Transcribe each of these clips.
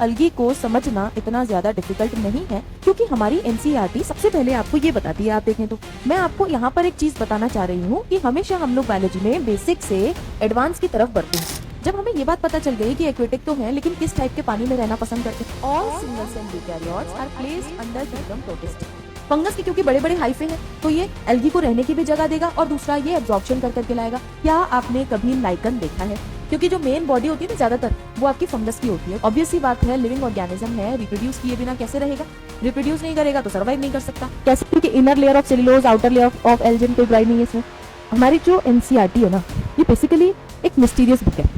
अलगी को समझना इतना ज्यादा डिफिकल्ट नहीं है, क्योंकि हमारी एनसीईआरटी सबसे पहले आपको ये बताती है। आप देखें तो मैं आपको यहाँ पर एक चीज बताना चाह रही हूँ कि हमेशा हम लोग बायोलॉजी में बेसिक से एडवांस की तरफ बढ़ते हैं। जब हमें ये बात पता चल गई कि एक्वेटिक तो है, लेकिन किस टाइप के पानी में रहना पसंद करते हैं। All single cell eukaryotes are placed under kingdom protista. Fungus के क्योंकि बड़े बड़े हाइफे हैं, तो ये एल्गी को रहने की भी जगह देगा, और दूसरा ये एब्जॉर्प्शन कर करके लाएगा। क्या आपने कभी लाइकन देखा है? क्योंकि जो मेन बॉडी होती है ना ज्यादातर, वो आपकी फंगस की होती है। ऑब्वियस सी बात है, लिविंग ऑर्गेनिज्म है, रिप्रोड्यूस किए बिना कैसे रहेगा? रिप्रोड्यूस नहीं करेगा तो सर्वाइव नहीं कर सकता। कैसे? क्योंकि inner layer of cellulose, outer layer of Elgin, कोई ब्राइड नहीं है इसमें। हमारी जो एनसीईआरटी है ना, ये बेसिकली एक मिस्टीरियस बुक है।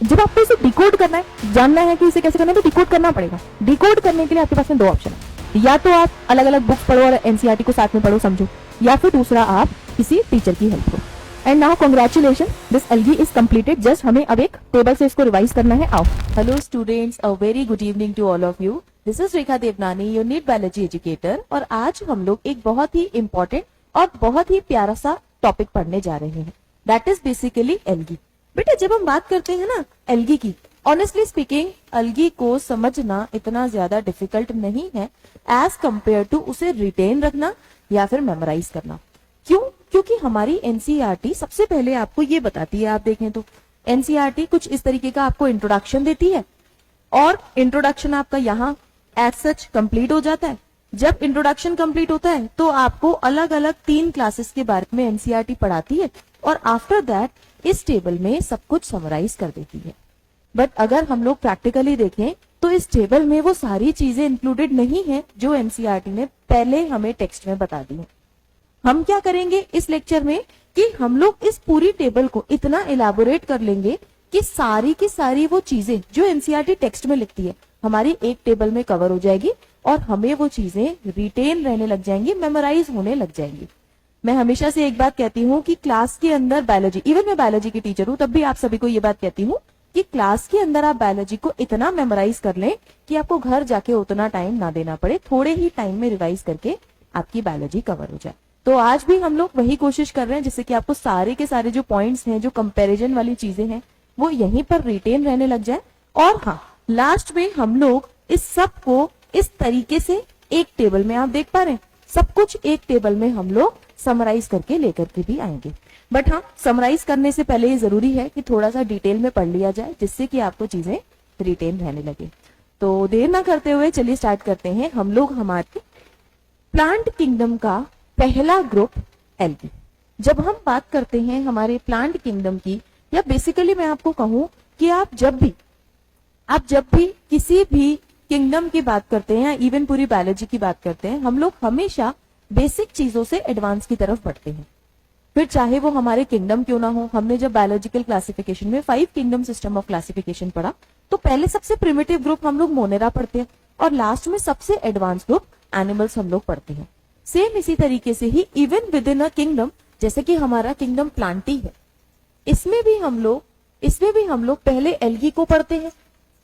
जब आपको इसे डिकोड करना है, जानना है कि इसे कैसे करना है, तो डिकोड करना पड़ेगा। डिकोड करने के लिए आपके पास में दो ऑप्शन है, या तो आप अलग अलग बुक्स पढ़ो और एनसीईआरटी को साथ में पढ़ो, समझो, या फिर दूसरा आप किसी टीचर की help low. And now congratulation, this algae is completed. Just हमें अब एक टेबल से इसको रिवाइज करना है। आओ। Hello students, a very good evening to all of you. This is Rekha Devnani, your NEET biology educator. और आज हम लोग एक बहुत ही इंपॉर्टेंट और बहुत ही प्यारा सा टॉपिक पढ़ने जा रहे हैं, दैट इज बेसिकली एल्गी। बेटा, जब हम बात करते हैं ना एल्गी की, ऑनेस्टली स्पीकिंग एल्गी को समझना इतना ज्यादा डिफिकल्ट नहीं है एज कंपेयर टू उसे रिटेन रखना या फिर मेमोराइज करना। क्यों? क्योंकि हमारी एनसीईआरटी सबसे पहले आपको ये बताती है। आप देखें तो एनसीईआरटी कुछ इस तरीके का आपको इंट्रोडक्शन देती है, और इंट्रोडक्शन आपका यहाँ एज सच कंप्लीट हो जाता है। जब इंट्रोडक्शन कंप्लीट होता है तो आपको अलग अलग 3 क्लासेस के बारे में एनसीईआरटी पढ़ाती है, और आफ्टर दैट इस टेबल में सब कुछ समराइज कर देती है। बट अगर हम लोग प्रैक्टिकली देखें तो इस टेबल में वो सारी चीजें इंक्लूडेड नहीं है जो एनसीईआरटी ने पहले हमें टेक्स्ट में बता दी है। हम क्या करेंगे इस लेक्चर में कि हम लोग इस पूरी टेबल को इतना इलाबोरेट कर लेंगे कि सारी की सारी वो चीजें जो एनसीईआरटी टेक्स्ट में लिखती है हमारी एक टेबल में कवर हो जाएगी, और हमें वो चीजें रिटेन रहने लग जाएंगी, मेमोराइज होने लग जाएंगी। मैं हमेशा से एक बात कहती हूँ कि क्लास के अंदर बायोलॉजी, इवन मैं बायोलॉजी की टीचर हूँ तब भी आप सभी को ये बात कहती हूँ कि क्लास के अंदर आप बायोलॉजी को इतना मेमोराइज कर लें कि आपको घर जाके उतना टाइम ना देना पड़े, थोड़े ही टाइम में रिवाइज करके आपकी बायोलॉजी कवर हो जाए। तो आज भी हम लोग वही कोशिश कर रहे हैं, जिससे कि आपको सारे के सारे जो पॉइंट्स हैं, जो कंपैरिजन वाली चीजें हैं, वो यहीं पर रिटेन रहने लग जाए। और हाँ, लास्ट में हम लोग इस सब को इस तरीके से एक टेबल में, आप देख पा रहे हैं, सब कुछ एक टेबल में हम लोग समराइज करके लेकर के भी आएंगे। बट हाँ, समराइज करने से पहले ये जरूरी है कि थोड़ा सा डिटेल में पढ़ लिया जाए, जिससे कि आपको चीजें रिटेन रहने लगे। तो देर ना करते हुए चलिए स्टार्ट करते हैं। हम लोग हमारे प्लांट किंगडम का पहला ग्रुप एल्गी। जब हम बात करते हैं हमारे प्लांट किंगडम की, या बेसिकली मैं आपको कहूं कि आप जब भी किसी भी किंगडम की बात करते हैं, इवन पूरी बायोलॉजी की बात करते हैं, हम लोग हमेशा बेसिक चीजों से एडवांस की तरफ बढ़ते हैं। फिर चाहे वो हमारे किंगडम क्यों ना हो। हमने जब बायोलॉजिकल क्लासिफिकेशन में 5 किंगडम सिस्टम ऑफ क्लासिफिकेशन पढ़ा, तो पहले सबसे प्रिमिटिव ग्रुप हम लोग मोनेरा पढ़ते हैं, और लास्ट में सबसे एडवांस ग्रुप एनिमल्स हम लोग पढ़ते हैं। सेम इसी तरीके से ही even within a kingdom, जैसे कि हमारा किंगडम प्लांटी है, इसमें भी हम लोग पहले एल्गी को पढ़ते हैं,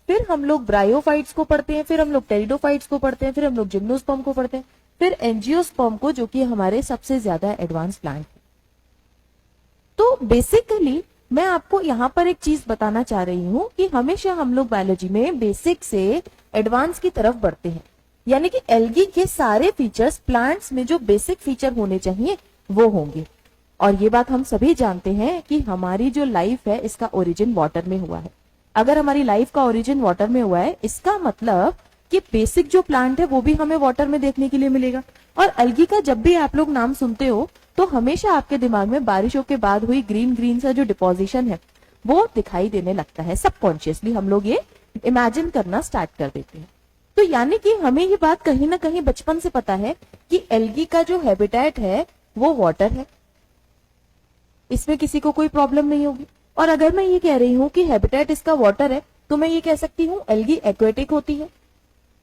फिर हम लोग ब्रायोफाइट्स को पढ़ते हैं, फिर हम लोग टेरिडोफाइट्स को पढ़ते हैं, फिर हम लोग जिम्नोस्पर्म को पढ़ते हैं, फिर एंजियोस्पर्म को, जो कि हमारे सबसे ज्यादा एडवांस प्लांट है। तो बेसिकली मैं आपको यहाँ पर एक चीज बताना चाह रही हूँ कि हमेशा हम लोग बायोलॉजी में बेसिक से एडवांस की तरफ बढ़ते हैं, यानी कि एल्गी के सारे फीचर्स प्लांट्स में जो बेसिक फीचर होने चाहिए वो होंगे। और ये बात हम सभी जानते हैं कि हमारी जो लाइफ है इसका ओरिजिन वाटर में हुआ है। अगर हमारी लाइफ का ओरिजिन वाटर में हुआ है, इसका मतलब कि बेसिक जो प्लांट है वो भी हमें वाटर में देखने के लिए मिलेगा। और एल्गी का जब भी आप लोग नाम सुनते हो तो हमेशा आपके दिमाग में बारिशों के बाद हुई ग्रीन ग्रीन सा जो डिपोजिशन है वो दिखाई देने लगता है। सबकॉन्शियसली हम लोग ये इमेजिन करना स्टार्ट कर देते हैं। तो यानी कि हमें ये बात कहीं ना कहीं बचपन से पता है कि एल्गी का जो हैबिटेट है वो वाटर है, इसमें किसी को कोई प्रॉब्लम नहीं होगी। और अगर मैं ये कह रही हूँ कि हैबिटेट इसका वाटर है, तो मैं ये कह सकती हूँ एल्गी एक्वेटिक होती है।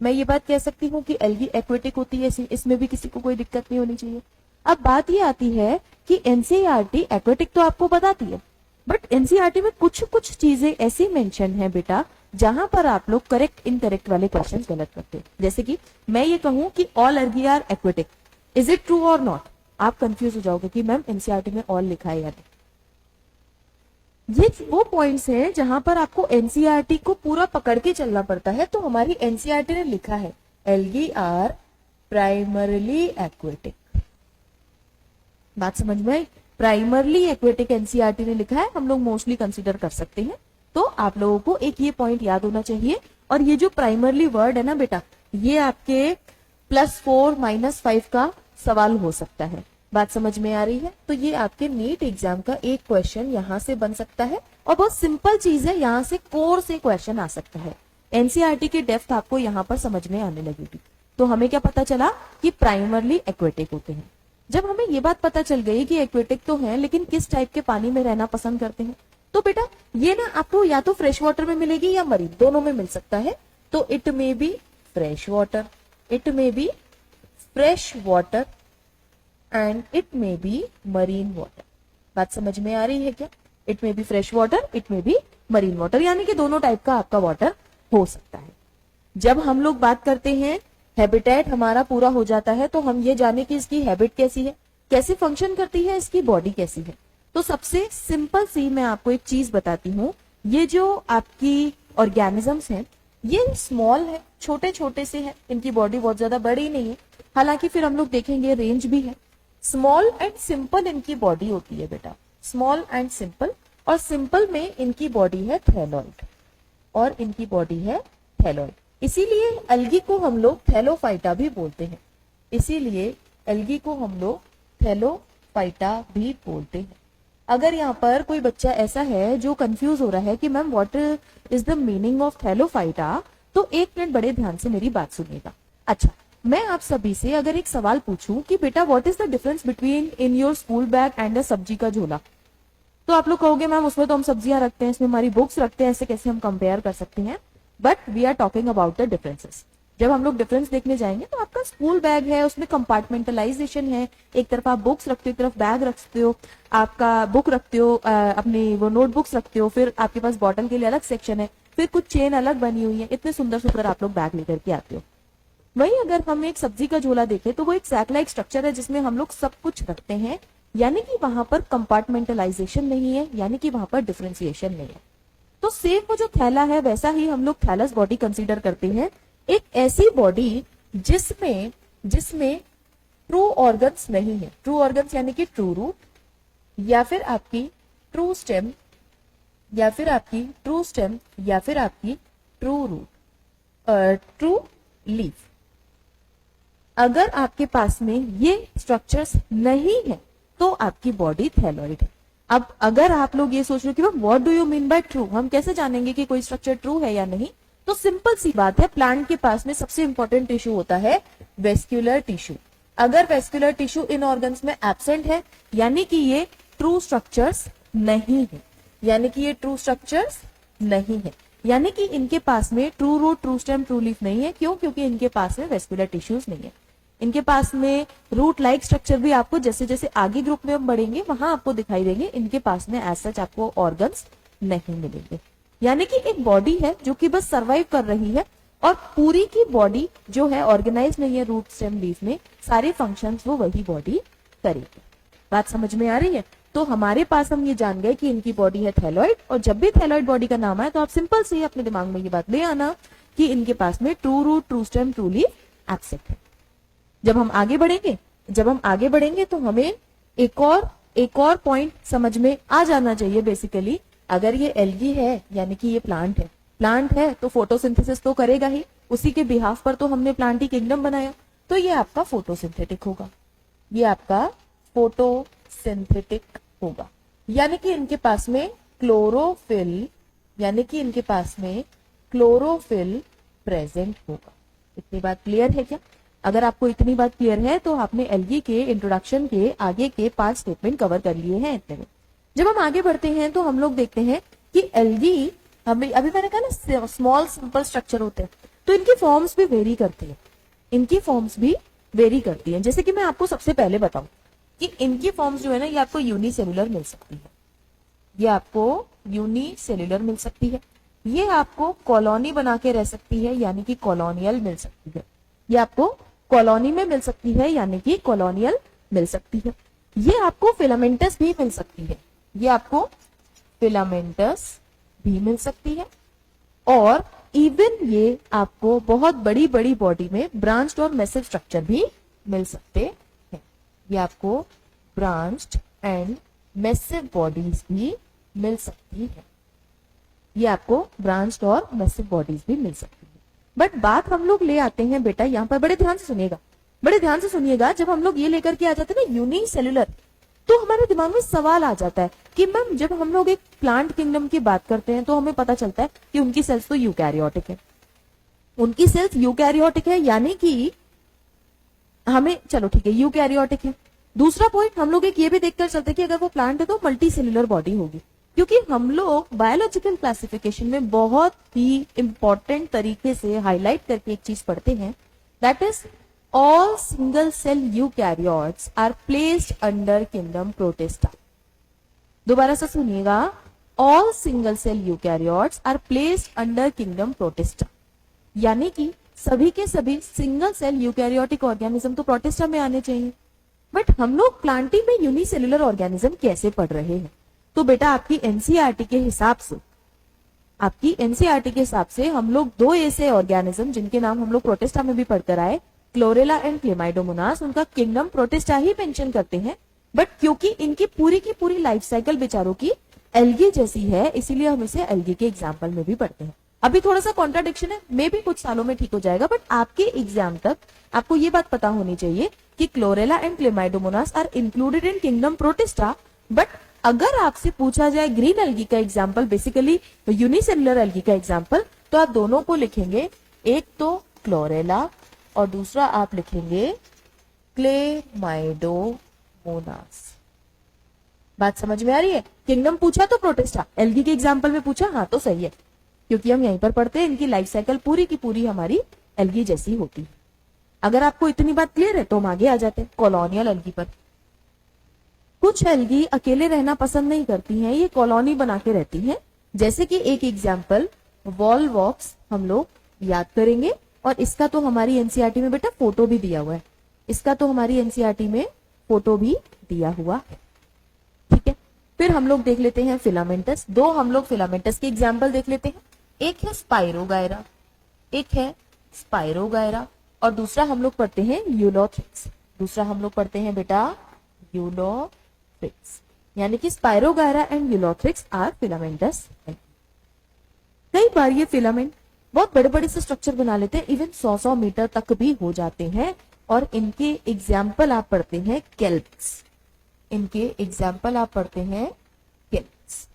मैं ये बात कह सकती हूँ कि एल्गी एक्वेटिक होती है, इसमें भी किसी को कोई दिक्कत नहीं होनी चाहिए। अब बात ये आती है कि एनसीईआरटी एक्वेटिक तो आपको बताती है, बट एनसीईआरटी में कुछ कुछ चीजें ऐसी मेंशन है बेटा जहां पर आप लोग करेक्ट इनकरेक्ट वाले क्वेश्चन गलत करते हैं। जैसे कि मैं ये कहूं कि all algae are aquatic, is it true और नॉट? आप कंफ्यूज हो जाओगे कि मैम एनसीईआरटी में ऑल लिखा है या नहीं। ये वो पॉइंट्स हैं जहां पर आपको एनसीईआरटी को पूरा पकड़ के चलना पड़ता है। तो हमारी एनसीईआरटी ने लिखा है एल्गी आर प्राइमरली एक्वेटिक। बात समझ में आई? प्राइमरली एक्वेटिक एनसीईआरटी ने लिखा है, हम लोग मोस्टली कंसीडर कर सकते हैं। तो आप लोगों को एक ये पॉइंट याद होना चाहिए। और ये जो प्राइमरली वर्ड है ना बेटा, ये आपके +4 -5 का सवाल हो सकता है। बात समझ में आ रही है? तो ये आपके नीट एग्जाम का एक क्वेश्चन यहां से बन सकता है और बहुत सिंपल चीज है, यहां से कोर से क्वेश्चन आ सकता है। एनसीईआरटी की डेप्थ आपको यहां पर समझ में आने लगेगी। तो हमें क्या पता चला कि प्राइमरली एक्वेटिक होते हैं। जब हमें ये बात पता चल गई कि एक्वेटिक तो है लेकिन किस टाइप के पानी में रहना पसंद करते हैं, तो बेटा ये ना आपको या तो फ्रेश वाटर में मिलेगी या मरीन, दोनों में मिल सकता है। तो it may be fresh water, it may be fresh water and it may be marine water. बात समझ में आ रही है क्या? It may be fresh water, it may be marine water, यानी कि दोनों टाइप का आपका वाटर हो सकता है। जब हम लोग बात करते हैं हैबिटेट हमारा पूरा हो जाता है, तो हम ये जाने कि इसकी हैबिट कैसी है, कैसे फंक्शन करती है, इसकी बॉडी कैसी है। तो सबसे सिंपल सी मैं आपको एक चीज बताती हूँ, ये जो आपकी ऑर्गेनिजम्स हैं ये स्मॉल है, छोटे छोटे से हैं, इनकी बॉडी बहुत ज्यादा बड़ी नहीं है। हालांकि फिर हम लोग देखेंगे रेंज भी है। स्मॉल एंड सिंपल इनकी बॉडी होती है बेटा, स्मॉल एंड सिंपल। और सिंपल में इनकी बॉडी है थैलॉइड और इनकी बॉडी है थैलॉइड। इसीलिए एल्गी को हम लोग थैलोफाइटा भी बोलते हैं, इसीलिए एल्गी को हम लोग थैलोफाइटा भी बोलते हैं। अगर यहाँ पर कोई बच्चा ऐसा है जो कंफ्यूज हो रहा है कि ma'am what is the meaning of Thallophyta, तो एक मिनट बड़े ध्यान से मेरी बात सुनिएगा। अच्छा, मैं आप सभी से अगर एक सवाल पूछूं कि बेटा what is the difference between in your school bag and अ सब्जी का झोला, तो आप लोग कहोगे मैम उसमें तो हम सब्जियां रखते हैं, इसमें हमारी बुक्स रखते हैं, ऐसे कैसे हम कंपेयर कर सकते हैं। But we are talking about the differences. जब हम लोग डिफरेंस देखने जाएंगे तो आपका स्कूल बैग है, उसमें कंपार्टमेंटलाइजेशन है, एक तरफ आप बुक्स रखते हो, एक तरफ बैग रखते हो, आपका बुक रखते हो, अपनी वो नोटबुक्स रखते हो, फिर आपके पास बॉटल के लिए अलग सेक्शन है, फिर कुछ चेन अलग बनी हुई है, इतने सुंदर सुंदर आप लोग बैग लेकर के आते हो। वही अगर हम एक सब्जी का झोला देखें तो वो एक सैक लाइक स्ट्रक्चर है जिसमें हम लोग सब कुछ रखते हैं, यानी कि वहां पर कंपार्टमेंटलाइजेशन नहीं है, यानी कि वहां पर डिफरेंशिएशन नहीं है। तो सेम वो जो थैला है वैसा ही हम लोग थैलस बॉडी कंसीडर करते हैं, एक ऐसी बॉडी जिसमें जिसमें ट्रू ऑर्गन्स नहीं है। ट्रू ऑर्गन्स यानी कि ट्रू रूट या फिर आपकी ट्रू स्टेम या फिर आपकी ट्रू स्टेम या फिर आपकी ट्रू रूट, ट्रू लीफ। अगर आपके पास में ये स्ट्रक्चर्स नहीं है तो आपकी बॉडी थैलॉइड है। अब अगर आप लोग ये सोच रहे हो कि what do you mean by true, हम कैसे जानेंगे कि कोई स्ट्रक्चर ट्रू है या नहीं, तो सिंपल सी बात है, प्लांट के पास में सबसे इंपॉर्टेंट टिश्यू होता है वेस्क्यूलर टिश्यू। अगर वेस्क्यूलर टिश्यू इन ऑर्गन्स में एब्सेंट है यानी कि ये ट्रू स्ट्रक्चर्स नहीं है, यानी कि ये ट्रू स्ट्रक्चर्स नहीं है, यानी कि इनके पास में true root, true stem, true leaf नहीं है। क्यों? क्योंकि इनके पास में वेस्क्यूलर टिश्यूज नहीं है। इनके पास में रूट लाइक स्ट्रक्चर भी आपको जैसे जैसे आगे ग्रुप में हम बढ़ेंगे वहां आपको दिखाई देंगे, इनके पास में एज सच आपको ऑर्गन्स नहीं मिलेंगे। यानी कि एक बॉडी है जो कि बस सरवाइव कर रही है और पूरी की बॉडी जो है ऑर्गेनाइज नहीं है रूट स्टेम लीफ में, सारे फंक्शंस वो वही बॉडी करेगी। बात समझ में आ रही है? तो हमारे पास हम ये जान गए कि इनकी बॉडी है थैलॉइड, और जब भी थैलॉइड बॉडी का नाम आए तो आप सिंपल से अपने दिमाग में ये बात ले आना कि इनके पास में true root, true stem, true leaf absent है। जब हम आगे बढ़ेंगे तो हमें एक और पॉइंट समझ में आ जाना चाहिए। बेसिकली अगर ये एल्गी है यानी कि ये प्लांट है तो फोटोसिंथेसिस तो करेगा ही, उसी के बिहाफ पर तो हमने प्लांट ही किंगडम बनाया, तो ये आपका फोटोसिंथेटिक होगा, ये आपका फोटोसिंथेटिक होगा। यानी कि इनके पास में क्लोरोफिल प्रेजेंट होगा। इतनी बात क्लियर है क्या? अगर आपको इतनी बात क्लियर है तो आपने एल्गी के इंट्रोडक्शन के आगे के 5 स्टेटमेंट कवर कर लिए हैं इतने में। जब हम आगे बढ़ते हैं तो हम लोग देखते हैं कि एल्गी, हमें अभी मैंने कहा ना स्मॉल सिंपल स्ट्रक्चर होते हैं, तो इनकी फॉर्म्स भी वेरी करती हैं। जैसे कि मैं आपको सबसे पहले बताऊं कि इनकी फॉर्म्स जो है ना, ये आपको यूनिसेलुलर मिल सकती है, ये आपको कॉलोनी बना के रह सकती है यानी कि कॉलोनियल मिल सकती है, ये आपको कॉलोनी में मिल सकती है यानी कि कॉलोनियल मिल सकती है। ये आपको फिलामेंटस भी मिल सकती है, ये आपको फिलामेंटस भी मिल सकती है, और इवन ये आपको बहुत बड़ी बड़ी बॉडी में ब्रांच्ड और मैसिव स्ट्रक्चर भी मिल सकते हैं। ये आपको ब्रांच्ड एंड मैसिव बॉडीज भी मिल सकती है। ये आपको ब्रांच्ड और मैसिव बॉडीज भी मिल सकती है। बट बात हम लोग ले आते हैं बेटा यहाँ पर, बड़े ध्यान से सुनिएगा, बड़े ध्यान से सुनिएगा। जब हम लोग ये लेकर के आ जाते हैं ना यूनिसेल्युलर, तो हमारे दिमाग में सवाल आ जाता है कि मैम जब हम लोग एक प्लांट किंगडम की बात करते हैं तो हमें पता चलता है कि उनकी सेल्स तो यूकैरियोटिक है, उनकी सेल्स यूकैरियोटिक है, यानी कि हमें, चलो ठीक है यूकैरियोटिक है। दूसरा पॉइंट हम लोग एक ये भी देखकर चलते हैं कि अगर वो प्लांट है तो मल्टी सेल्युलर बॉडी होगी, क्योंकि हम लोग बायोलॉजिकल क्लासिफिकेशन में बहुत ही इंपॉर्टेंट तरीके से हाईलाइट करके एक चीज पढ़ते हैं, that is all single cell eukaryotes are placed under kingdom Protista. दोबारा से सुनिएगा, all single cell eukaryotes are placed under kingdom Protista, यानी कि सभी के सभी सिंगल सेल यूकैरियोटिक ऑर्गेनिज्म तो प्रोटिस्टा में आने चाहिए। बट हम लोग प्लांटी में यूनिसेल्युलर ऑर्गेनिज्म कैसे पढ़ रहे हैं? तो बेटा आपकी एनसीईआरटी के हिसाब से, आपकी एनसीईआरटी के हिसाब से हम लोग दो ऐसे ऑर्गेनिज्म जिनके नाम हम लोग प्रोटिस्टा में भी पढ़कर आए, क्लोरेला एंड क्लेमाइडोमोनास, उनका किंगडम प्रोटिस्टा ही मेंशन करते हैं। बट क्योंकि इनकी पूरी लाइफ साइकिल बेचारों की एल्गी जैसी है, इसीलिए हम इसे एल्गी के एग्जाम्पल में भी पढ़ते हैं। अभी थोड़ा सा कॉन्ट्राडिक्शन है, मे भी कुछ सालों में ठीक हो जाएगा, बट आपके एग्जाम तक आपको ये बात पता होनी चाहिए कि chlorella and chlamydomonas are included in kingdom Protista. But अगर आपसे पूछा जाए ग्रीन एल्गी का एग्जाम्पल, बेसिकली यूनिसेल्युलर एल्गी का एग्जाम्पल, तो आप दोनों को लिखेंगे, एक तो क्लोरेला और दूसरा आप लिखेंगे क्लेमाइडोमोनास। बात समझ में आ रही है? किंगडम पूछा तो प्रोटिस्टा, एल्गी के एग्जाम्पल में पूछा, हाँ तो सही है, क्योंकि हम यहीं पर पढ़ते हैं, इनकी लाइफ साइकिल पूरी की पूरी हमारी एल्गी जैसी होती है। अगर आपको इतनी बात क्लियर है तो हम आगे आ जाते हैं कॉलोनियल एल्गी पर। कुछ एल्गी अकेले रहना पसंद नहीं करती हैं, ये कॉलोनी बना के रहती हैं। जैसे कि एक एग्जाम्पल वॉलवॉक्स हम लोग याद करेंगे, और इसका तो हमारी एनसीईआरटी में बेटा फोटो भी दिया हुआ है, इसका तो हमारी एनसीईआरटी में फोटो भी दिया हुआ है। ठीक है, फिर हम लोग देख लेते हैं फिलामेंटस। दो हम लोग फिलामेंटस के एग्जाम्पल देख लेते हैं, एक है स्पाइरोगायरा, एक है स्पाइरोगायरा, और दूसरा हम लोग पढ़ते हैं यूलोथ्रिक्स। दूसरा हम लोग पढ़ते हैं बेटा यूलोथ्रिक्स, यानी कि spirogyra and ulothrix are filamentous. कई बार ये फिलामेंट बहुत बड़े बड़े से स्ट्रक्चर बना लेते हैं, इवन 100-100 मीटर तक भी हो जाते हैं, और इनके एग्जाम्पल आप पढ़ते हैं केल्प्स। इनके एग्जाम्पल आप पढ़ते हैं केल्प्स।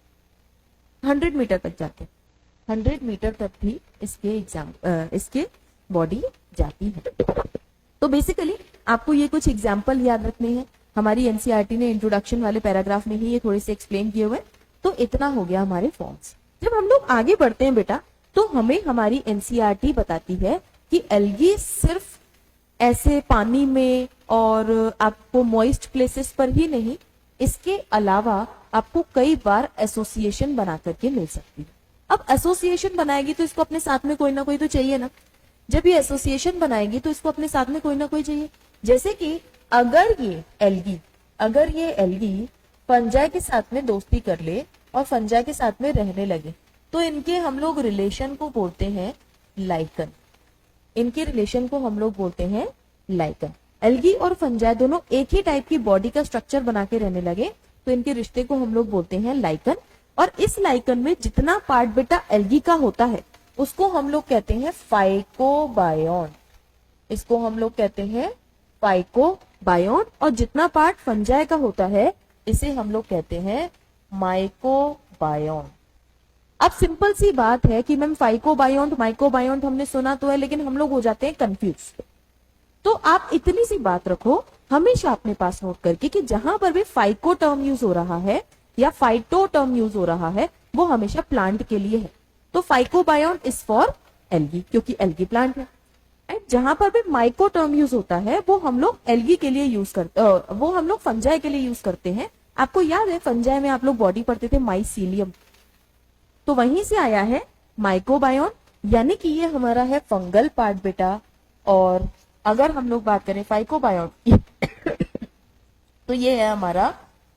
100 मीटर तक जाते हैं, 100 मीटर तक भी इसके बॉडी जाती है। तो बेसिकली आपको ये कुछ एग्जाम्पल याद रखने हैं, हमारी एनसीईआरटी ने इंट्रोडक्शन वाले पैराग्राफ में ही ये थोड़े से एक्सप्लेन किए हुए। तो इतना हो गया हमारे फॉर्म्स। जब हम लोग आगे बढ़ते हैं बेटा, तो हमें हमारी एनसीईआरटी बताती है कि एल्गी सिर्फ ऐसे पानी में और आपको मॉइस्ट प्लेसेस पर ही नहीं, इसके अलावा आपको कई बार एसोसिएशन बना करके मिल सकती है। अब एसोसिएशन बनाएगी तो इसको अपने साथ में कोई ना कोई तो चाहिए ना। जब ये एसोसिएशन बनाएगी तो इसको अपने साथ में कोई ना कोई चाहिए। जैसे कि अगर ये एल्गी फंजाई के साथ में दोस्ती कर ले और फंजाई के साथ में रहने लगे, तो इनके हम लोग रिलेशन को बोलते हैं लाइकन। इनके रिलेशन को हम लोग बोलते हैं लाइकन। एल्गी और फंजाई दोनों एक ही टाइप की बॉडी का स्ट्रक्चर बना के रहने लगे, तो इनके रिश्ते को हम लोग बोलते हैं लाइकन। और इस लाइकन में जितना पार्ट बेटा एल्गी का होता है उसको हम लोग कहते हैं फाइकोबायोन। इसको हम लोग कहते हैं फाइकोबायोन, और जितना पार्ट फंजाई का होता है इसे हम लोग कहते हैं माइकोबायोन। अब सिंपल सी बात है कि मैम फाइकोबायोन माइकोबायोन हमने सुना तो है, लेकिन हम लोग हो जाते हैं कंफ्यूज। तो आप इतनी सी बात रखो हमेशा अपने पास नोट करके कि जहां पर भी फाइको टर्म यूज हो रहा है या फाइटो टर्म यूज हो रहा है वो हमेशा प्लांट के लिए है। तो फाइकोबायोन इज फॉर एल्गी, क्योंकि एल्गी प्लांट है। एंड जहां पर भी माइको टर्म यूज होता है वो हम लोग एल्गी के लिए यूज करते, वो हम लोग फंजाई के लिए यूज करते हैं। आपको याद है फंजाई में आप लोग बॉडी पढ़ते थे माइसीलियम, तो वहीं से आया है माइकोबायोन, यानी कि ये हमारा है फंगल पार्ट बेटा। और अगर हम लोग बात करें फाइकोबायोन की तो ये है हमारा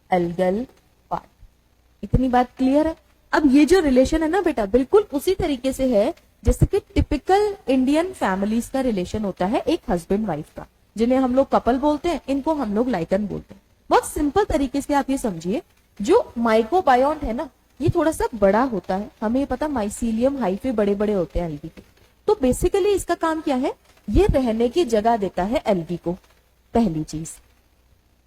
एल्गल पार्ट। इतनी बात क्लियर है। अब ये जो रिलेशन है ना बेटा, बिल्कुल उसी तरीके से है जैसे कि टिपिकल इंडियन फैमिलीज का रिलेशन होता है एक हस्बैंड वाइफ का, जिन्हें हम लोग कपल बोलते हैं, इनको हम लोग लाइकन बोलते हैं। बहुत सिंपल तरीके से आप ये समझिए, जो माइक्रोबायोन्ट है ना, ये थोड़ा सा बड़ा होता है। हमें ये पता, माइसीलियम हाइफे बड़े बड़े होते हैं एल्गी के। तो बेसिकली इसका काम क्या है, ये रहने की जगह देता है एल्गी को, पहली चीज।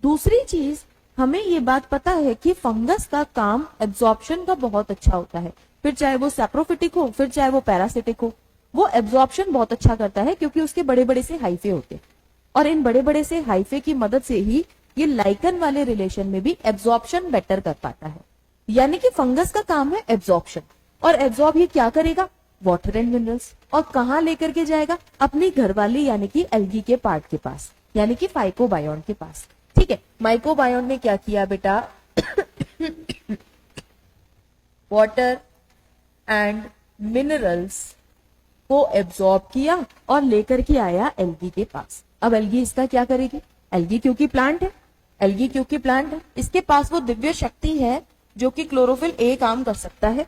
दूसरी चीज, हमें ये बात पता है कि फंगस का काम एब्जॉर्प्शन का बहुत अच्छा होता है, फिर चाहे वो सैप्रोफिटिक हो, फिर चाहे वो पैरासिटिक हो, वो एब्जॉर्प्शन बहुत अच्छा करता है क्योंकि उसके बड़े बड़े से हाइफे होते हैं। और इन बड़े बड़े से हाइफे की मदद से ही ये लाइकन वाले रिलेशन में भी एब्जॉर्प्शन बेटर कर पाता है। यानी कि फंगस का काम है एब्जॉर्प्शन, और एब्जॉर्ब ये क्या करेगा, वाटर एंड मिनरल्स, और कहां लेकर के जाएगा, अपनी घरवाली यानी कि एल्गी के पार्ट के पास, यानी कि फाइकोबायोन के पास। ठीक है, माइक्रोबायोन ने क्या किया बेटा, वाटर एंड मिनरल्स को एब्जॉर्ब किया और लेकर के आया एल्गी के पास। अब एल्गी इसका क्या करेगी, एल्गी क्योंकि प्लांट है, एल्गी क्योंकि प्लांट है, इसके पास वो दिव्य शक्ति है जो कि क्लोरोफिल ए काम कर सकता है।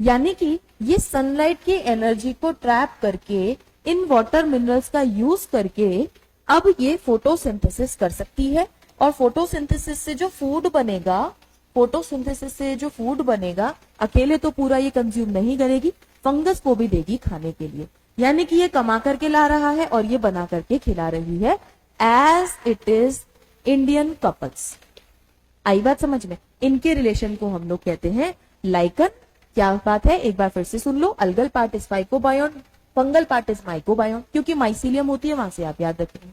यानी कि ये सनलाइट की एनर्जी को ट्रैप करके इन वाटर मिनरल्स का यूज करके अब ये फोटोसिंथेसिस कर सकती है, और फोटोसिंथेसिस से जो फूड बनेगा, फोटोसिंथेसिस से जो फूड बनेगा, अकेले तो पूरा ये कंज्यूम नहीं करेगी, फंगस को भी देगी खाने के लिए। यानी कि ये कमा करके ला रहा है और ये बना करके खिला रही है, as it is Indian couples. आई बात समझ में, इनके रिलेशन को हम लोग कहते हैं लाइकन। क्या बात है, एक बार फिर से सुन लो, algal part is phycobiont, fungal part is mycobiont, क्योंकि माइसीलियम होती है वहां से आप याद रखेंगे।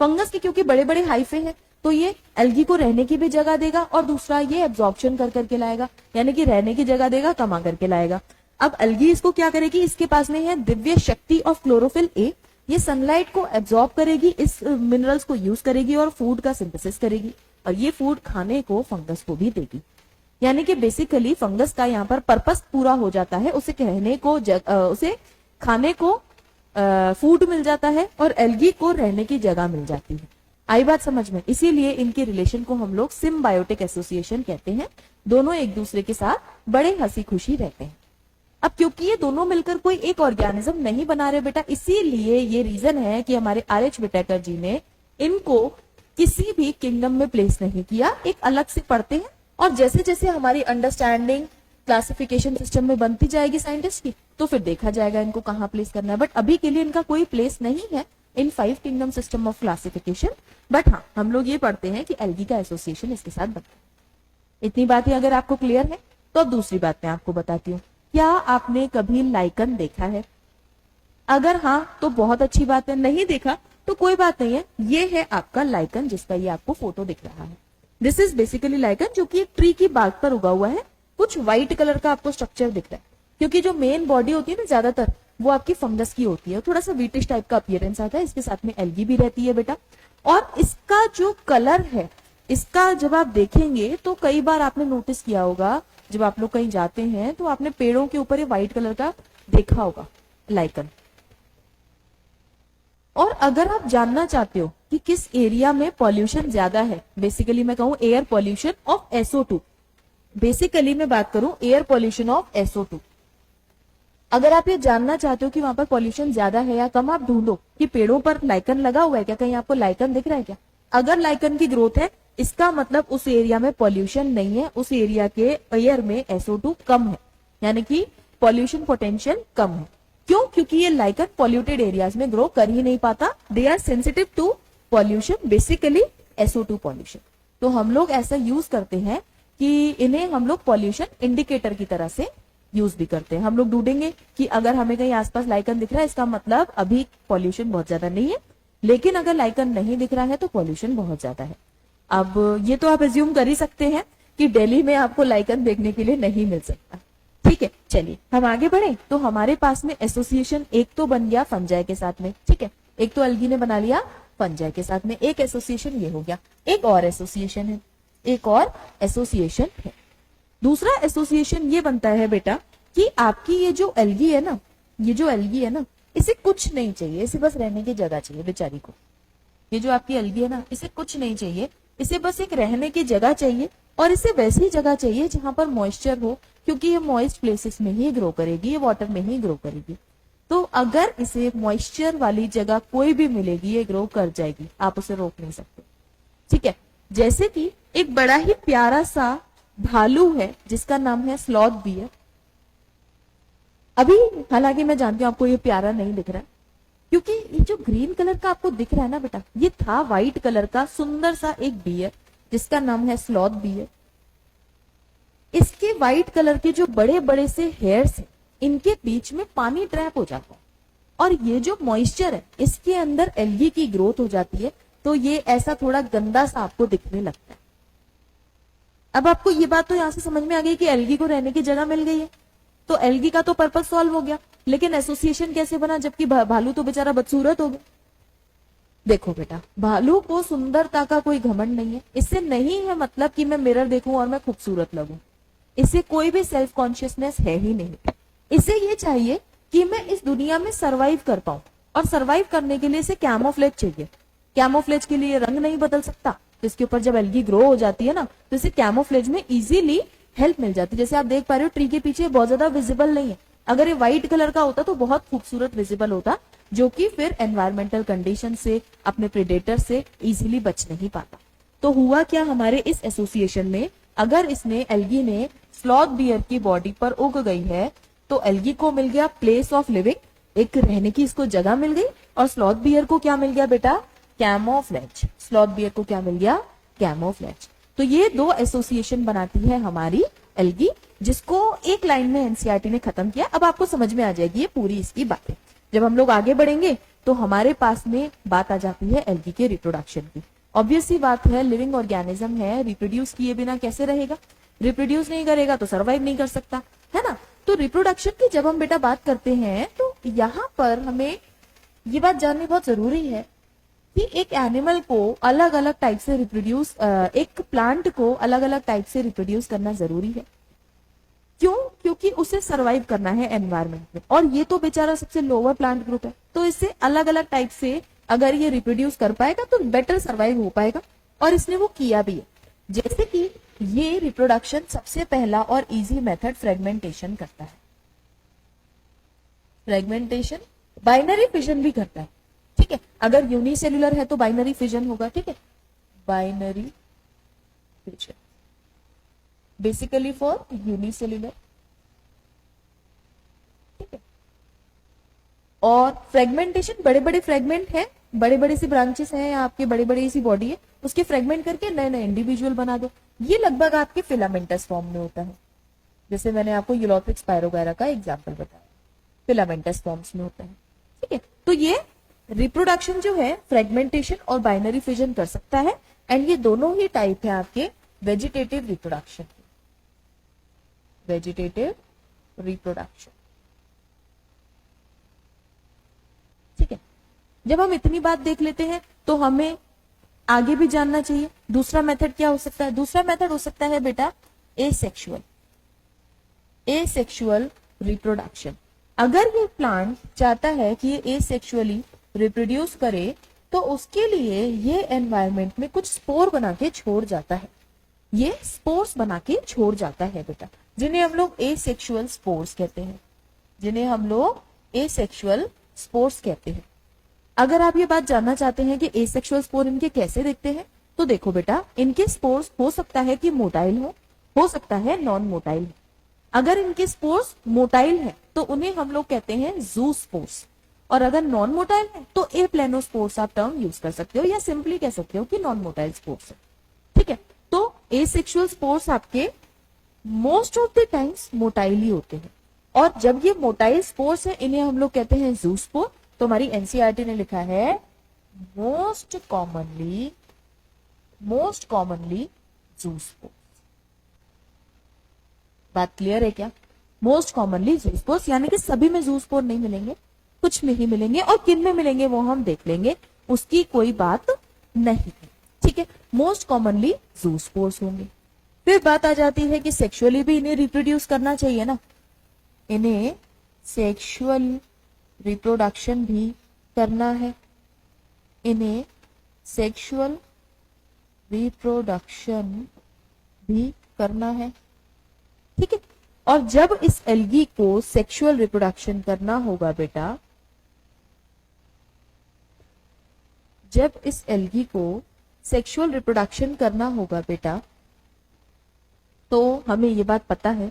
फंगस के क्योंकि बड़े बड़े हाइफे हैं, तो ये एल्गी को रहने की भी जगह देगा, और दूसरा ये एब्जॉर्प्शन कर करके लाएगा, यानी कि रहने की जगह देगा, कमा करके लाएगा। अब एल्गी इसको क्या करेगी, इसके पास में है दिव्य शक्ति ऑफ क्लोरोफिल ए, ये सनलाइट को एब्जॉर्ब करेगी, इस मिनरल्स को यूज करेगी और फूड का सिंथेसिस करेगी, और ये फूड खाने को फंगस को भी देगी। यानी कि बेसिकली फंगस का यहाँ पर पर्पस पूरा हो जाता है, उसे कहने को उसे खाने को फूड मिल जाता है और एल्गी को रहने की जगह मिल जाती है। आई बात समझ में, इसीलिए इनके रिलेशन को हम लोग सिम्बायोटिक एसोसिएशन कहते हैं। दोनों एक दूसरे के साथ बड़े हंसी खुशी रहते हैं। अब क्योंकि ये दोनों मिलकर कोई एक ऑर्गेनिज्म नहीं बना रहे बेटा, इसीलिए ये रीजन है कि हमारे आर.एच. विटेकर जी ने इनको किसी भी किंगडम में प्लेस नहीं किया, एक अलग से पढ़ते हैं। और जैसे जैसे हमारी अंडरस्टैंडिंग क्लासिफिकेशन सिस्टम में बनती जाएगी साइंटिस्ट की, तो फिर देखा जाएगा इनको कहाँ प्लेस करना है। बट अभी के लिए इनका कोई प्लेस नहीं है इन 5 kingdom system of classification. But हाँ, हम लोग ये पढ़ते हैं कि एल्गी का एसोसिएशन इसके साथ बनता है। इतनी बातें अगर आपको क्लियर है तो अब दूसरी बात मैं आपको बताती हूँ। क्या आपने कभी लाइकन देखा है? अगर हाँ तो बहुत अच्छी बात है, नहीं देखा तो कोई बात नहीं है। ये है आपका लाइकन, जिसका ये आपको फोटो दिख रहा है। दिस इज बेसिकली लाइकन, जो कि एक ट्री की बाग पर उगा हुआ है। कुछ व्हाइट कलर का आपको स्ट्रक्चर दिख रहा है, क्योंकि जो मेन बॉडी होती है ना ज्यादातर, वो आपकी फंगस की होती है। थोड़ा सा वीटिश टाइप का अपीयरेंस आता है, इसके साथ में एल्गी भी रहती है बेटा। और इसका जो कलर है, इसका जब आप देखेंगे तो कई बार आपने नोटिस किया होगा, जब आप लोग कहीं जाते हैं तो आपने पेड़ों के ऊपर ये व्हाइट कलर का देखा होगा लाइकन। और अगर आप जानना चाहते हो कि किस एरिया में पॉल्यूशन ज्यादा है, बेसिकली मैं कहूं air pollution of SO2, basically मैं बात करूं एयर पॉल्यूशन ऑफ SO2। अगर आप ये जानना चाहते हो कि वहां पर पॉल्यूशन ज्यादा है या कम, आप ढूंढो कि पेड़ों पर लाइकन लगा हुआ है क्या, कहीं आपको लाइकन दिख रहा है क्या। अगर लाइकन की ग्रोथ है, इसका मतलब उस एरिया में पॉल्यूशन नहीं है, उस एरिया के एयर में SO2 कम है, यानी कि पॉल्यूशन पोटेंशियल कम है। क्यों? क्योंकि ये लाइकन पॉल्यूटेड एरियाज में ग्रो कर ही नहीं पाता। They are sensitive to pollution, basically SO2 pollution. तो हम लोग ऐसा यूज करते हैं कि इन्हें हम लोग पॉल्यूशन इंडिकेटर की तरह से यूज भी करते हैं। हम लोग ढूंढेंगे कि अगर हमें कहीं आसपास लाइकन दिख रहा है, इसका मतलब अभी पॉल्यूशन बहुत ज्यादा नहीं है। लेकिन अगर लाइकन नहीं दिख रहा है तो पॉल्यूशन बहुत ज्यादा है। अब ये तो आप एज्यूम कर ही सकते हैं कि दिल्ली में आपको लाइकन देखने के लिए नहीं मिल सकता। ठीक है, चलिए हम आगे बढ़े। तो हमारे पास में एसोसिएशन एक तो बन गया फंजाई के साथ में, ठीक है, एक तो एल्गी ने बना लिया फंजाई के साथ में, एक एसोसिएशन ये हो गया। एक और एसोसिएशन है, एक और एसोसिएशन है। दूसरा एसोसिएशन ये बनता है बेटा कि आपकी ये जो एल्गी है ना, ये जो एल्गी है ना, इसे कुछ नहीं चाहिए, इसे बस रहने की जगह चाहिए बेचारी को। ये जो आपकी एल्गी है ना, इसे कुछ नहीं चाहिए, इसे बस एक रहने की जगह चाहिए और इसे वैसी जगह चाहिए जहां पर मॉइस्चर हो, क्योंकि ये मॉइस्ट प्लेसेस में ही ग्रो करेगी, ये वाटर में ही ग्रो करेगी। तो अगर इसे मॉइस्चर वाली जगह कोई भी मिलेगी ये ग्रो कर जाएगी, आप उसे रोक नहीं सकते। ठीक है, जैसे कि एक बड़ा ही प्यारा सा भालू है जिसका नाम है स्लॉथ बियर। अभी हालांकि मैं जानती हूं आपको ये प्यारा नहीं दिख रहा है, क्योंकि ये जो ग्रीन कलर का आपको दिख रहा है ना बेटा, ये था व्हाइट कलर का सुंदर सा एक बियर जिसका नाम है स्लॉथ बियर। इसके व्हाइट कलर के जो बड़े बड़े से हेयर्स हैं, इनके बीच में पानी ट्रैप हो जाता है, और ये जो मॉइस्चर है इसके अंदर एल्गी की ग्रोथ हो जाती है, तो ये ऐसा थोड़ा गंदा सा आपको दिखने लगता है। अब आपको ये बात तो यहां से समझ में आ गई कि एल्गी को रहने की जगह मिल गई है, तो एल्गी का तो पर्पस सॉल्व हो गया। लेकिन एसोसिएशन कैसे बना, जबकि भालू तो बेचारा बदसूरत हो गया। देखो बेटा, भालू को सुंदरता का कोई घमंड नहीं है, इससे नहीं है मतलब कि मैं मिरर देखूं और मैं खूबसूरत लगूं, इसे कोई भी सेल्फ कॉन्शियसनेस है ही नहीं। इसे ये चाहिए कि मैं इस दुनिया में सरवाइव कर पाऊं, और सरवाइव करने के लिए इसे कैमोफ्लेज चाहिए। कैमोफ्लेज के लिए रंग नहीं बदल सकता, इसके ऊपर जब एल्गी ग्रो हो जाती है ना, तो इसे कैमोफ्लेज में इजीली हेल्प मिल जाती है। जैसे आप देख पा रहे हो ट्री के पीछे बहुत ज्यादा विजिबल नहीं है, अगर ये व्हाइट कलर का होता तो बहुत खूबसूरत विजिबल होता, जो कि फिर एनवायरमेंटल कंडीशन से, अपने प्रेडेटर से इजीली बच नहीं पाता। तो हुआ क्या हमारे इस एसोसिएशन में, अगर इसने एल्गी ने स्लॉथ बियर की बॉडी पर उग गई है, तो एल्गी को मिल गया प्लेस ऑफ लिविंग, एक रहने की इसको जगह मिल गई, और स्लॉथ बियर को क्या मिल गया बेटा, कैमोफ्लेज। स्लॉथ बियर को क्या मिल गया, कैमोफ्लेज। तो ये दो एसोसिएशन बनाती है हमारी एल्गी, जिसको एक लाइन में एनसीईआरटी ने खत्म किया। अब आपको समझ में आ जाएगी ये पूरी इसकी बातें। जब हम लोग आगे बढ़ेंगे तो हमारे पास में बात आ जाती है एल्गी के रिप्रोडक्शन की। ऑब्वियस सी बात है, लिविंग ऑर्गेनिज्म है, रिप्रोड्यूस किए बिना कैसे रहेगा, रिप्रोड्यूस नहीं करेगा तो सर्वाइव नहीं कर सकता, है ना। तो रिप्रोडक्शन की जब हम बेटा बात करते हैं, तो यहाँ पर हमें ये बात जाननी बहुत जरूरी है कि एक एनिमल को अलग अलग टाइप से रिप्रोड्यूस, एक प्लांट को अलग अलग टाइप से रिप्रोड्यूस करना जरूरी है। क्यों? क्योंकि उसे सरवाइव करना है एनवायरमेंट में, और ये तो बेचारा सबसे लोअर प्लांट ग्रुप है, तो इसे अलग अलग टाइप से अगर ये रिप्रोड्यूस कर पाएगा तो बेटर सरवाइव हो पाएगा, और इसने वो किया भी है। जैसे कि ये रिप्रोडक्शन सबसे पहला और इजी मेथड फ्रेगमेंटेशन करता है। फ्रेगमेंटेशन बाइनरी फिजन भी करता है, ठीक है। अगर यूनिसेल्युलर है तो बाइनरी फिजन होगा, ठीक है, binary fission basically for unicellular, ठीक है। और फ्रेगमेंटेशन, बड़े बड़े फ्रेगमेंट है, बड़े बड़े सी ब्रांचेस हैं, आपके बड़े बड़े सी बॉडी है, उसके फ्रेगमेंट करके नए नए इंडिविजुअल बना दो। ये लगभग आपके फिलामेंटस फॉर्म में होता है, जैसे मैंने आपको यूलोथिक स्पायरोगायरा का एग्जाम्पल बताया, फिलामेंटस फॉर्म्स में होता है, ठीक है। तो ये रिप्रोडक्शन जो है फ्रेगमेंटेशन और बाइनरी फिजन कर सकता है, एंड ये दोनों ही टाइप है आपके वेजिटेटिव रिप्रोडक्शन, वेजिटेटिव रिप्रोडक्शन, ठीक है। जब हम इतनी बात देख लेते हैं तो हमें आगे भी जानना चाहिए दूसरा मेथड क्या हो सकता है। दूसरा मेथड हो सकता है बेटा एसेक्सुअल, एसेक्सुअल रिप्रोडक्शन। अगर ये प्लांट चाहता है कि ये एसेक्सुअली रिप्रोड्यूस करे, तो उसके लिए ये एनवायरनमेंट में कुछ स्पोर बना के छोड़ जाता है, ये स्पोर्स बना के छोड़ जाता है बेटा, जिन्हें हम लोग एसेक्सुअल स्पोर्स कहते हैं, जिन्हें हम लोग एसेक्सुअल स्पोर्स कहते हैं। अगर आप ये बात जानना चाहते हैं कि एसेक्सुअल स्पोर इनके कैसे दिखते हैं, तो देखो बेटा, इनके स्पोर्स हो सकता है कि मोटाइल हो सकता है नॉन मोटाइल। अगर इनके स्पोर्स मोटाइल है तो उन्हें हम लोग कहते हैं जू स्पोर्स, और अगर नॉन मोटाइल है तो ए प्लेनोस्पोर्स आप टर्म यूज कर सकते हो, या सिंपली कह सकते हो कि नॉन मोटाइल स्पोर्स है, ठीक है। तो एसेक्सुअल स्पोर्स आपके most of the times motile ही होते हैं, और जब ये मोटाइल स्पोर्स है इन्हें हम लोग कहते हैं जू स्पोर। तो हमारी एनसीईआरटी ने लिखा है मोस्ट कॉमनली जू स्पोर। बात क्लियर है क्या? मोस्ट कॉमनली जू स्पोर्स, यानी कि सभी में जू स्पोर नहीं मिलेंगे, कुछ में ही मिलेंगे, और किन में मिलेंगे वो हम देख लेंगे, उसकी कोई बात नहीं है, ठीक है। मोस्ट कॉमनली जू स्पोर्स होंगे। फिर बात आ जाती है कि सेक्सुअली भी इन्हें रिप्रोड्यूस करना चाहिए ना, इन्हें सेक्सुअल रिप्रोडक्शन भी करना है, इन्हें सेक्सुअल रिप्रोडक्शन भी करना है, ठीक है। और जब इस एल्गी को सेक्सुअल रिप्रोडक्शन करना होगा बेटा, जब इस एल्गी को सेक्सुअल रिप्रोडक्शन करना होगा बेटा, तो हमें ये बात पता है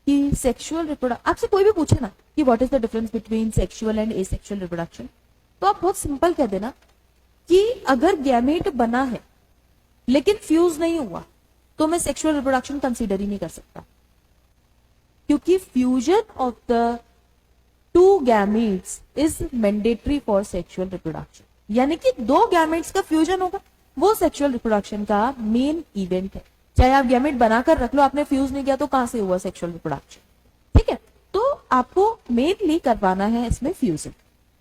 कि सेक्सुअल रिप्रोडक्शन, आपसे कोई भी पूछे ना कि what is the difference between sexual and asexual reproduction, तो आप बहुत सिंपल कह देना कि अगर गैमेट बना है लेकिन फ्यूज नहीं हुआ तो मैं सेक्सुअल रिप्रोडक्शन कंसीडर ही नहीं कर सकता, क्योंकि fusion of the two gametes is mandatory for sexual reproduction. यानी कि दो गैमेट्स का फ्यूजन होगा, वो सेक्सुअल रिप्रोडक्शन का मेन इवेंट है। चाहे आप गैमेट बनाकर रख लो, आपने फ्यूज नहीं किया तो कहां से हुआ सेक्सुअल रिप्रोडक्शन, ठीक है। तो आपको मेनली करवाना है इसमें फ्यूजन।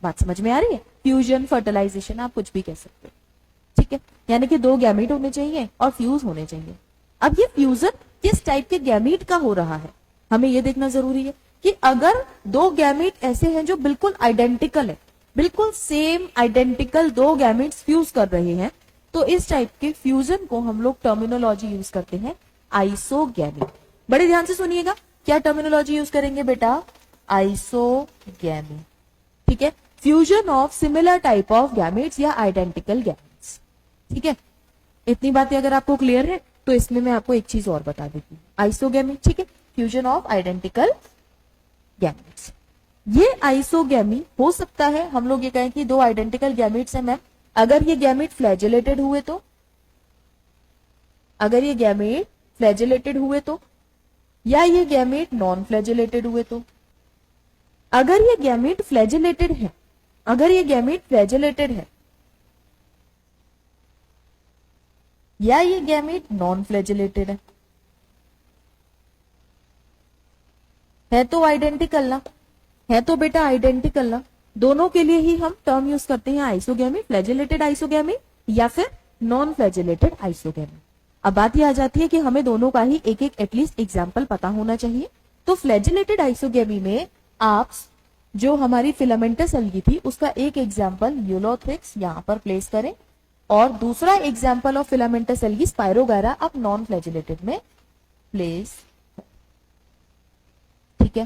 बात समझ में आ रही है? फ्यूजन, फर्टिलाइजेशन, आप कुछ भी कह सकते हो, ठीक है। यानी कि दो गैमेट होने चाहिए और फ्यूज होने चाहिए। अब ये फ्यूजन किस टाइप के गैमेट का हो रहा है, हमें ये देखना जरूरी है कि अगर दो गैमेट ऐसे हैं जो बिल्कुल आइडेंटिकल है, बिल्कुल सेम आइडेंटिकल दो गैमेट्स फ्यूज कर रहे हैं, तो इस टाइप के फ्यूजन को हम लोग टर्मिनोलॉजी यूज करते हैं आइसोगैमी। बड़े ध्यान से सुनिएगा, क्या टर्मिनोलॉजी यूज करेंगे बेटा? आइसोगैमी, ठीक है। Fusion of similar type of gametes या आइडेंटिकल गैमेट्स, ठीक है। इतनी बातें अगर आपको क्लियर है तो इसमें मैं आपको एक चीज और बता देती हूँ, आइसोगैमी, ठीक है, फ्यूजन ऑफ आइडेंटिकल गैमेट्स। ये आइसोगैमी हो सकता है, हम लोग ये कहें कि दो आइडेंटिकल गैमेट्स हैं मैम, अगर ये गैमेट फ्लैजेलेटेड हुए तो, अगर ये गैमेट फ्लैजेलेटेड हुए तो, या ये गैमेट नॉन फ्लैजेलेटेड हुए तो। अगर ये गैमेट फ्लैजेलेटेड है, अगर ये गैमेट फ्लैजेलेटेड है या ये गैमेट नॉन फ्लैजेलेटेड है तो आइडेंटिकल ना, है तो बेटा आइडेंटिकल ना। दोनों के लिए ही हम टर्म यूज करते हैं आइसोगैमी, फ्लैजेलेटेड आइसोगैमी या फिर नॉन फ्लैजेलेटेड आइसोगैमी। अब बात ये आ जाती है कि हमें दोनों का ही एक एक एटलीस्ट एग्जाम्पल पता होना चाहिए। तो फ्लैजेलेटेड आइसोगैमी में आप जो हमारी फिलामेंटस एल्गी थी उसका एक एग्जाम्पल यूलोथ्रिक्स यहां पर प्लेस करें, और दूसरा example of filamentous algae spirogyra आप नॉन फ्लैजेलेटेड में प्लेस, ठीक है,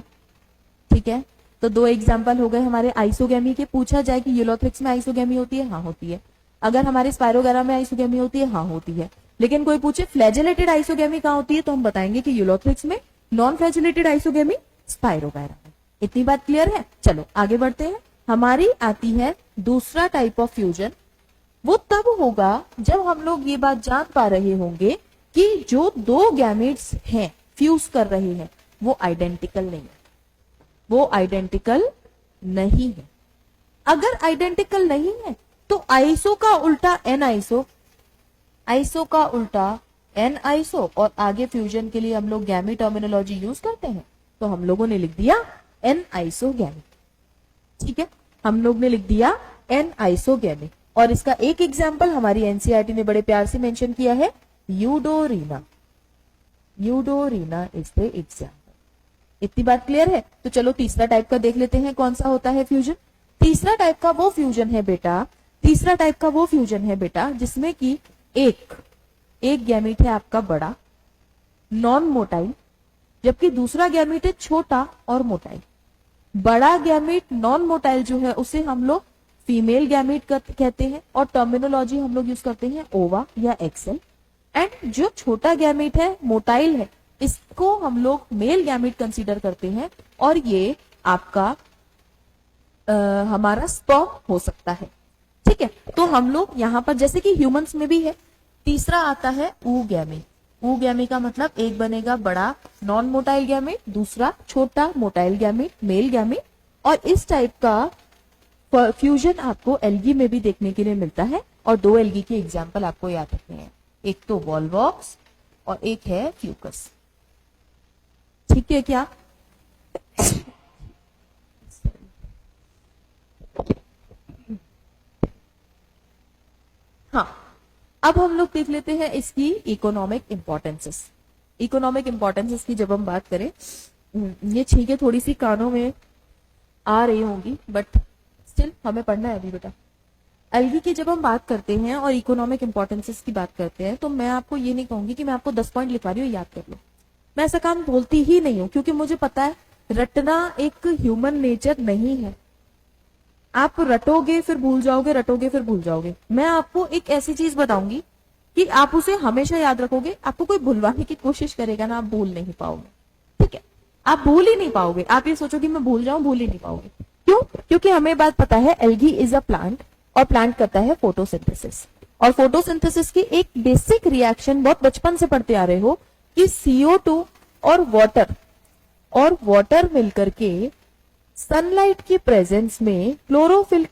ठीक है। तो दो एग्जाम्पल हो गए हमारे आइसोगैमी के। पूछा जाए कि यूलोथ्रिक्स में आइसोगैमी होती है, हाँ होती है। अगर हमारे स्पाइरोगायरा में आइसोगैमी होती है, हाँ होती है। लेकिन कोई पूछे फ्लैजेलेटेड आइसोगैमी कहां होती है, तो हम बताएंगे कि यूलोथ्रिक्स में, नॉन फ्लैजेलेटेड आइसोगैमी स्पाइरोगायरा में। इतनी बात क्लियर है? चलो आगे बढ़ते हैं। हमारी आती है दूसरा टाइप ऑफ फ्यूजन। वो तब होगा जब हम लोग ये बात जान पा रहे होंगे कि जो दो गैमेट्स हैं फ्यूज कर रहे हैं वो आइडेंटिकल नहीं है, वो आइडेंटिकल नहीं है। अगर आइडेंटिकल नहीं है तो आइसो का उल्टा एन आइसो, आइसो का उल्टा एन आइसो, और आगे फ्यूजन के लिए हम लोग गैमी टर्मिनोलॉजी यूज करते हैं, तो हम लोगों ने लिख दिया एन आइसोगैमी, ठीक है। हम लोग ने लिख दिया एन आइसोगैमी, और इसका एक एग्जाम्पल हमारी एनसीईआरटी ने बड़े प्यार से मेंशन किया है, यूडोरीना। यूडोरीना इज द एग्जाम्पल। इतनी बात क्लियर है? तो चलो तीसरा टाइप का देख लेते हैं कौन सा होता है फ्यूजन। तीसरा टाइप का वो फ्यूजन है बेटा, तीसरा टाइप का वो फ्यूजन है बेटा जिसमें कि एक गैमेट है आपका बड़ा, नॉन मोटाइल, जबकि दूसरा गैमेट है छोटा और मोटाइल। बड़ा गैमेट नॉन मोटाइल जो है उसे हम लोग फीमेल गैमेट कहते हैं, और टर्मिनोलॉजी हम लोग यूज करते हैं ओवा या एक्सेल। एंड जो छोटा गैमेट है, मोटाइल है, इसको हम लोग मेल गैमेट कंसीडर करते हैं, और ये आपका हमारा स्पर्म हो सकता है, ठीक है। तो हम लोग यहां पर जैसे कि ह्यूमंस में भी है, तीसरा आता है ऊगैमी। ऊगैमी का मतलब एक बनेगा बड़ा नॉन मोटाइल गैमेट, दूसरा छोटा मोटाइल गैमेट, मेल गैमेट। और इस टाइप का फ्यूजन आपको एल्गी में भी देखने के लिए मिलता है, और दो एल्गी के एग्जाम्पल आपको याद रखने हैं, एक तो वॉलवॉक्स और एक है फ्यूकस, ठीक है क्या? हाँ, अब हम लोग देख लेते हैं इसकी इकोनॉमिक इंपॉर्टेंसेस। इकोनॉमिक इंपॉर्टेंसेस की जब हम बात करें, ये छींके थोड़ी सी कानों में आ रही होंगी, बट स्टिल हमें पढ़ना है अभी बेटा। एल्गी की जब हम बात करते हैं और इकोनॉमिक इंपॉर्टेंसेस की बात करते हैं, तो मैं आपको ये नहीं कहूंगी कि मैं आपको 10 पॉइंट लिखवा रही हूँ याद कर लो। मैं ऐसा काम बोलती ही नहीं हूँ, क्योंकि मुझे पता है रटना एक ह्यूमन नेचर नहीं है। आप रटोगे फिर भूल जाओगे, रटोगे फिर भूल जाओगे। मैं आपको एक ऐसी चीज बताऊंगी कि आप उसे हमेशा याद रखोगे। आपको कोई भूलवाने की कोशिश करेगा ना, आप भूल नहीं पाओगे। ठीक है, आप भूल ही नहीं पाओगे। आप ये सोचोगे मैं भूल जाऊं, भूल ही नहीं पाओगे। क्यों? क्योंकि हमें बात पता है एल्गी इज अ प्लांट, और प्लांट करता है फोटोसिंथेसिस। और फोटोसिंथेसिस की एक बेसिक रिएक्शन बहुत बचपन से पढ़ते आ रहे हो कि CO2 और वाटर मिलकर के सनलाइट की प्रेजेंस में क्लोरोफिल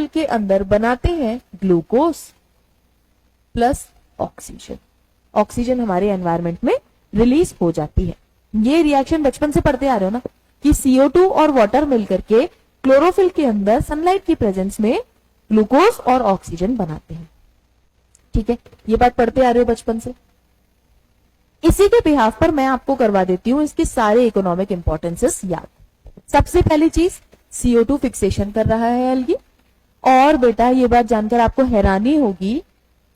के अंदर बनाते हैं ग्लूकोज प्लस ऑक्सीजन। ऑक्सीजन हमारे एनवायरमेंट में रिलीज हो जाती है। ये रिएक्शन बचपन से पढ़ते आ रहे हो ना कि CO2 और वाटर मिलकर के क्लोरोफिल के अंदर सनलाइट की प्रेजेंस में ग्लूकोज और ऑक्सीजन बनाते हैं। ठीक है, ये बात पढ़ते आ रहे हो बचपन से। इसी के बिहाफ पर मैं आपको करवा देती हूं इसके सारे इकोनॉमिक इंपॉर्टेंसेस याद। सबसे पहली चीज, CO2 फिक्सेशन कर रहा है एल्गी। और बेटा ये बात जानकर आपको हैरानी होगी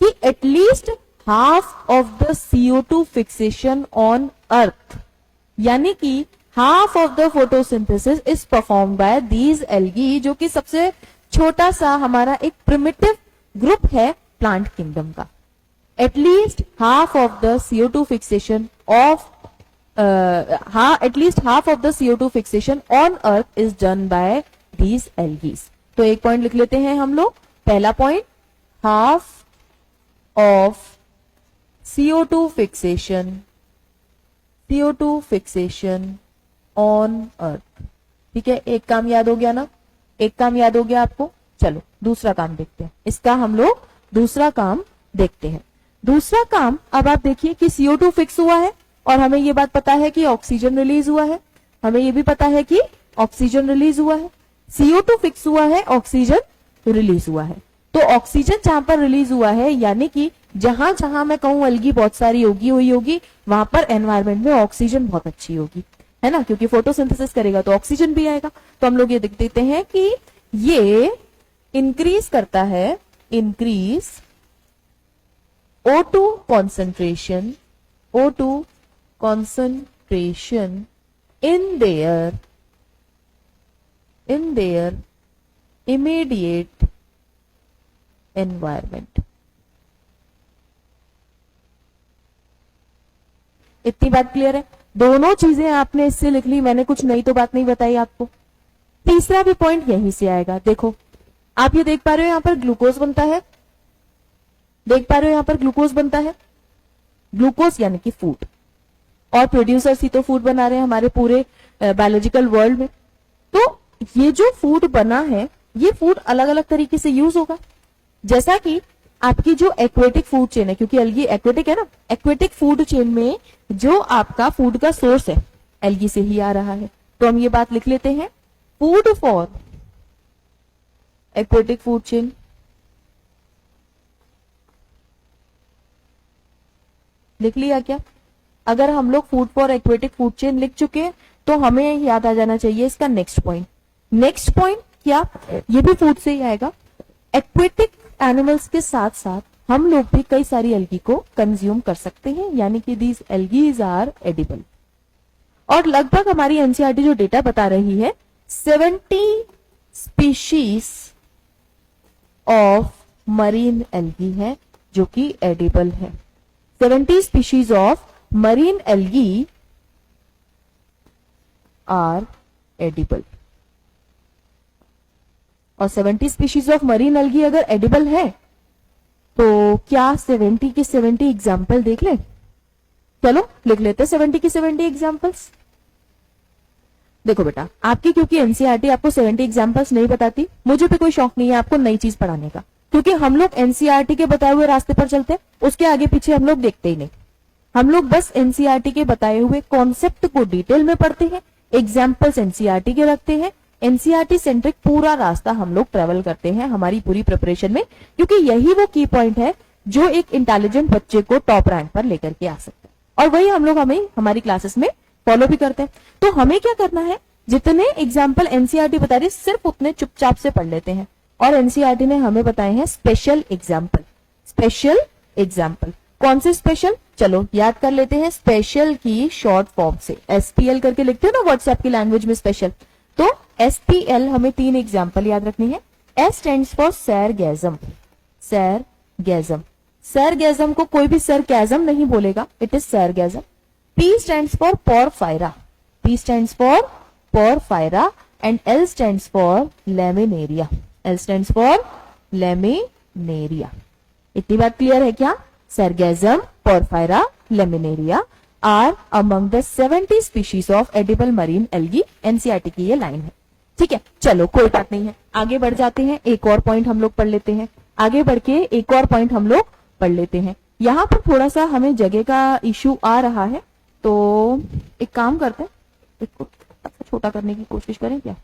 कि at least half of the CO2 fixation on अर्थ, यानी कि half of the photosynthesis is perform by these algae, जो कि सबसे छोटा सा हमारा एक प्रिमिटिव ग्रुप है प्लांट किंगडम का। At least half of the CO2 fixation on earth is done by these algae. तो एक पॉइंट लिख लेते हैं हम लोग। पहला point, half of CO2 fixation on अर्थ। ठीक है, एक काम याद हो गया ना, एक काम याद हो गया आपको। चलो दूसरा काम देखते हैं। इसका हम लोग दूसरा काम देखते हैं। दूसरा काम, अब आप देखिए कि CO2 फिक्स हुआ है और हमें ये बात पता है कि ऑक्सीजन रिलीज हुआ है। हमें ये भी पता है कि ऑक्सीजन रिलीज हुआ है। CO2 फिक्स हुआ है, ऑक्सीजन रिलीज हुआ है। तो ऑक्सीजन जहां पर रिलीज हुआ है, यानी कि जहां जहां मैं कहूं एल्गी बहुत सारी होगी, वहां पर एनवायरमेंट में ऑक्सीजन बहुत अच्छी होगी, है ना, क्योंकि फोटोसिंथेसिस करेगा तो ऑक्सीजन भी आएगा। तो हम लोग ये देख देते हैं कि ये इंक्रीज करता है, increase O2 concentration in their immediate environment। इतनी बात क्लियर है? दोनों चीजें आपने इससे लिख ली, मैंने कुछ नई तो बात नहीं बताई आपको। तीसरा भी पॉइंट यहीं से आएगा। देखो आप ये देख पा रहे हो, यहां पर ग्लूकोज बनता है, देख पा रहे हो यहां पर ग्लूकोज बनता है। ग्लूकोज यानी कि फूड, और प्रोड्यूसर्स ही तो फूड बना रहे हैं हमारे पूरे बायोलॉजिकल वर्ल्ड में। तो ये जो फूड बना है, ये फूड अलग अलग तरीके से यूज होगा। जैसा कि आपकी जो एक्वेटिक फूड चेन है, क्योंकि एल्गी एक्वेटिक है ना, एक्वेटिक फूड चेन में जो आपका फूड का सोर्स है एल्गी से ही आ रहा है। तो हम ये बात लिख लेते हैं, food for aquatic food chain. लिख लिया क्या? अगर हम लोग food for aquatic food chain लिख चुके हैं तो हमें याद आ जाना चाहिए इसका नेक्स्ट पॉइंट। नेक्स्ट पॉइंट क्या? ये भी फूड से ही आएगा। एक्वेटिक एनिमल्स के साथ साथ हम लोग भी कई सारी एल्गी को कंज्यूम कर सकते हैं, यानी कि दीज एल्गीज आर एडिबल। और लगभग हमारी एनसीईआरटी जो डेटा बता रही है, 70 स्पीशीज ऑफ मरीन एल्गी है जो कि एडिबल है। 70 species of marine algae are edible। और 70 species of marine algae अगर edible है तो क्या 70 की 70 एग्जाम्पल देख लें? चलो लिख लेते 70 की 70 एग्जाम्पल्स। देखो बेटा, आपकी क्योंकि एनसीईआरटी आपको 70 एग्जाम्पल्स नहीं बताती, मुझे भी कोई शौक नहीं है आपको नई चीज पढ़ाने का, क्योंकि हम लोग एनसीईआरटी के बताए हुए रास्ते पर चलते हैं, उसके आगे पीछे हम लोग देखते ही नहीं। हम लोग बस एनसीईआरटी के बताए हुए कॉन्सेप्ट को डिटेल में पढ़ते हैं, एग्जाम्पल्स एनसीईआरटी के रखते हैं, एनसीईआरटी सेंट्रिक पूरा रास्ता हम लोग ट्रेवल करते हैं हमारी पूरी प्रिपरेशन में, क्योंकि यही वो की पॉइंट है जो एक इंटेलिजेंट बच्चे को टॉप रैंक पर लेकर के आ सकता है। और वही हम लोग हमारी क्लासेस में फॉलो भी करते हैं। तो हमें क्या करना है, जितने एग्जाम्पल एनसीईआरटी बता रही है सिर्फ उतने चुपचाप से पढ़ लेते हैं। और एनसीईआरटी ने हमें बताए हैं स्पेशल एग्जाम्पल। स्पेशल एग्जाम्पल कौन से स्पेशल, चलो याद कर लेते हैं। स्पेशल की शॉर्ट फॉर्म से एसपीएल करके लिखते हो ना व्हाट्सएप की लैंग्वेज में स्पेशल, तो एसपीएल हमें 3 एग्जाम्पल याद रखनी है। S stands for sargassum, sargassum, sargassum को कोई भी सरगैज़म नहीं बोलेगा, it is sargassum. P stands for porphyra, P stands for porphyra and L stands for laminaria, L stands for laminaria. इतनी बात क्लियर है क्या? Sargassum, porphyra, laminaria are among the 70 species of edible marine algae. NCERT की ये line है, ठीक है। चलो कोई बात नहीं है, आगे बढ़ जाते हैं। एक और पॉइंट हम लोग पढ़ लेते हैं, आगे बढ़ के एक और पॉइंट हम लोग पढ़ लेते हैं। यहां पर थोड़ा सा हमें जगह का इश्यू आ रहा है, तो एक काम करते हैं, इसको छोटा करने की कोशिश करें क्या?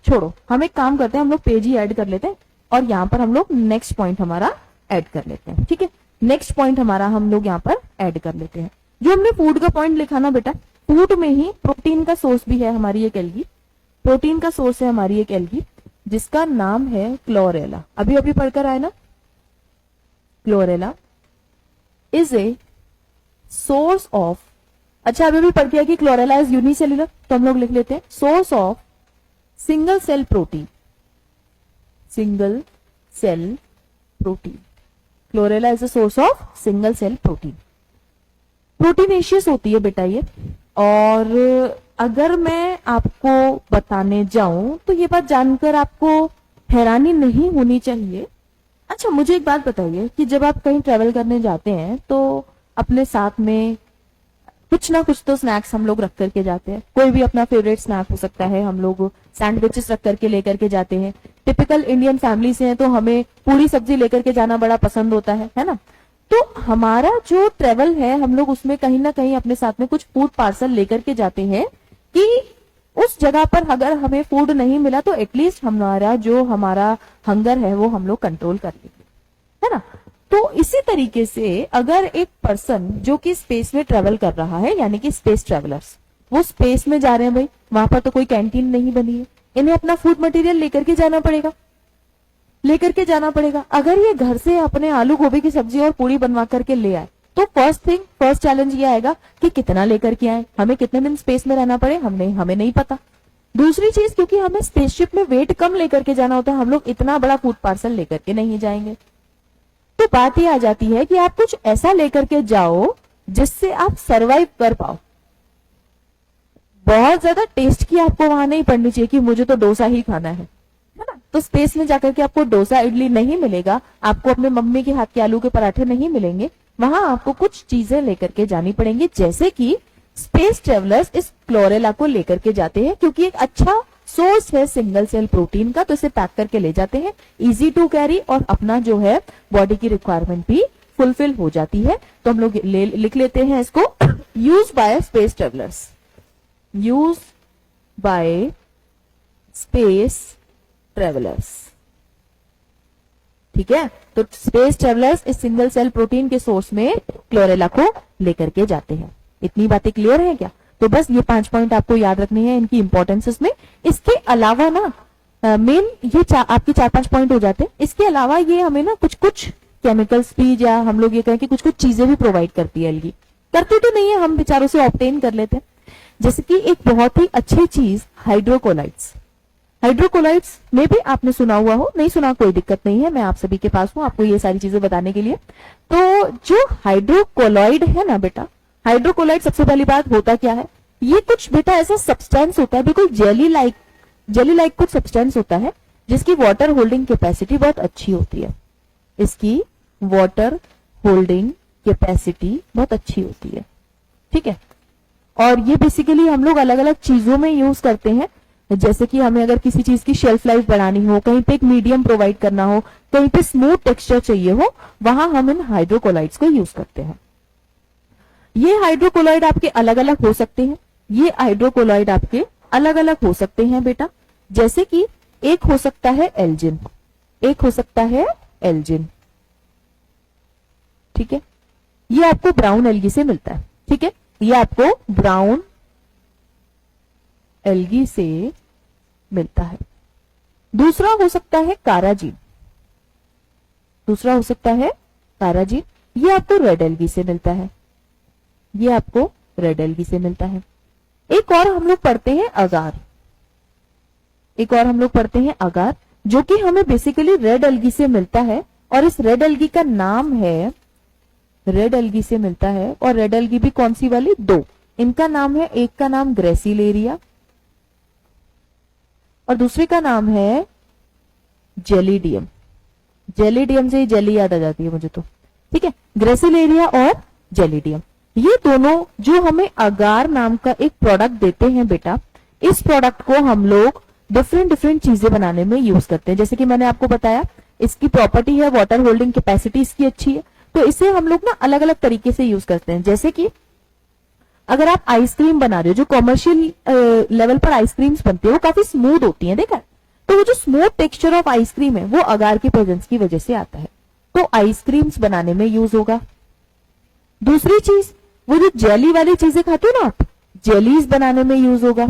छोड़ो, हम एक काम करते हैं, हम लोग पेज ही ऐड कर लेते हैं और यहाँ पर हम लोग नेक्स्ट पॉइंट हमारा ऐड कर लेते हैं, ठीक है। नेक्स्ट पॉइंट हमारा हम लोग यहाँ पर ऐड कर लेते हैं। जो हमने फूड का पॉइंट लिखा ना बेटा, फूड में ही प्रोटीन का सोर्स भी है हमारी एक एल्गी, प्रोटीन का सोर्स है हमारी एक एल्गी जिसका नाम है क्लोरेला। अभी अभी पढ़कर आए ना, chlorella is a source of, अच्छा अभी भी पढ़ दिया कि क्लोरेला इज यूनिसेल्युलर, तो हम लोग लिख लेते हैं source of single cell protein, single cell protein. Chlorella is a source of single cell protein. Proteinaceous होती है बेटा ये, और अगर मैं आपको बताने जाऊं तो ये बात जानकर आपको हैरानी नहीं होनी चाहिए। अच्छा मुझे एक बात बताइए कि जब आप कहीं ट्रेवल करने जाते हैं तो अपने साथ में कुछ ना कुछ तो स्नैक्स हम लोग रख करके जाते हैं। कोई भी अपना फेवरेट स्नैक हो सकता है, हम लोग सैंडविचेस रख करके लेकर के जाते हैं। टिपिकल इंडियन फैमिली से हैं तो हमें पूरी सब्जी लेकर के जाना बड़ा पसंद होता है ना। तो हमारा जो ट्रेवल है हम लोग उसमें कहीं ना कहीं अपने साथ में कुछ फूड पार्सल लेकर के जाते हैं कि उस जगह पर अगर हमें फूड नहीं मिला तो एटलीस्ट हमारा हंगर है वो हम लोग कंट्रोल कर लेंगे, है ना। तो इसी तरीके से अगर एक पर्सन जो कि स्पेस में ट्रेवल कर रहा है, यानी कि स्पेस ट्रेवलर्स, वो स्पेस में जा रहे हैं भाई, वहां पर तो कोई कैंटीन नहीं बनी है, इन्हें अपना फूड मटेरियल लेकर के जाना पड़ेगा, लेकर के जाना पड़ेगा। अगर ये घर से अपने आलू गोभी की सब्जी और पूरी बनवा करके ले आए तो फर्स्ट चैलेंज ये आएगा कि कितना लेकर के आए, हमें कितने दिन स्पेस में रहना पड़े, हमें नहीं पता। दूसरी चीज, क्योंकि हमें स्पेसशिप में वेट कम लेकर के जाना होता है, हम लोग इतना बड़ा फूड पार्सल लेकर के नहीं जाएंगे। तो बात ये आ जाती है कि आप कुछ ऐसा लेकर के जाओ जिससे आप सरवाइव कर पाओ। बहुत ज्यादा टेस्ट की आपको वहां नहीं पड़नी चाहिए कि मुझे तो डोसा ही खाना है ना। तो स्पेस में जाकर के आपको डोसा इडली नहीं मिलेगा, आपको अपने मम्मी के हाथ के आलू के पराठे नहीं मिलेंगे, वहां आपको कुछ चीजें लेकर के जानी पड़ेंगी, जैसे कि स्पेस ट्रेवलर्स इस क्लोरेला को लेकर के जाते हैं क्योंकि एक अच्छा सोर्स है सिंगल सेल प्रोटीन का, तो इसे पैक करके ले जाते हैं, इजी टू कैरी, और अपना जो है बॉडी की रिक्वायरमेंट भी फुलफिल हो जाती है। तो हम लोग लिख लेते हैं इसको, use by space travellers, use by space travellers, ठीक है। तो स्पेस ट्रेवलर्स इस सिंगल सेल प्रोटीन के सोर्स में क्लोरेला को लेकर के जाते हैं। इतनी बातें क्लियर है क्या? तो बस ये 5 पॉइंट आपको याद रखने हैं, इनकी इंपॉर्टेंस में। इसके अलावा ना मेन ये आपके 4-5 पॉइंट हो जाते हैं। इसके अलावा ये हमें ना कुछ कुछ केमिकल्स भी, या हम लोग ये कहें कि कुछ कुछ चीजें भी प्रोवाइड करती है एल्गी। करती तो नहीं है, हम बेचारों से ऑब्टेन कर लेते हैं। जैसे कि एक बहुत ही अच्छी चीज हाइड्रोकोलाइड्स, हाइड्रोकोलाइड्स में भी आपने सुना हुआ हो, नहीं सुना कोई दिक्कत नहीं है, मैं आप सभी के पास हूं आपको ये सारी चीजें बताने के लिए। तो जो हाइड्रोकोलॉइड है ना बेटा, हाइड्रोकोलाइड सबसे पहली बात होता क्या है, ये कुछ बेटा ऐसा सब्सटेंस होता है, बिल्कुल जेली लाइक कुछ सब्सटेंस होता है जिसकी वाटर होल्डिंग कैपेसिटी बहुत अच्छी होती है। इसकी वाटर होल्डिंग कैपेसिटी बहुत अच्छी होती है, ठीक है। और ये बेसिकली हम लोग अलग अलग चीजों में यूज करते हैं, जैसे कि हमें अगर किसी चीज की शेल्फ लाइफ बढ़ानी हो, कहीं पे एक मीडियम प्रोवाइड करना हो, कहीं पे स्मूथ टेक्सचर चाहिए हो, वहां हम इन हाइड्रोकोलाइड्स को यूज करते हैं। ये हाइड्रोकोलाइड आपके अलग अलग हो सकते हैं, ये हाइड्रोकोलाइड आपके अलग अलग हो सकते हैं बेटा। जैसे कि एक हो सकता है एल्जिन, एक हो सकता है एल्जिन, ठीक है। ये आपको ब्राउन एल्गी से मिलता है, ठीक है। ये आपको ब्राउन एल्गी से मिलता है। दूसरा हो सकता है काराजीन, दूसरा हो सकता है काराजीन, ये आपको रेड एल्गी से मिलता है, ये आपको रेड एल्गी से मिलता है। एक और हम लोग पढ़ते हैं अगार, एक और हम लोग पढ़ते हैं अगार, जो कि हमें बेसिकली रेड एल्गी से मिलता है, और इस रेड एल्गी का नाम है, रेड एल्गी से मिलता है, और रेड एल्गी भी कौन सी वाली, दो, इनका नाम है, एक का नाम ग्रेसिलेरिया और दूसरे का नाम है जेलिडियम। जेलिडियम से जेली याद आ जाती है मुझे तो, ठीक है, ग्रेसिलेरिया और जेलिडियम, ये दोनों जो हमें अगार नाम का एक प्रोडक्ट देते हैं बेटा, इस प्रोडक्ट को हम लोग डिफरेंट डिफरेंट चीजें बनाने में यूज करते हैं। जैसे कि मैंने आपको बताया इसकी प्रॉपर्टी है, वाटर होल्डिंग कैपेसिटी इसकी अच्छी है, तो इसे हम लोग ना अलग अलग तरीके से यूज करते हैं। जैसे कि अगर आप आइसक्रीम बना रहे हो, जो कॉमर्शियल लेवल पर आइसक्रीम्स बनती है वो काफी स्मूथ होती है, देखा, तो वो जो स्मूथ टेक्सचर ऑफ आइसक्रीम है वो अगार की प्रेजेंस की वजह से आता है, तो आइसक्रीम्स बनाने में यूज होगा। दूसरी चीज, वो जो जेली वाली चीजें खाते हो ना आप, जेलीज बनाने में यूज होगा।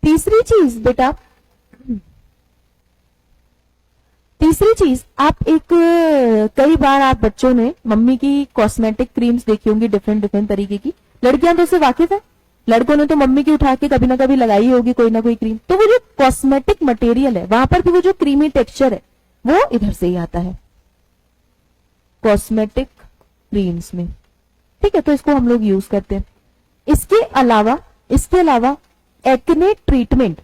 तीसरी चीज बेटा, तीसरी चीज, आप एक, कई बार आप बच्चों ने मम्मी की कॉस्मेटिक क्रीम्स देखी होंगी डिफरेंट डिफरेंट तरीके की, लड़कियां तो उससे वाकिफ है, लड़कों ने तो मम्मी की उठा के कभी ना कभी लगाई होगी कोई ना कोई क्रीम, तो वो जो कॉस्मेटिक मटेरियल है वहां पर भी वो जो क्रीमी टेक्सचर है वो इधर से ही आता है, कॉस्मेटिक क्रीम्स में, ठीक है, तो इसको हम लोग यूज करते हैं। इसके अलावा एक्ने ट्रीटमेंट,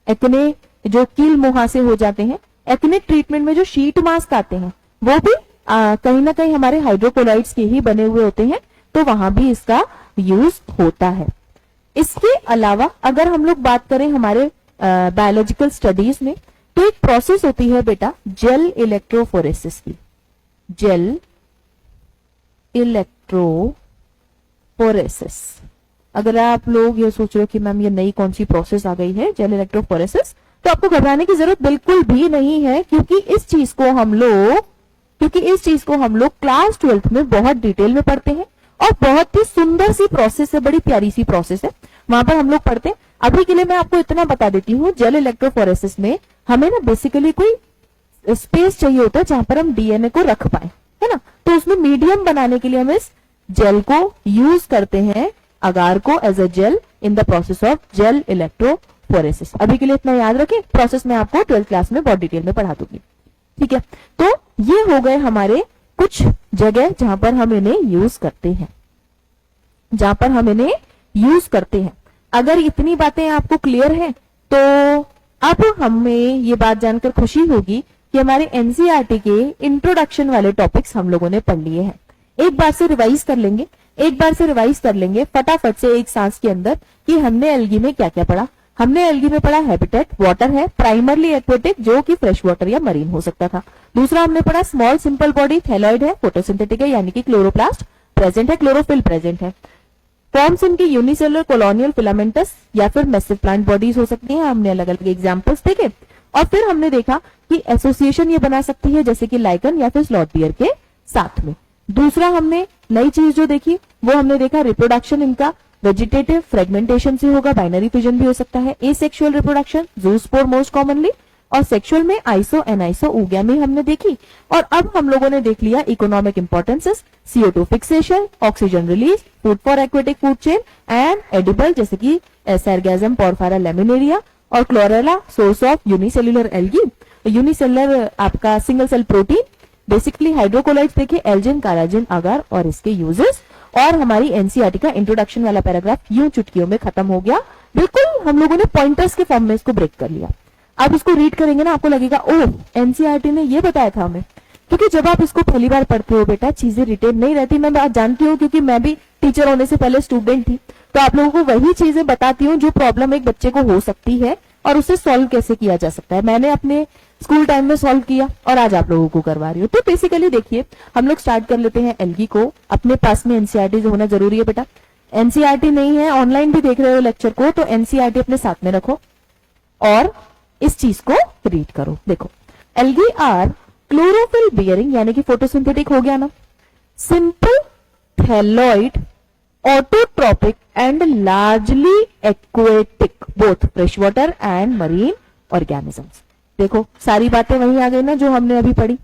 एक्ने जो कील मुहासे हो जाते हैं, एक्ने ट्रीटमेंट में जो शीट मास्क आते हैं वो भी कहीं ना कहीं हमारे हाइड्रोकोलाइड्स के ही बने हुए होते हैं, तो वहां भी इसका यूज होता है। इसके अलावा अगर हम लोग बात करें हमारे बायोलॉजिकल स्टडीज में, तो एक प्रोसेस होती है बेटा जेल इलेक्ट्रोफोरेसिस की, जेल इलेक्ट्रोफोरेसिस। अगर आप लोग ये सोच रहे हो कि मैम ये नई कौन सी प्रोसेस आ गई है जेल इलेक्ट्रोफोरेसिस, तो आपको घबराने की जरूरत बिल्कुल भी नहीं है, क्योंकि इस चीज को हम लोग क्लास 12th में बहुत डिटेल में पढ़ते हैं, और बहुत ही सुंदर सी प्रोसेस है, बड़ी प्यारी सी प्रोसेस है, वहां पर हम लोग पढ़ते हैं। अभी के लिए मैं आपको इतना बता देती हूँ, जेल इलेक्ट्रोफोरेसिस में हमें ना बेसिकली कोई स्पेस चाहिए होता है जहां पर हम डीएनए को रख पाए, है ना, तो उसमें मीडियम बनाने के लिए हम इस जेल को यूज करते हैं, अगार को, as a gel in the process of gel electrophoresis. अभी के लिए इतना याद रखें, प्रोसेस में आपको 12th क्लास में बहुत डिटेल में पढ़ा दूंगी, ठीक है। तो ये हो गए हमारे कुछ जगह जहां पर हम इन्हें यूज करते हैं, जहां पर हम इन्हें यूज करते हैं। अगर इतनी बातें आपको क्लियर हैं, तो अब हमें ये बात जानकर खुशी होगी कि हमारे एनसीईआरटी के इंट्रोडक्शन वाले टॉपिक्स हम लोगों ने पढ़ लिए हैं। एक बार से रिवाइज कर लेंगे फटाफट से एक सांस के अंदर कि हमने एल्गी में क्या क्या पढ़ा। हमने एल्गी में पढ़ा हैबिटेट, वाटर है, प्राइमरली एक्वेटिक जो कि फ्रेश वाटर या मरीन हो सकता था। दूसरा हमने पढ़ा स्मॉल सिंपल बॉडी, थैलॉइड है, फोटोसिंथेटिक है यानी कि क्लोरोप्लास्ट प्रेजेंट है, क्लोरोफिल प्रेजेंट है। फॉर्म्स इनकी यूनिसेलुलर, कॉलोनियल, फिलामेंटस या फिर मैसिव प्लांट बॉडीज हो सकती हैं। हमने अलग अलग एग्जांपल्स देखे, और फिर हमने देखा कि एसोसिएशन ये बना सकती है जैसे कि लाइकन या फिर स्लॉथ बियर के साथ में। दूसरा हमने नई चीज जो देखी वो हमने देखा रिप्रोडक्शन इनका वेजिटेटिव फ्रेगमेंटेशन से होगा, बाइनरी फिजन भी हो सकता है, asexual reproduction zoospore most commonly, और सेक्सुअल में आइसो एनाइसो ऊगैमी हमने देखी। और अब हम लोगों ने देख लिया economic importances, CO2 fixation, oxygen release, food for aquatic food chain and edible जैसे कि सर्गेजम, पोरफायरा लैमिनेरिया, और chlorella source of unicellular algae. Unicellular आपका single cell protein, basically hydrocolloids देखे, एल्जिन, काराजिन, अगार और इसके यूजेस। और हमारी एनसीईआरटी का इंट्रोडक्शन वाला पैराग्राफ यूं चुटकियों में खत्म हो गया। बिल्कुल हम लोगों ने पॉइंटर्स के फॉर्म में इसको ब्रेक कर लिया। अब इसको रीड करेंगे ना, आपको लगेगा ओह एनसीईआरटी ने ये बताया था हमें, क्योंकि जब आप इसको पहली बार पढ़ते हो बेटा चीजें रिटेन नहीं रहती। मैं बात जानती हूँ क्योंकि मैं भी टीचर होने से पहले स्टूडेंट थी, तो आप लोगों को वही चीजें बताती हूँ जो प्रॉब्लम एक बच्चे को हो सकती है और उसे सॉल्व कैसे किया जा सकता है। मैंने अपने स्कूल टाइम में सॉल्व किया और आज आप लोगों को करवा रही हूँ। तो बेसिकली देखिए हम लोग स्टार्ट कर लेते हैं एल्गी को। अपने पास में एनसीईआरटी होना जरूरी है बेटा। एनसीईआरटी नहीं है, ऑनलाइन भी देख रहे हो लेक्चर को, तो एनसीईआरटी अपने साथ में रखो और इस चीज को रीड करो। देखो, एल्गी आर क्लोरोफिल बियरिंग यानी कि फोटोसिंथेटिक हो गया ना, simple thalloid, autotrophic and largely aquatic both fresh water and marine organisms. देखो सारी बातें वही आ गई ना जो हमने अभी पढ़ी।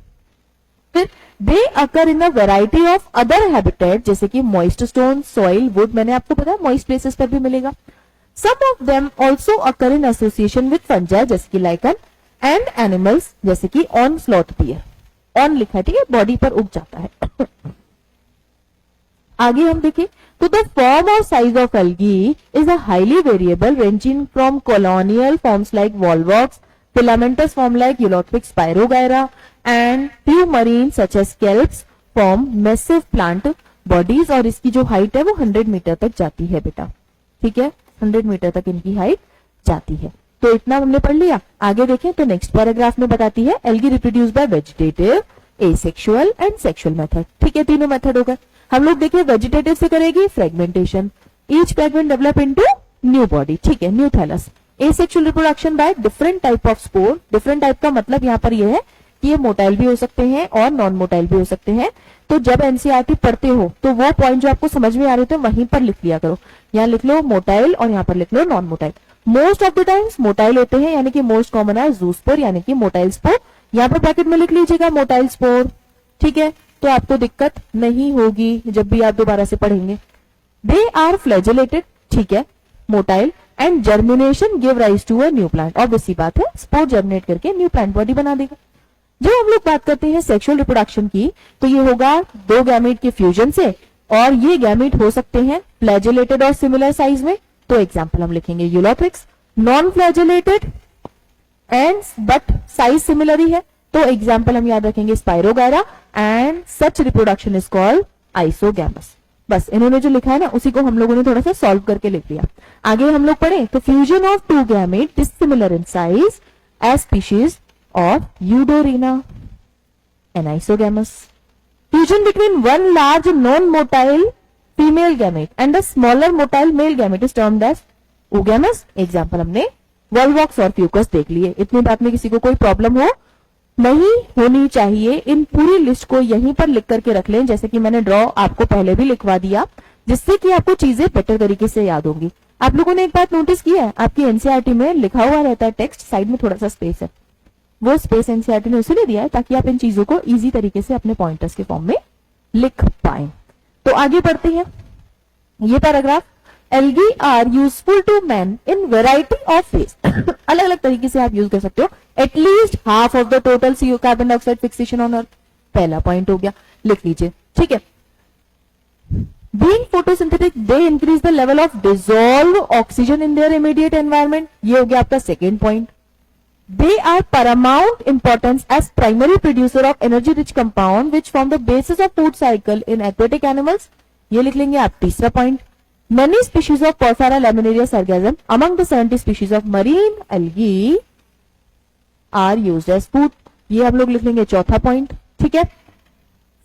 फिर they occur in a variety of other habitat, जैसे कि मॉइस्ट स्टोन, सॉइल, वुड, मैंने आपको बताया मॉइस्ट प्लेसेस पर भी मिलेगा। Some of them also occur in association with fungi, जैसे कि लाइकन, एंड एनिमल्स, जैसे कि ऑन स्लॉथ बियर। ऑन लिखा है, ठीक है, बॉडी पर उग जाता है। आगे हम देखें तो द फॉर्म और size of algae is a highly variable ranging from colonial forms like Volvox, filamentous form like Eulothic spirogyra, and few marine such as kelps form massive plant bodies, और इसकी जो हाइट है वो 100 metre तक जाती है बेटा, ठीक है, 100 मीटर तक इनकी हाइट जाती है। तो इतना हमने पढ़ लिया। आगे देखें तो नेक्स्ट पैराग्राफ में बताती है algae reproduce by vegetative, asexual and sexual method, ठीक है, तीनों मेथड हो गए। हम लोग देखिए वेजिटेटिव से करेगी fragmentation, each fragment develop into new body, ठीक है, new thallus. Asexual reproduction by different type of spore, different type का मतलब यहाँ पर यह है कि ये मोटाइल भी हो सकते हैं और नॉन मोटाइल भी हो सकते हैं। तो जब एनसीईआरटी पढ़ते हो तो वो पॉइंट जो आपको समझ में आ रहे थे वहीं पर लिख लिया करो। यहाँ लिख लो मोटाइल और यहाँ पर लिख लो non motile. Most of the times motile होते हैं, यानी कि मोस्ट कॉमन है जूस्पोर यानी कि मोटाइल स्पोर। यहाँ पर ब्रैकेट में लिख लीजिएगा मोटाइल स्पोर, ठीक है, तो आपको दिक्कत नहीं होगी जब भी आप दोबारा से पढ़ेंगे। दे आर फ्लैजेलेटेड, ठीक है, motile, and germination give rise to a new plant. Obvious सी बात है, स्पोर जर्मिनेट करके न्यू प्लांट बॉडी बना देगा। जब हम लोग बात करते हैं सेक्सुअल रिप्रोडक्शन की तो ये होगा दो गैमेट के फ्यूजन से, और ये गैमेट हो सकते हैं फ्लैजेलेटेड और सिमिलर साइज में। तो एग्जांपल हम लिखेंगे ulothrix, non flagellated and but size similar ही है, तो एग्जांपल हम याद रखेंगे spirogyra, and such reproduction is called isogamous. बस इन्होंने जो लिखा है ना उसी को हम लोगों ने थोड़ा सा सॉल्व करके लिख लिया। आगे हम लोग पढ़े तो fusion of two gamete dissimilar in size as species of eudorina and isogamous. Fusion between one large non motile female gamete and a smaller motile male gamete is termed as oogamous। Example हमने volvox और fucus देख लिए। इतनी बात में किसी को कोई प्रॉब्लम हो नहीं होनी चाहिए। इन पूरी लिस्ट को यहीं पर लिख करके रख लें, जैसे कि मैंने ड्रॉ आपको पहले भी लिखवा दिया, जिससे कि आपको चीजें बेटर तरीके से याद होंगी। आप लोगों ने एक बात नोटिस की है, आपकी एनसीईआरटी में लिखा हुआ रहता है टेक्स्ट, साइड में थोड़ा सा स्पेस है, वो स्पेस एनसीईआरटी ने इसलिए दिया है ताकि आप इन चीजों को इजी तरीके से अपने पॉइंटर्स के फॉर्म में लिख पाए। तो आगे बढ़ते हैं। ये paragraph, algae are useful to man in variety of ways. अलग अलग तरीके से आप यूज कर सकते हो। At least half of the total CO carbon dioxide fixation on earth, पहला पॉइंट हो गया, लिख लीजिए, ठीक है। Being photosynthetic they increase the level of dissolve oxygen in their immediate environment, ये हो गया आपका second point. They are paramount importance as primary producer of energy rich compound which form the basis of food cycle in aquatic animals, ये लिख लेंगे आप तीसरा point. Many species of Porphyra laminaria sargassum among the 70 species of marine algae are used as food, ये हम लोग लिख लेंगे चौथा पॉइंट, ठीक है।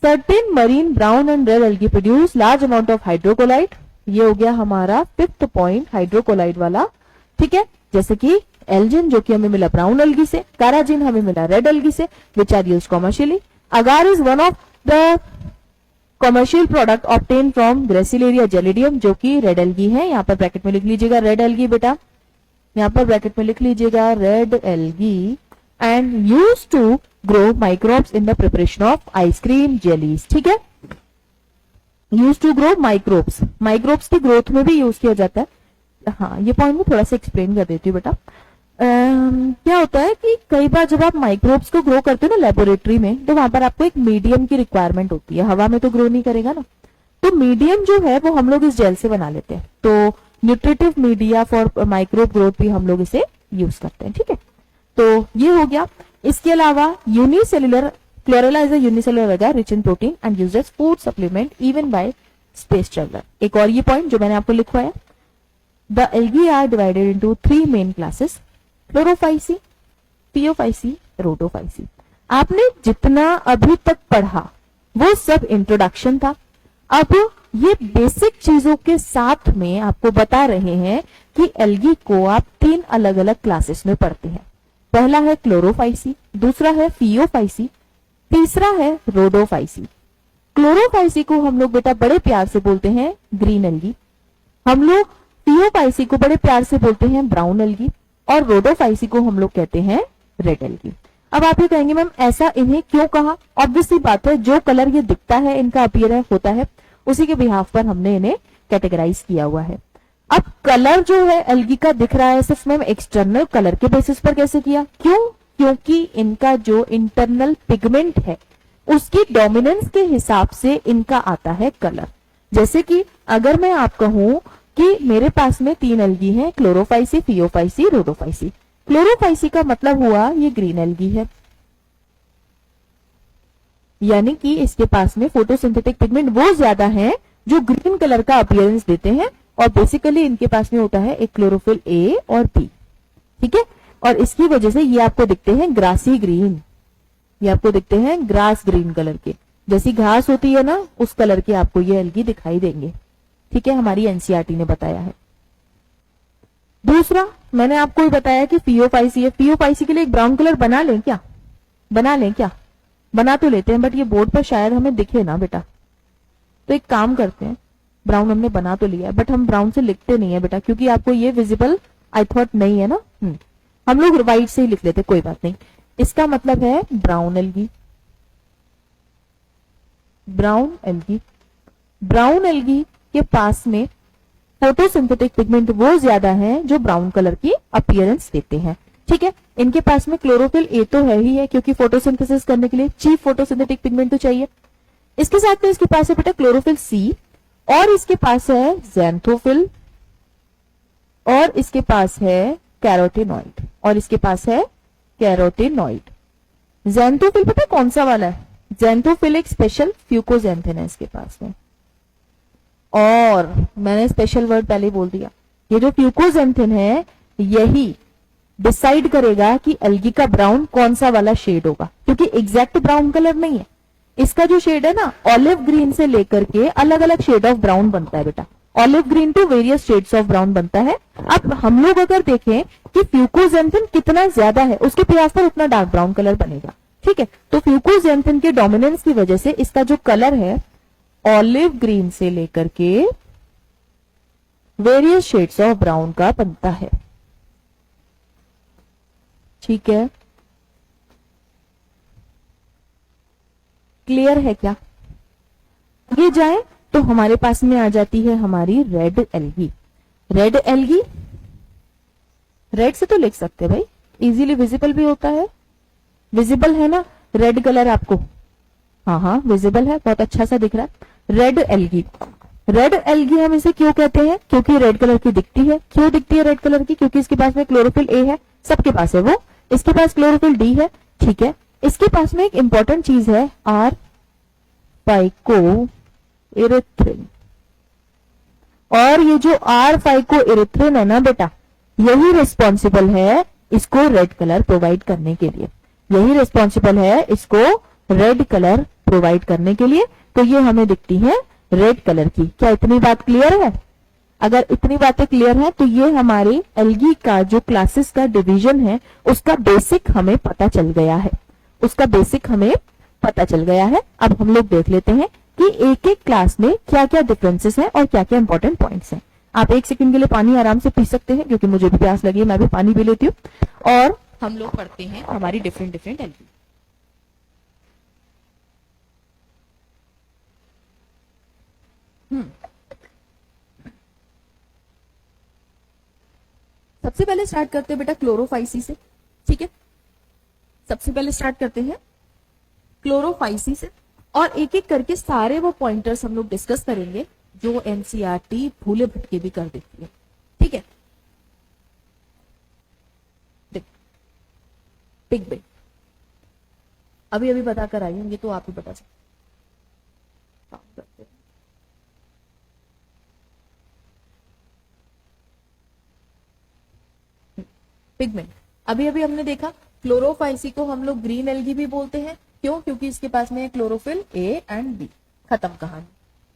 Certain marine brown and red algae produce large amount of hydrocolloid, ये हो गया हमारा फिफ्थ पॉइंट, हाइड्रोकोलाइड वाला, ठीक है। जैसे कि एल्जिन जो कि हमें मिला ब्राउन एल्गी से, काराजिन हमें मिला रेड एल्गी से, which are used commercially. Agar is one of the commercial product obtain from gracilaria gelidium, जो कि रेड एल्गी है। यहाँ पर ब्रैकेट में लिख लीजिएगा रेड एल्गी बेटा, यहाँ पर ब्रैकेट में लिख लीजिएगा red algae, and use to grow microbes in the preparation of ice cream jellies, ठीक है। Use to grow microbes, microbes की ग्रोथ में भी यूज किया जाता है। हाँ, ये पॉइंट में थोड़ा सा एक्सप्लेन कर देती हूँ बेटा। क्या होता है कि कई बार जब आप माइक्रोब्स को ग्रो करते हो ना लेबोरेटरी में, तो वहां पर आपको एक मीडियम की रिक्वायरमेंट होती है, हवा में तो ग्रो नहीं करेगा ना, तो मीडियम जो है वो हम लोग इस जेल से बना लेते हैं। तो nutritive media for microbe growth भी हम लोग इसे यूज करते हैं, ठीक है। तो ये हो गया। इसके अलावा unicellular chlorella is a unicellular अगर rich in protein and used as food supplement even by space traveller. एक और ये पॉइंट जो मैंने आपको लिखवाया, the algae are divided into 3 main classes, chlorophyceae, phaeophyceae, rhodophyceae. आपने जितना अभी तक पढ़ा वो सब इंट्रोडक्शन था। अब ये बेसिक चीजों के साथ में आपको बता रहे हैं कि एल्गी को आप 3 अलग अलग क्लासेस में पढ़ते हैं। पहला है क्लोरोफाइसी, दूसरा है थियोफाइसी, तीसरा है रोडोफाइसी। क्लोरोफाइसी को हम लोग बेटा बड़े प्यार से बोलते हैं ग्रीन एल्गी, हम लोग थियोफाइसी को बड़े प्यार से बोलते हैं ब्राउन एल्गी, और रोडोफाइसी को हम लोग कहते हैं रेड एल्गी। अब आप ये कहेंगे मैम ऐसा इन्हें क्यों कहा? ऑब्वियसली बात है, जो कलर ये दिखता है, इनका अपीयरेंस होता है, उसी के बिहाफ पर हमने इन्हें कैटेगराइज किया हुआ है। अब कलर जो है एल्गी का दिख रहा है सिर्फ मैम एक्सटर्नल कलर के बेसिस पर कैसे किया? क्यों? क्योंकि इनका जो इंटरनल पिगमेंट है उसकी डोमिनेंस के हिसाब से इनका आता है कलर। जैसे कि अगर मैं आप कहूं कि मेरे पास में 3 एल्गी हैं, क्लोरोफाइसी, फियोफाइसी, रोडोफाइसी। क्लोरोफाइसी का मतलब हुआ ये ग्रीन एल्गी है, यानी कि इसके पास में फोटोसिंथेटिक पिगमेंट वो ज्यादा है जो ग्रीन कलर का अपीयरेंस देते हैं, और बेसिकली इनके पास में होता है एक क्लोरोफिल ए और बी, ठीक है। और इसकी वजह से ये आपको दिखते हैं ग्रासी ग्रीन, ये आपको दिखते हैं ग्रास ग्रीन कलर के, जैसी घास होती है ना उस कलर के आपको ये एल्गी दिखाई देंगे, ठीक है। हमारी एनसीईआरटी ने बताया है। दूसरा मैंने आपको ही बताया कि फियोफाइसी है, फियोफाइसी के लिए एक ब्राउन कलर बना लें क्या? बना लें क्या? बना तो लेते हैं, बट ये बोर्ड पर शायद हमें दिखे ना बेटा, तो एक काम करते हैं, ब्राउन हमने बना तो लिया है बट हम ब्राउन से लिखते नहीं है बेटा, क्योंकि आपको ये विजिबल आई थॉट नहीं है ना। हम लोग व्हाइट से ही लिख लेते, कोई बात नहीं। इसका मतलब है brown algae, brown algae. Brown algae के पास में फोटोसिंथेटिक पिगमेंट वो ज्यादा है जो ब्राउन कलर की अपीयरेंस देते हैं, ठीक है। इनके पास में क्लोरोफिल ए तो है ही है, क्योंकि फोटोसिंथेसिस करने के लिए चीफ फोटोसिंथेटिक पिगमेंट तो चाहिए। इसके साथ में इसके पास है बेटा क्लोरोफिल सी, और इसके पास है ज़ैंथोफिल, और इसके पास है कैरोटीनॉइड, और इसके पास है कैरोटीनॉइड। ज़ैंथोफिल पता है कौन सा वाला है? ज़ैंथोफिल एक स्पेशल फ्यूकोजेंथिन है इसके पास में, और मैंने स्पेशल वर्ड पहले ही बोल दिया, ये जो फ्यूकोजेंथिन है यही डिसाइड करेगा कि एल्गी का ब्राउन कौन सा वाला शेड होगा, क्योंकि एग्जैक्ट ब्राउन कलर नहीं है, इसका जो शेड है ना ऑलिव ग्रीन से लेकर के अलग अलग शेड ऑफ ब्राउन बनता है बेटा, olive green to various shades of brown बनता है। अब हम लोग अगर देखें कि फ्यूकोजेंथिन कितना ज्यादा है उसके प्रयास पर उतना डार्क ब्राउन कलर बनेगा, ठीक है। तो फ्यूकोजेंथिन के डोमिनेंस की वजह से इसका जो कलर है ऑलिव ग्रीन से लेकर के वेरियस शेड्स ऑफ ब्राउन का बनता है, ठीक है। क्लियर है क्या? आगे जाए तो हमारे पास में आ जाती है हमारी red algae. Red algae, red से तो लिख सकते हैं भाई, इजीली विजिबल भी होता है, विजिबल है ना रेड कलर आपको? हाँ हाँ विजिबल है, बहुत अच्छा सा दिख रहा है। रेड एल्गी, रेड एल्गी हम इसे क्यों कहते हैं? क्योंकि रेड कलर की दिखती है। क्यों दिखती है रेड कलर की? क्योंकि इसके पास में क्लोरोफिल ए है, सबके पास है वो, इसके पास क्लोरोफिल डी है, ठीक है। इसके पास में एक इंपॉर्टेंट चीज है आर फाइको इरिथ्रिन, और ये जो आर फाइको इरिथ्रिन है ना बेटा, यही रिस्पॉन्सिबल है इसको रेड कलर प्रोवाइड करने के लिए, यही रिस्पॉन्सिबल है इसको रेड कलर प्रोवाइड करने के लिए। तो ये हमें दिखती है रेड कलर की। क्या इतनी बात क्लियर है? अगर इतनी बातें क्लियर है तो ये हमारे एल्गी का जो क्लासेस का डिवीजन है उसका बेसिक हमें पता चल गया है, उसका बेसिक हमें पता चल गया है। अब हम लोग देख लेते हैं कि एक एक क्लास में क्या क्या डिफरेंसेस हैं और क्या क्या इंपॉर्टेंट पॉइंट्स हैं। आप एक सेकंड के लिए पानी आराम से पी सकते हैं, क्योंकि मुझे भी प्यास लगी है, मैं भी पानी पी लेती हूँ, और हम लोग पढ़ते हैं हमारी डिफरेंट डिफरेंट एल्गी। सबसे पहले स्टार्ट करते हैं बेटा क्लोरोफाइसी से, ठीक है। सबसे पहले स्टार्ट करते हैं क्लोरोफाइसी से, और एक एक करके सारे वो पॉइंटर्स हम लोग डिस्कस करेंगे जो एनसीईआरटी भूले भटके भी कर देती है, ठीक है। देख पिगमेंट अभी अभी बता कर आई होंगे तो आप ही बता सकते। पिगमेंट अभी अभी हमने देखा, क्लोरोफाइसी को हम लोग ग्रीन एल्गी भी बोलते हैं। क्यों? क्योंकि इसके पास में है क्लोरोफिल ए एंड बी। खत्म कहानी।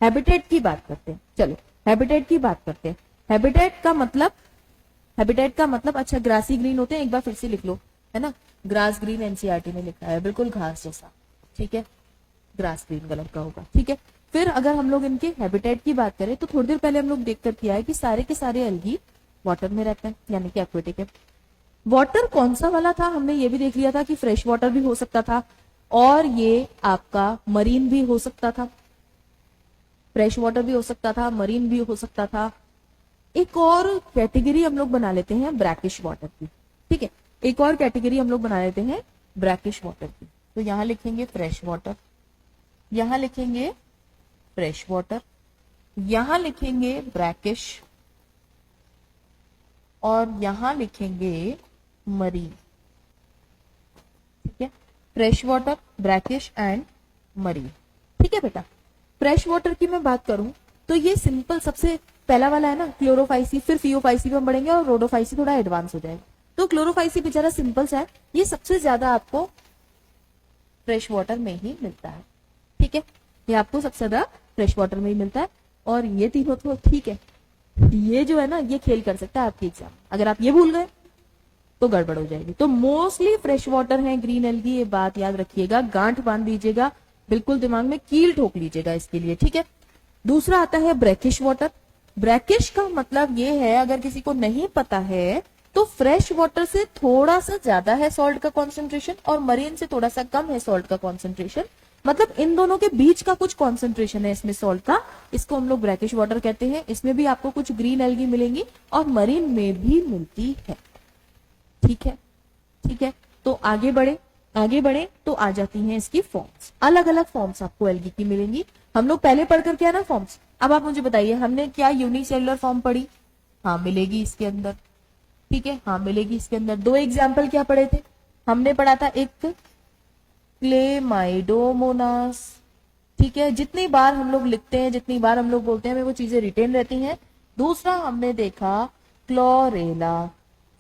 हैबिटेट की बात करते हैं, चलो हैबिटेट की बात करते हैं। हैबिटेट का मतलब अच्छा ग्रासी ग्रीन होते हैं, एक बार फिर से लिख लो, है ना, ग्रास ग्रीन एनसीईआरटी ने लिखा है, बिल्कुल घास जैसा, ठीक है, ग्रास ग्रीन कलर का होगा, ठीक है। फिर अगर हम लोग इनके हैबिटेट की बात करें तो थोड़ी देर पहले हम लोग देख कर किया है कि सारे के सारे एल्गी वाटर में रहते हैं, यानी कि एक्वेटिक है। वाटर कौन सा वाला था, हमने ये भी देख लिया था कि फ्रेश वाटर भी हो सकता था और ये आपका मरीन भी हो सकता था, फ्रेश वाटर भी हो सकता था, मरीन भी हो सकता था। एक और कैटेगरी हम लोग बना लेते हैं ब्रैकिश वाटर की, ठीक है, एक और कैटेगरी हम लोग बना लेते हैं ब्रैकिश वाटर की। तो यहां लिखेंगे फ्रेश वाटर, यहां लिखेंगे फ्रेश वाटर, यहां लिखेंगे ब्रैकिश और यहां लिखेंगे मरीन, ठीक है, fresh water, brackish and marine, ठीक है बेटा। फ्रेश वाटर की मैं बात करूं तो ये सिंपल सबसे पहला वाला है ना, क्लोरोफाइसी, फिर फियोफाइसी पे हम बढ़ेंगे और रोडोफाइसी थोड़ा एडवांस हो जाएगा। तो क्लोरोफाइसी बेचारा सिंपल सा है, ये सबसे ज्यादा आपको फ्रेश वाटर में ही मिलता है, ठीक है, ये आपको सबसे ज्यादा फ्रेश वाटर में ही मिलता है। और ये तीनों तो ठीक है, ये जो है ना ये खेल कर सकता है आपके एग्जाम, अगर आप ये भूल गए तो गड़बड़ हो जाएगी। तो मोस्टली फ्रेश वाटर है ग्रीन एल्गी, ये बात याद रखिएगा, गांठ बांध लीजिएगा, बिल्कुल दिमाग में कील ठोक लीजिएगा इसके लिए, ठीक है। दूसरा आता है ब्रैकिश वाटर। ब्रैकिश का मतलब ये है, अगर किसी को नहीं पता है तो फ्रेश वाटर से थोड़ा सा ज्यादा है सॉल्ट का कॉन्सेंट्रेशन और मरीन से थोड़ा सा कम है सॉल्ट का कॉन्सेंट्रेशन, मतलब इन दोनों के बीच का कुछ कॉन्सेंट्रेशन है इसमें सॉल्ट का, इसको हम लोग ब्रैकिश वाटर कहते हैं। इसमें भी आपको कुछ ग्रीन एल्गी मिलेंगी और मरीन में भी मिलती है, ठीक है, ठीक है। तो आगे बढ़े तो आ जाती हैं इसकी फॉर्म्स, अलग अलग फॉर्म्स आपको एल्गी की मिलेंगी। हम लोग पहले पढ़ करके है ना फॉर्म्स, अब आप मुझे बताइए हमने क्या यूनिसेलुलर फॉर्म पढ़ी, हाँ मिलेगी इसके अंदर, ठीक है, हाँ मिलेगी इसके अंदर। दो एग्जाम्पल क्या पढ़े थे, हमने पढ़ा था एक क्लेमाइडोमोनास, ठीक है, जितनी बार हम लोग लिखते हैं, जितनी बार हम लोग बोलते हैं हमें वो चीजें रिटेन रहती हैं। दूसरा हमने देखा क्लोरेला,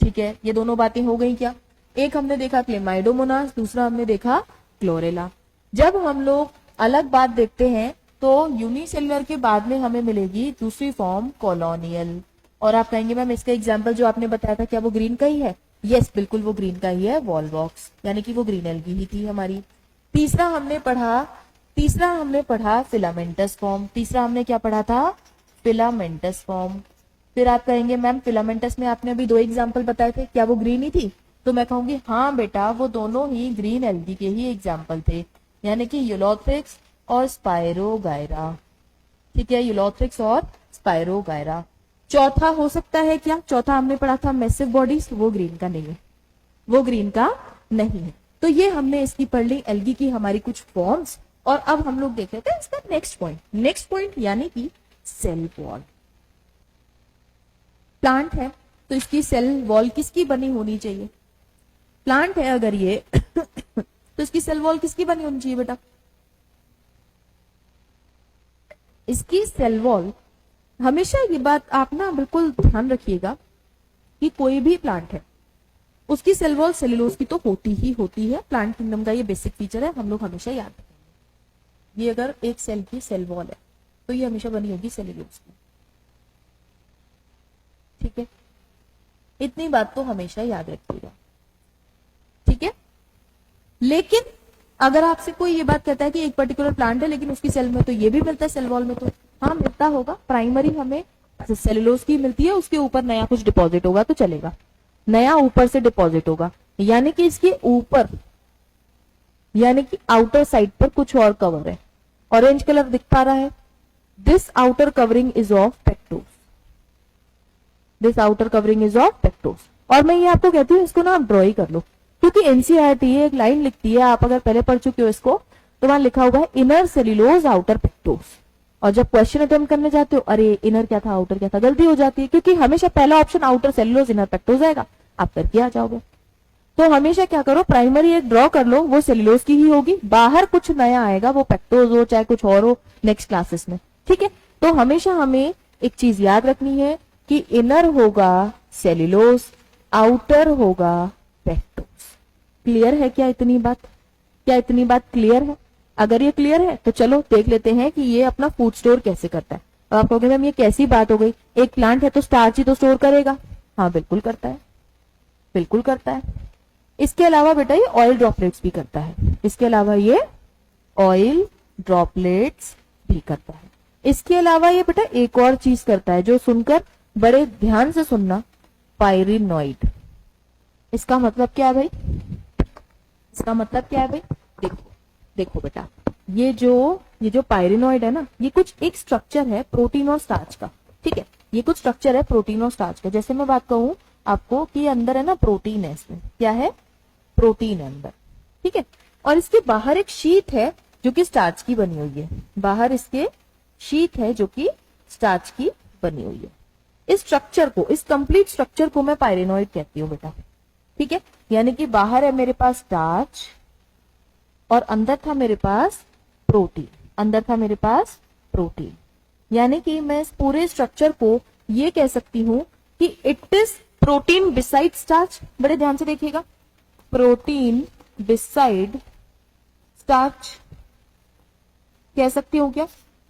ठीक है, ये दोनों बातें हो गई क्या, एक हमने देखा क्लेमाइडोमोनास, दूसरा हमने देखा क्लोरेला। जब हम लोग अलग बात देखते हैं तो यूनिसेलुलर के बाद में हमें मिलेगी दूसरी फॉर्म कॉलोनियल, और आप कहेंगे मैम इसका एग्जाम्पल जो आपने बताया था क्या वो ग्रीन का ही है, यस बिल्कुल वो ग्रीन का ही है, वॉलवॉक्स, यानी कि वो ग्रीन एल्गी ही थी हमारी। तीसरा हमने पढ़ा फिलामेंटस फॉर्म, तीसरा हमने क्या पढ़ा था, फिलामेंटस फॉर्म। फिर आप कहेंगे मैम फिलामेंटस में आपने अभी दो एग्जाम्पल बताए थे, क्या वो ग्रीन ही थी, तो मैं कहूंगी हाँ बेटा वो दोनों ही ग्रीन एल्गी के ही एग्जाम्पल थे, यानी कि यूलोथ्रिक्स और स्पाइरोगायरा, ठीक है, यूलोथ्रिक्स और स्पाइरोगायरा। चौथा हो सकता है क्या, चौथा हमने पढ़ा था मैसिव बॉडीज, वो ग्रीन का नहीं है, वो ग्रीन का नहीं है। तो ये हमने इसकी पढ़ ली एल्गी की हमारी कुछ फॉर्म्स, और अब हम लोग देख लेते हैं इसका नेक्स्ट पॉइंट यानी कि सेल वॉल। प्लांट है तो इसकी सेल वॉल किसकी बनी होनी चाहिए, प्लांट है अगर ये तो इसकी सेल वॉल किसकी बनी होनी चाहिए बेटा, इसकी सेल वॉल, हमेशा ये बात आप ना बिल्कुल ध्यान रखिएगा कि कोई भी प्लांट है उसकी सेल वॉल सेल्यूलोज की तो होती ही होती है, प्लांट किंगडम का ये बेसिक फीचर है, हम लोग हमेशा याद रखेंगे। ये अगर एक सेल की सेल वॉल है तो ये हमेशा बनी होगी सेल्यूलोज की, ठीक है, इतनी बात तो हमेशा याद रखिएगा, ठीक है। लेकिन अगर आपसे कोई ये बात कहता है कि एक पर्टिकुलर प्लांट है लेकिन उसकी सेल में तो ये भी मिलता है सेल वॉल में, तो हाँ मिलता होगा, प्राइमरी हमें सेलुलोज की मिलती है, उसके ऊपर नया कुछ डिपॉजिट होगा तो चलेगा, नया ऊपर से डिपॉजिट होगा, यानी कि इसके ऊपर यानी कि आउटर साइड पर कुछ और कवर है, ऑरेंज कलर दिख पा रहा है, this outer covering is of pectose, this outer covering is of pectose. और मैं ये आपको कहती हूँ इसको ना आप ड्रॉ ही कर लो, क्योंकि एनसीईआरटी एक लाइन लिखती है, आप अगर पहले पढ़ चुके हो इसको तो वहां लिखा हुआ है इनर सेल्यूलोज आउटर पेक्टोस, और जब क्वेश्चन अटेम्प्ट करने जाते हो अरे इनर क्या था आउटर क्या था, गलती हो जाती है, क्योंकि हमेशा पहला ऑप्शन आउटर सेल्यूलोज इनर पेक्टोस आएगा, आप करके आ जाओगे। तो हमेशा क्या करो, प्राइमरी एक ड्रॉ कर लो, वो सेल्यूलोज की ही होगी, बाहर कुछ नया आएगा, वो पेक्टोज हो चाहे कुछ और हो नेक्स्ट क्लासेस में, ठीक है। तो हमेशा हमें एक चीज याद रखनी है कि इनर होगा सेल्यूलोज, आउटर होगा पेक्टोस। क्लियर है क्या इतनी बात, क्या इतनी बात क्लियर है? अगर ये क्लियर है तो चलो देख लेते हैं कि ये अपना फूड स्टोर कैसे करता है। अब आप कहोगे मैम ये कैसी बात हो गई, एक प्लांट है तो स्टार्च ही तो स्टोर करेगा, हाँ बिल्कुल करता है, बिल्कुल करता है। इसके अलावा बेटा ये ऑयल ड्रॉपलेट्स भी करता है, इसके अलावा ये ऑयल ड्रॉपलेट्स भी करता है। इसके अलावा ये बेटा एक और चीज करता है जो सुनकर बड़े ध्यान से सुनना, पायरिनॉइड, इसका मतलब क्या है भाई, इसका मतलब क्या है भाई, देखो देखो बेटा, ये जो पायरिनॉइड है ना, ये कुछ एक स्ट्रक्चर है प्रोटीन और स्टार्च का, ठीक है, ये कुछ स्ट्रक्चर है प्रोटीन और स्टार्च का। जैसे मैं बात कहूं आपको कि अंदर है ना प्रोटीन है, इसमें क्या है, प्रोटीन है अंदर, ठीक है, और इसके बाहर एक शीट है जो कि स्टार्च की बनी हुई है, बाहर इसके शीट है जो कि स्टार्च की बनी हुई है। इस स्ट्रक्चर को, इस कंप्लीट स्ट्रक्चर को मैं पायरिनॉइड कहती हूँ बेटा, ठीक है, यानी कि बाहर है मेरे पास स्टार्च और अंदर था मेरे पास प्रोटीन, अंदर था मेरे पास प्रोटीन, यानी कि मैं इस पूरे स्ट्रक्चर को ये कह सकती हूं कि it is protein beside starch. बड़े ध्यान से देखिएगा, प्रोटीन बिसाइड स्टार्च कह सकती हूं क्या,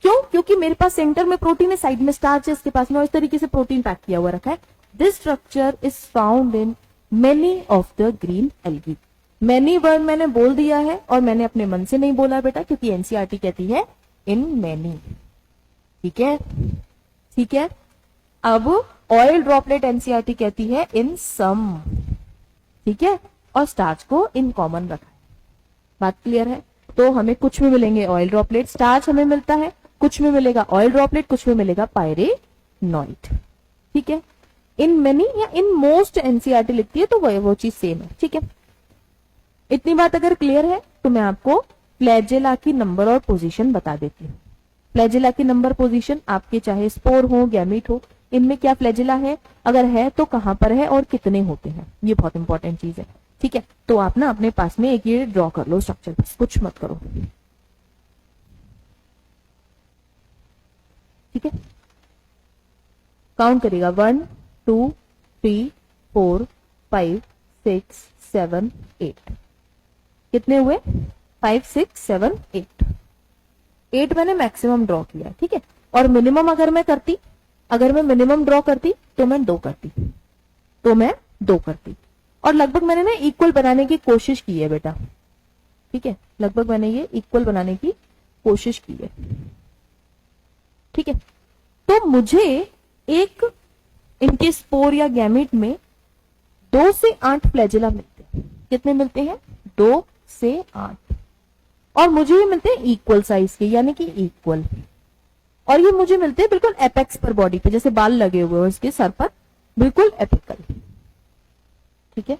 क्यों, क्योंकि मेरे पास सेंटर में प्रोटीन है, साइड में स्टार्च है इसके पास में, और इस तरीके से प्रोटीन पैक किया हुआ रखा है। This structure is found in many of the green algae. Many word मैंने बोल दिया है और मैंने अपने मन से नहीं बोला बेटा, क्योंकि एनसीईआरटी कहती है इन मैनी, ठीक है, ठीक है। अब ऑयल ड्रॉपलेट एनसीईआरटी कहती है इन सम, ठीक है, और स्टार्च को इन कॉमन रखा है। बात क्लियर है? तो हमें कुछ में मिलेंगे ऑयल ड्रॉपलेट, स्टार्च हमें मिलता है, कुछ में मिलेगा ऑयल ड्रॉपलेट, कुछ में मिलेगा पायरेनॉइड, ठीक है। इन मेनी या इन मोस्ट एनसीईआरटी लिखती है तो वो चीज सेम है, ठीक है। इतनी बात अगर क्लियर है तो मैं आपको फ्लैजेला की नंबर और पोजीशन बता देती हूँ। फ्लैजेला की नंबर पोजीशन, आपके चाहे स्पोर हो गैमीट हो, इनमें क्या फ्लैजेला है, अगर है तो कहां पर है और कितने होते हैं, ये बहुत इंपॉर्टेंट चीज है, ठीक है। तो आप ना अपने पास में एक ये ड्रॉ कर लो स्ट्रक्चर, कुछ मत करो, ठीक है। काउंट करिएगा 1 2 3 4 5 6 7 8, कितने हुए, 5 6 7 8, 8 मैंने मैक्सिमम ड्रॉ किया, ठीक है। और मिनिमम अगर मैं करती, अगर मैं मिनिमम ड्रॉ करती तो मैं 2 करती, तो मैं 2 करती, और लगभग मैंने ना इक्वल बनाने की कोशिश की है बेटा, ठीक है, लगभग मैंने ये इक्वल बनाने की कोशिश की है, ठीक है। तो मुझे एक इनके स्पोर या गैमेट में 2 से 8 फ्लैजेला मिलते हैं, कितने मिलते हैं, 2 से 8, और मुझे ये मिलते हैं इक्वल साइज के, यानी कि इक्वल, और ये मुझे मिलते हैं बिल्कुल एपेक्स पर बॉडी पे, जैसे बाल लगे हुए हो इसके सर पर, बिल्कुल एपिकल, ठीक है।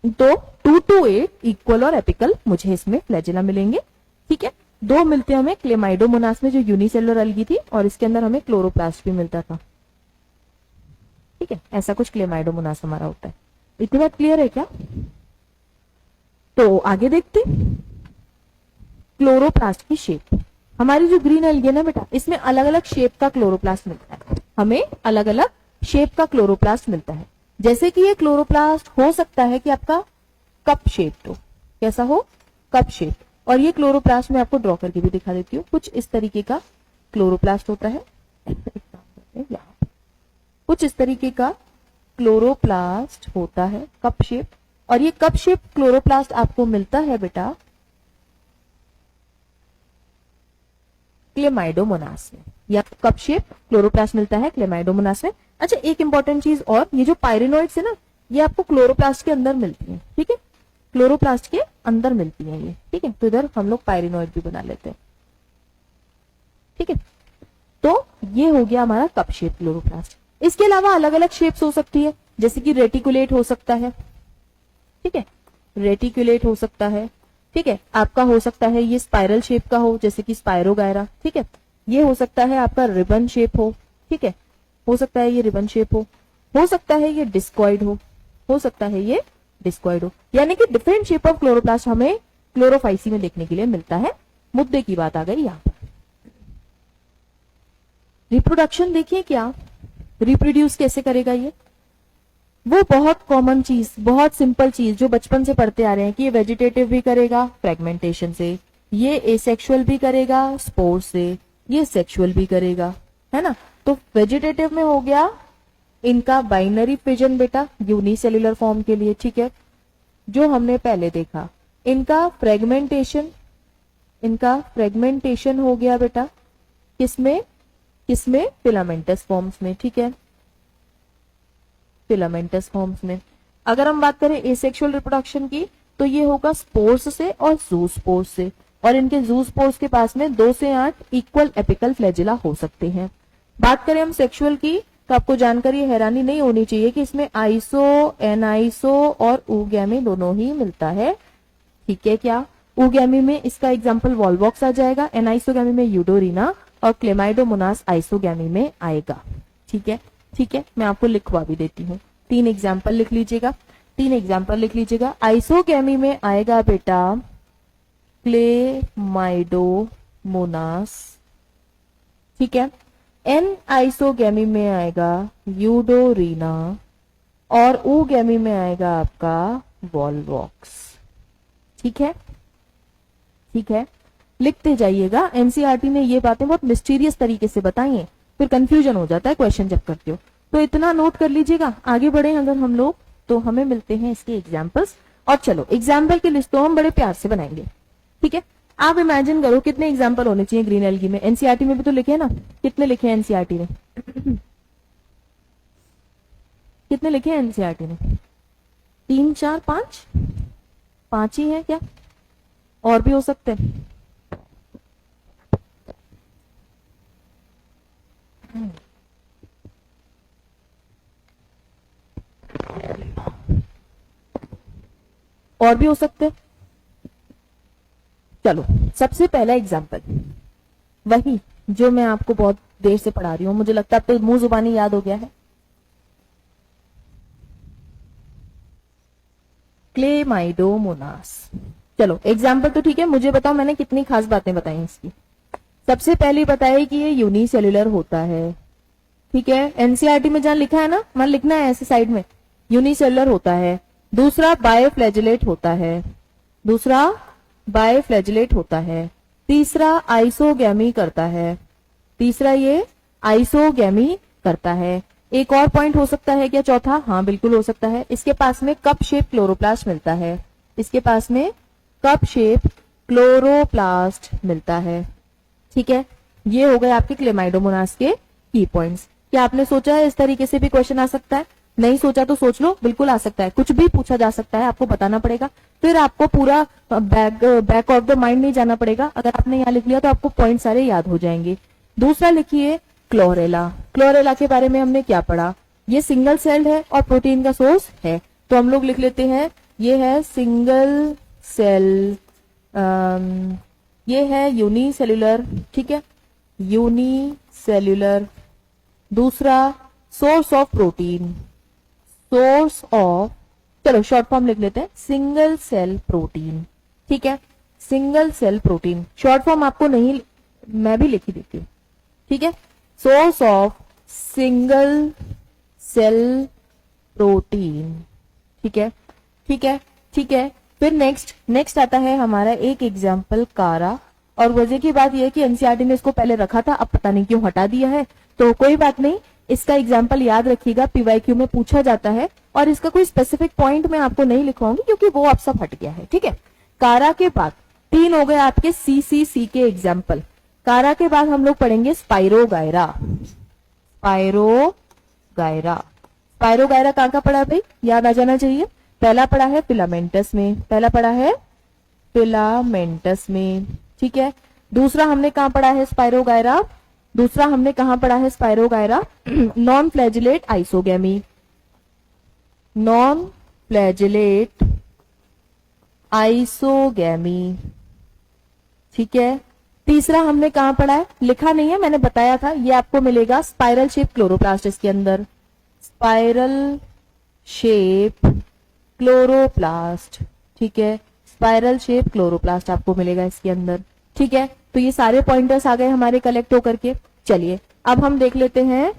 तो 2 to 8 इक्वल और एपिकल मुझे इसमें फ्लैजेला मिलेंगे, ठीक है। 2 मिलते हैं हमें क्लेमाइडोमोनास में जो यूनिसेलुलर अलगी थी, और इसके अंदर हमें क्लोरोप्लास्ट भी मिलता था, ठीक है, ऐसा कुछ क्लेमाइडोमोनास हमारा होता है। इतनी बात क्लियर है क्या? तो आगे देखते, क्लोरोप्लास्ट की शेप, हमारी जो ग्रीन एल्गी है ना बेटा, इसमें अलग अलग शेप का क्लोरोप्लास्ट मिलता है, हमें अलग अलग शेप का क्लोरोप्लास्ट मिलता है। जैसे कि ये क्लोरोप्लास्ट हो सकता है कि आपका कप शेप हो, कैसा हो, कप शेप, और ये क्लोरोप्लास्ट मैं आपको ड्रॉ करके भी दिखा देती हूँ, कुछ इस तरीके का क्लोरोप्लास्ट होता है, कुछ इस तरीके का क्लोरोप्लास्ट होता है कप शेप, और ये कप शेप क्लोरोप्लास्ट आपको मिलता है बेटा क्लेमाइडोमोनास में, या कप शेप क्लोरोप्लास्ट मिलता है क्लेमाइडोमोनास में। अच्छा, एक इंपॉर्टेंट चीज और, ये जो पायरिनॉइड्स है ना, ये आपको क्लोरोप्लास्ट के अंदर मिलती है, ठीक है, क्लोरोप्लास्ट के अंदर मिलती है ये, ठीक है। तो इधर हम लोग पायरिनॉइड भी बना लेते हैं, ठीक है। तो ये हो गया हमारा कप शेप क्लोरोप्लास्ट। इसके अलावा अलग अलग शेप्स हो सकती है, जैसे कि रेटिकुलेट हो सकता है, ठीक है, रेटिकुलेट हो सकता है, ठीक है, आपका हो सकता है ये स्पाइरल शेप का हो, जैसे कि स्पायरोगायरा, ठीक है, ये हो सकता है आपका रिबन शेप हो, ठीक है, हो सकता है ये रिबन शेप हो सकता है ये डिस्कॉइड हो सकता है ये डिस्कॉइड हो, यानी कि डिफरेंट शेप ऑफ क्लोरोप्लास्ट हमें क्लोरोफाइसी में देखने के लिए मिलता है। मुद्दे की बात आ गई यहाँ पर, रिप्रोडक्शन देखिए क्या, रिप्रोड्यूस कैसे करेगा ये, वो बहुत कॉमन चीज, बहुत सिंपल चीज जो बचपन से पढ़ते आ रहे हैं कि ये वेजिटेटिव भी करेगा फ्रेगमेंटेशन से, ये एसेक्सुअल भी करेगा स्पोर से, ये सेक्सुअल भी करेगा, है ना। तो वेजिटेटिव में हो गया इनका बाइनरी फिजन बेटा यूनिसेल्युलर फॉर्म के लिए, ठीक है, जो हमने पहले देखा। इनका फ्रेगमेंटेशन हो गया बेटा किसमें, फिलामेंटस फॉर्म्स में, ठीक है, फिलामेंटस फॉर्म्स में। अगर हम बात करें एसेक्सुअल रिप्रोडक्शन की तो ये होगा स्पोर्स से और जू स्पोर्स से, और इनके जू स्पोर्स के पास में 2 से 8 इक्वल एपिकल फ्लैजिला हो सकते हैं। बात करें हम सेक्सुअल की तो आपको जानकारी हैरानी नहीं होनी चाहिए कि इसमें आइसो, एनाइसो और ऊगैमी दोनों ही मिलता है। ठीक है क्या? ऊगैमी में इसका एग्जाम्पल वॉल्वॉक्स आ जाएगा, एनाइसोगैमी में यूडोरिना और क्लेमाइडोमोनास आइसोगैमी में आएगा। ठीक है, ठीक है, मैं आपको लिखवा भी देती हूँ। 3 एग्जाम्पल लिख लीजिएगा, 3 एग्जाम्पल लिख लीजिएगा। आइसोगैमी में आएगा बेटा क्लेमाइडोमोनास, ठीक है। एन आइसोगैमी में आएगा यूडोरिना और ऊगैमी में आएगा आपका वॉल्वॉक्स। ठीक है, ठीक है, लिखते जाइएगा। एनसीईआरटी ने ये बातें बहुत मिस्टीरियस तरीके से बताई हैं, फिर कंफ्यूजन हो जाता है क्वेश्चन जब करते हो, तो इतना नोट कर लीजिएगा। आगे बढ़े अगर हम लोग तो हमें मिलते हैं इसके एग्जाम्पल्स। और चलो एग्जाम्पल की लिस्ट तो हम बड़े प्यार से बनाएंगे। ठीक है, आप इमेजिन करो कितने एग्जाम्पल होने चाहिए ग्रीन एल्गी में। एनसीईआरटी में भी तो लिखे हैं ना, कितने लिखे हैं एनसीईआरटी ने? कितने लिखे हैं एनसीईआरटी ने? 3, 4, 5? 5 ही है क्या? और भी हो सकते हैं? और भी हो सकते हैं। चलो सबसे पहला एग्जाम्पल वही जो मैं आपको बहुत देर से पढ़ा रही हूं, मुझे लगता है अब तो मुंह जुबानी याद हो गया है। क्लेमाइडोमोनास। चलो एग्जाम्पल तो ठीक है, मुझे बताओ मैंने कितनी खास बातें बताई इसकी। सबसे पहले बताया कि ये यूनिसेल्युलर होता है। ठीक है, एनसीईआरटी में जहां लिखा है ना वहां लिखना है ऐसे साइड में, यूनिसेल्युलर होता है। दूसरा बायोफ्लैजिलेट होता है, दूसरा बायोफ्लैजिलेट होता है। तीसरा आइसोगैमी करता है, तीसरा ये आइसोगैमी करता है। एक और पॉइंट हो सकता है क्या चौथा? हाँ बिल्कुल हो सकता है। इसके पास में कप शेप क्लोरोप्लास्ट मिलता है, इसके पास में कप शेप क्लोरोप्लास्ट मिलता है। ठीक है, ये हो गए आपके क्लेमाइडोमोनास के की पॉइंट्स। क्या आपने सोचा है इस तरीके से भी क्वेश्चन आ सकता है? नहीं सोचा तो सोच लो, बिल्कुल आ सकता है, कुछ भी पूछा जा सकता है, आपको बताना पड़ेगा। फिर आपको पूरा बैक ऑफ द माइंड नहीं जाना पड़ेगा। अगर आपने यहाँ लिख लिया तो आपको पॉइंट सारे याद हो जाएंगे। दूसरा लिखिए क्लोरेला। क्लोरेला के बारे में हमने क्या पढ़ा? ये सिंगल सेल्ड है और प्रोटीन का सोर्स है, तो हम लोग लिख लेते हैं ये है सिंगल सेल, ये है यूनिसेल्युलर। ठीक है, यूनिसेल्युलर। दूसरा source of protein, source of, चलो शॉर्ट फॉर्म लिख लेते हैं सिंगल सेल प्रोटीन। ठीक है, single cell protein short form आपको नहीं, मैं भी लिखी देती हूँ। ठीक है, source of single cell protein. ठीक है, ठीक है, ठीक है। फिर नेक्स्ट आता है हमारा एक एग्जाम्पल कारा। और वजह की बात यह है कि एनसीईआरटी ने इसको पहले रखा था, अब पता नहीं क्यों हटा दिया है, तो कोई बात नहीं, इसका एग्जाम्पल याद रखिएगा, पीवाईक्यू में पूछा जाता है। और इसका कोई स्पेसिफिक पॉइंट मैं आपको नहीं लिखवाऊंगी क्योंकि वो अब सब हट गया है। ठीक है, कारा के बाद 3 हो गए आपके सीसीसी के एग्जाम्पल। कारा के बाद हम लोग पढ़ेंगे स्पाइरोगायरा। स्पाइरोगायरा, स्पाइरोगायरा कहाँ का पढ़ा भाई? याद आ जाना चाहिए। पहला पढ़ा है फिलामेंटस में, पहला पढ़ा है फिलामेंटस में। ठीक है, दूसरा हमने कहाँ पढ़ा है स्पाइरोगायरा? दूसरा हमने कहाँ पढ़ा है spirogyra? Non flagellate isogamy, non flagellate isogamy. ठीक है, तीसरा हमने कहाँ पढ़ा है? लिखा नहीं है, मैंने बताया था, ये आपको मिलेगा स्पाइरल शेप क्लोरोप्लास्ट इसके अंदर, स्पाइरल शेप क्लोरोप्लास्ट। ठीक है, स्पाइरल शेप क्लोरोप्लास्ट आपको मिलेगा इसके अंदर। ठीक है, तो ये सारे पॉइंटर्स आ गए हमारे कलेक्ट होकर के। चलिए अब हम देख लेते हैं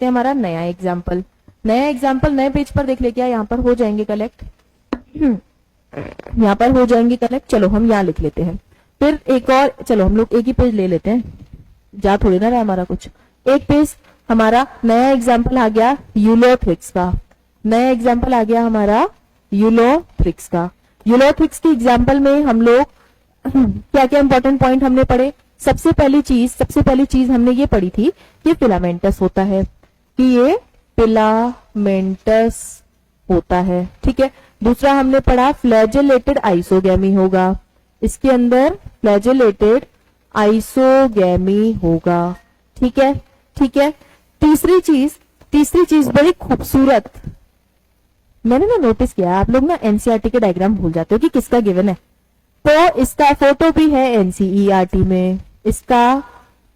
हमारा नया एग्जाम्पल। नया एग्जाम्पल नए पेज पर देख ले, क्या यहाँ पर हो जाएंगे कलेक्ट? यहाँ पर हो जाएंगे कलेक्ट। चलो हम यहाँ लिख लेते हैं। फिर एक और, चलो हम लोग एक ही पेज ले लेते हैं, जा थोड़ी ना रहा हमारा कुछ। एक पेज हमारा नया एग्जाम्पल आ गया यूलोथ्रिक्स का, नया एग्जाम्पल आ गया हमारा यूलोथ्रिक्स का। यूलोथ्रिक्स की एग्जाम्पल में हम लोग क्या क्या इंपॉर्टेंट पॉइंट हमने पढ़े? सबसे पहली चीज हमने ये पढ़ी थी कि फिलामेंटस होता है, कि ये फिलामेंटस होता है, ठीक है। दूसरा हमने पढ़ा फ्लैजेलेटेड आइसोगैमी होगा, इसके अंदर फ्लैजेलेटेड आइसोगैमी होगा, ठीक है, ठीक है। तीसरी चीज बड़ी खूबसूरत, मैंने ना नोटिस किया आप लोग ना एनसीईआरटी के डायग्राम भूल जाते हो कि किसका गिवन है, तो इसका फोटो भी है एनसीईआरटी में, इसका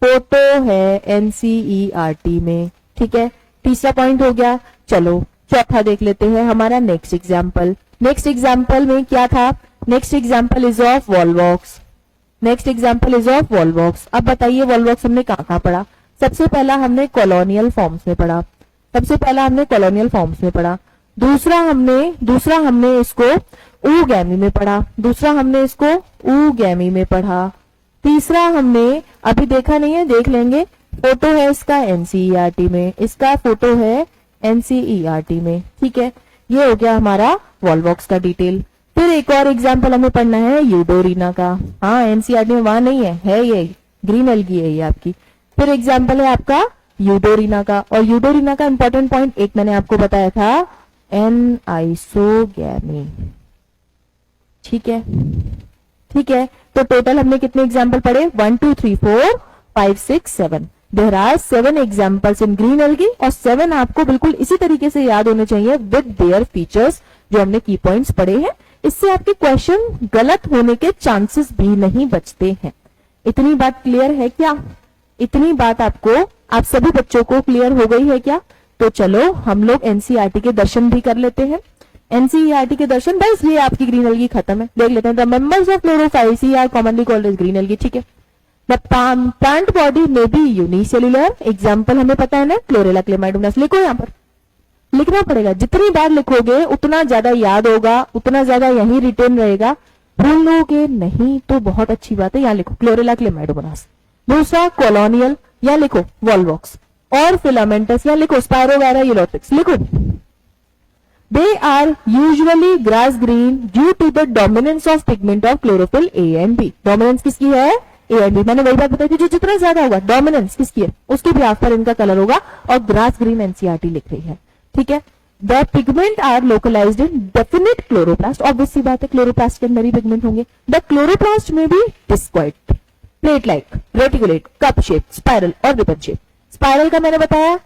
फोटो है एनसीईआरटी में, ठीक है। तीसरा पॉइंट हो गया। चलो चौथा देख लेते हैं हमारा नेक्स्ट एग्जाम्पल। नेक्स्ट एग्जाम्पल में क्या था, next example is of Volvox, next example is of Volvox. अब बताइए वॉलवॉक्स हमने कहाँ पढ़ा, सबसे पहला हमने कॉलोनियल फॉर्म्स में पढ़ा, सबसे पहला हमने कॉलोनियल फॉर्म्स में पढ़ा, दूसरा हमने इसको ऊगैमी में पढ़ा, दूसरा हमने इसको ऊगैमी में पढ़ा, तीसरा हमने अभी देखा नहीं है, देख लेंगे, फोटो है इसका एनसीईआरटी में, इसका फोटो है एनसीईआरटी में, ठीक है। ये हो गया हमारा वॉलवॉक्स का डिटेल। फिर एक और एग्जाम्पल हमें पढ़ना है यूडोरिना का, हाँ एनसीईआरटी में वहां नहीं है ये ग्रीन एल्गी है ये आपकी। फिर एग्जाम्पल है आपका यूडोरिना का, और यूडोरिना का इंपॉर्टेंट पॉइंट एक मैंने आपको बताया था एन आइसोगैमी, ठीक है, ठीक है। तो टोटल हमने कितने एग्जाम्पल पढ़े, 1 2 3 4 5 6 7, there are 7 examples in green algae, और 7 आपको बिल्कुल इसी तरीके से याद होने चाहिए विद देयर फीचर्स जो हमने की पॉइंट्स पढ़े हैं। इससे आपके क्वेश्चन गलत होने के चांसेस भी नहीं बचते हैं। इतनी बात क्लियर है क्या, इतनी बात आपको आप सभी बच्चों को क्लियर हो गई है क्या? तो चलो हम लोग एनसीईआरटी के दर्शन भी कर लेते हैं। एनसीईआरटी के दर्शन, बस ये आपकी ग्रीन एल्गी खत्म है, देख लेते हैं। The members of chlorophyceae are commonly called as green algae, ठीक है। The plant body may be unicellular, example हमें पता है ना, क्लोरेला क्लेमाइडोमोनास। लिखो यहाँ पर, लिखना पड़ेगा, जितनी बार लिखोगे उतना ज्यादा याद होगा, उतना ज्यादा यही रिटेन रहेगा। भूल लोगे नहीं तो बहुत अच्छी बात है, यहाँ लिखो क्लोरेला क्लेमाइडोमोनास। दूसरा कॉलोनियल, या लिखो वॉलवॉक्स, और फिलामेंटस, या लिखो स्पायरोगायरा यूलोट्रिक्स, लिखो। They are usually grass green due to the dominance of pigment of chlorophyll A and B. Dominance किसकी है? A and B. मैंने वही बात बताई थी, जो जितना ज्यादा होगा dominance किसकी है, उसके भी पर इनका कलर होगा, और ग्रास ग्रीन एनसीईआरटी लिख रही है, ठीक है। The pigment are localized in definite chloroplast. Obvious सी बात है, क्लोरोप्लास्ट के अंदर ही पिगमेंट होंगे। The chloroplast में भी discoid, plate like, reticulate, cup shape, spiral और ribbon shape. स्पाइरल का मैंने बताया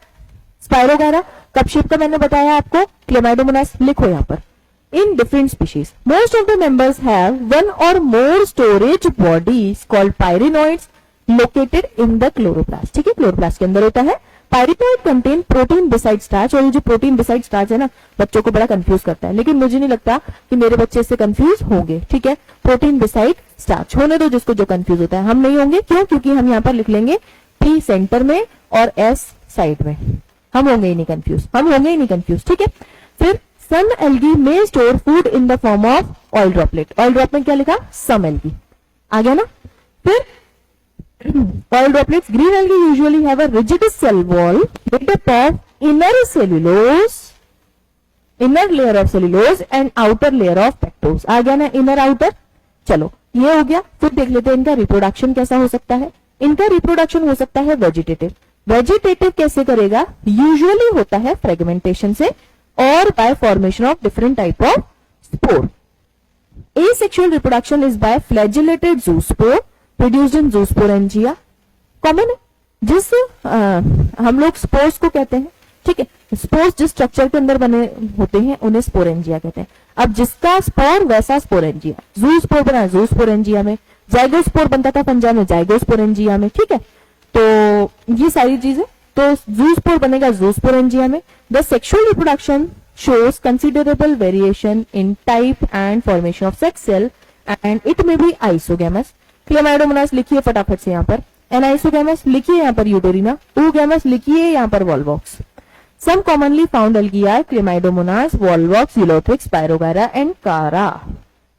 स्पायरोगायरा, कप शेप का मैंने बताया आपको क्लेमाइडोमोनास। लिखो यहाँ पर, in different species most of the members have one or more storage bodies called pyrenoids located in the chloroplast, ठीक है, क्लोरोप्लास्ट के अंदर होता है। Pyrenoid contain protein beside starch, और ये जो प्रोटीन बिसाइड स्टार्च है ना, बच्चों को बड़ा कंफ्यूज करता है, लेकिन मुझे नहीं लगता कि मेरे बच्चे इससे कंफ्यूज होंगे, ठीक है। प्रोटीन बिसाइड स्टार्च, होने दो जिसको जो कंफ्यूज होता है, हम नहीं होंगे। क्यों? क्योंकि हम यहाँ पर लिख लेंगे पी सेंटर में और एस साइड में, हम होंगे ही नहीं कंफ्यूज, हम होंगे ही नहीं कंफ्यूज, ठीक है। फिर सम एल्गी में store food in the form of oil droplet, oil drop में क्या लिखा, सम एल्गी, आ गया ना। फिर oil droplets, green algae usually have a rigid cell wall made up of inner cellulose, inner layer of cellulose and outer layer of pectose, आ गया ना, इनर आउटर। चलो ये हो गया। फिर देख लेते हैं इनका रिप्रोडक्शन कैसा हो सकता है। इनका रिप्रोडक्शन हो सकता है वेजिटेटिव। वेजिटेटिव कैसे करेगा? यूजुअली होता है फ्रेगमेंटेशन से और by formation of different type of spore. Asexual reproduction is by flagellated zoospore produced in zoosporangia. Common है, जिस हम लोग स्पोर्स को कहते हैं, ठीक है, स्पोर्स जिस स्ट्रक्चर के अंदर बने होते हैं उन्हें स्पोरेंजिया कहते हैं। अब जिसका स्पोर वैसा स्पोरेंजिया, जूस्पोर बना जूस्पोरेंजिया में, जाइगोस्पोर बनता था फंजा में जाइगोस्पोरेंजिया में, ठीक है। तो ये सारी चीजें, तो जूस्पोर बनेगा जूस्पोरेंजिया में। The sexual reproduction shows considerable variation in type and formation of sex cell and it may be isogamous. Chlamydomonas लिखिए फटाफट से यहाँ पर, एनाइसोगैमस लिखिए यहाँ पर यूडोरिना, ऊगैमस लिखिए यहाँ पर volvox. Some commonly found algae are chlamydomonas, volvox, ulothrix, spirogyra and chara.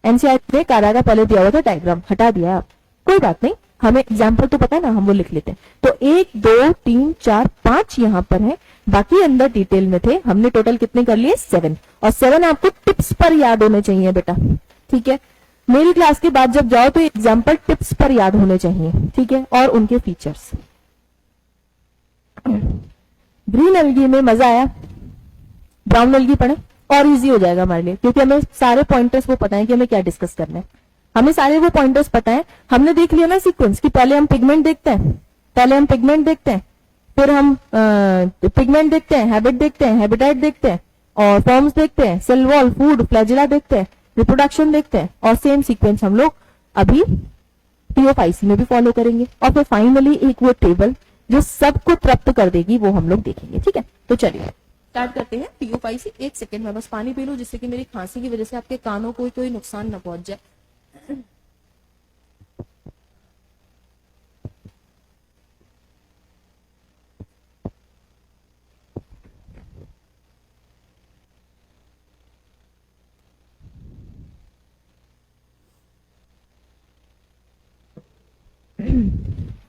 NCERT ने कारा का पहले दिया हुआ था डायग्राम, हटा दिया आप, कोई बात नहीं, हमें एग्जाम्पल तो पता है ना, हम वो लिख लेते हैं। तो 1 2 3 4 5 यहाँ पर है, बाकी अंदर डिटेल में थे। हमने टोटल कितने कर लिए? 7, और 7 आपको टिप्स पर याद होने चाहिए बेटा, ठीक है। मेरी क्लास के बाद जब जाओ तो एग्जाम्पल टिप्स पर याद होने चाहिए, ठीक है, और उनके फीचर्स। ग्रीन एल्गी में मजा आया, ब्राउन एल्गी पढ़े, और इजी हो जाएगा हमारे लिए, क्योंकि हमें सारे पॉइंटर्स वो पता है कि हमें क्या डिस्कस करना है। हमें सारे वो पॉइंटर्स पता है। हमने देख लिया ना सीक्वेंस कि पहले हम पिगमेंट देखते हैं, फिर हम पिगमेंट देखते हैं, हैबिट देखते हैं, हैबिटेट देखते हैं, और फॉर्म्स देखते हैं, सेल वॉल, फूड, फ्लैजिला देखते हैं, रिप्रोडक्शन देखते हैं, और सेम सीक्वेंस हम लोग अभी पीओफआईसी में भी फॉलो करेंगे। और फिर फाइनली एक वो टेबल जो सबको तृप्त कर देगी वो हम लोग देखेंगे। ठीक है, तो चलिए स्टार्ट करते हैं पीओफआईसी। एक सेकेंड में बस पानी पी लूं, जिससे कि मेरी खांसी की वजह से आपके कानों को कोई नुकसान न पहुंच जाए।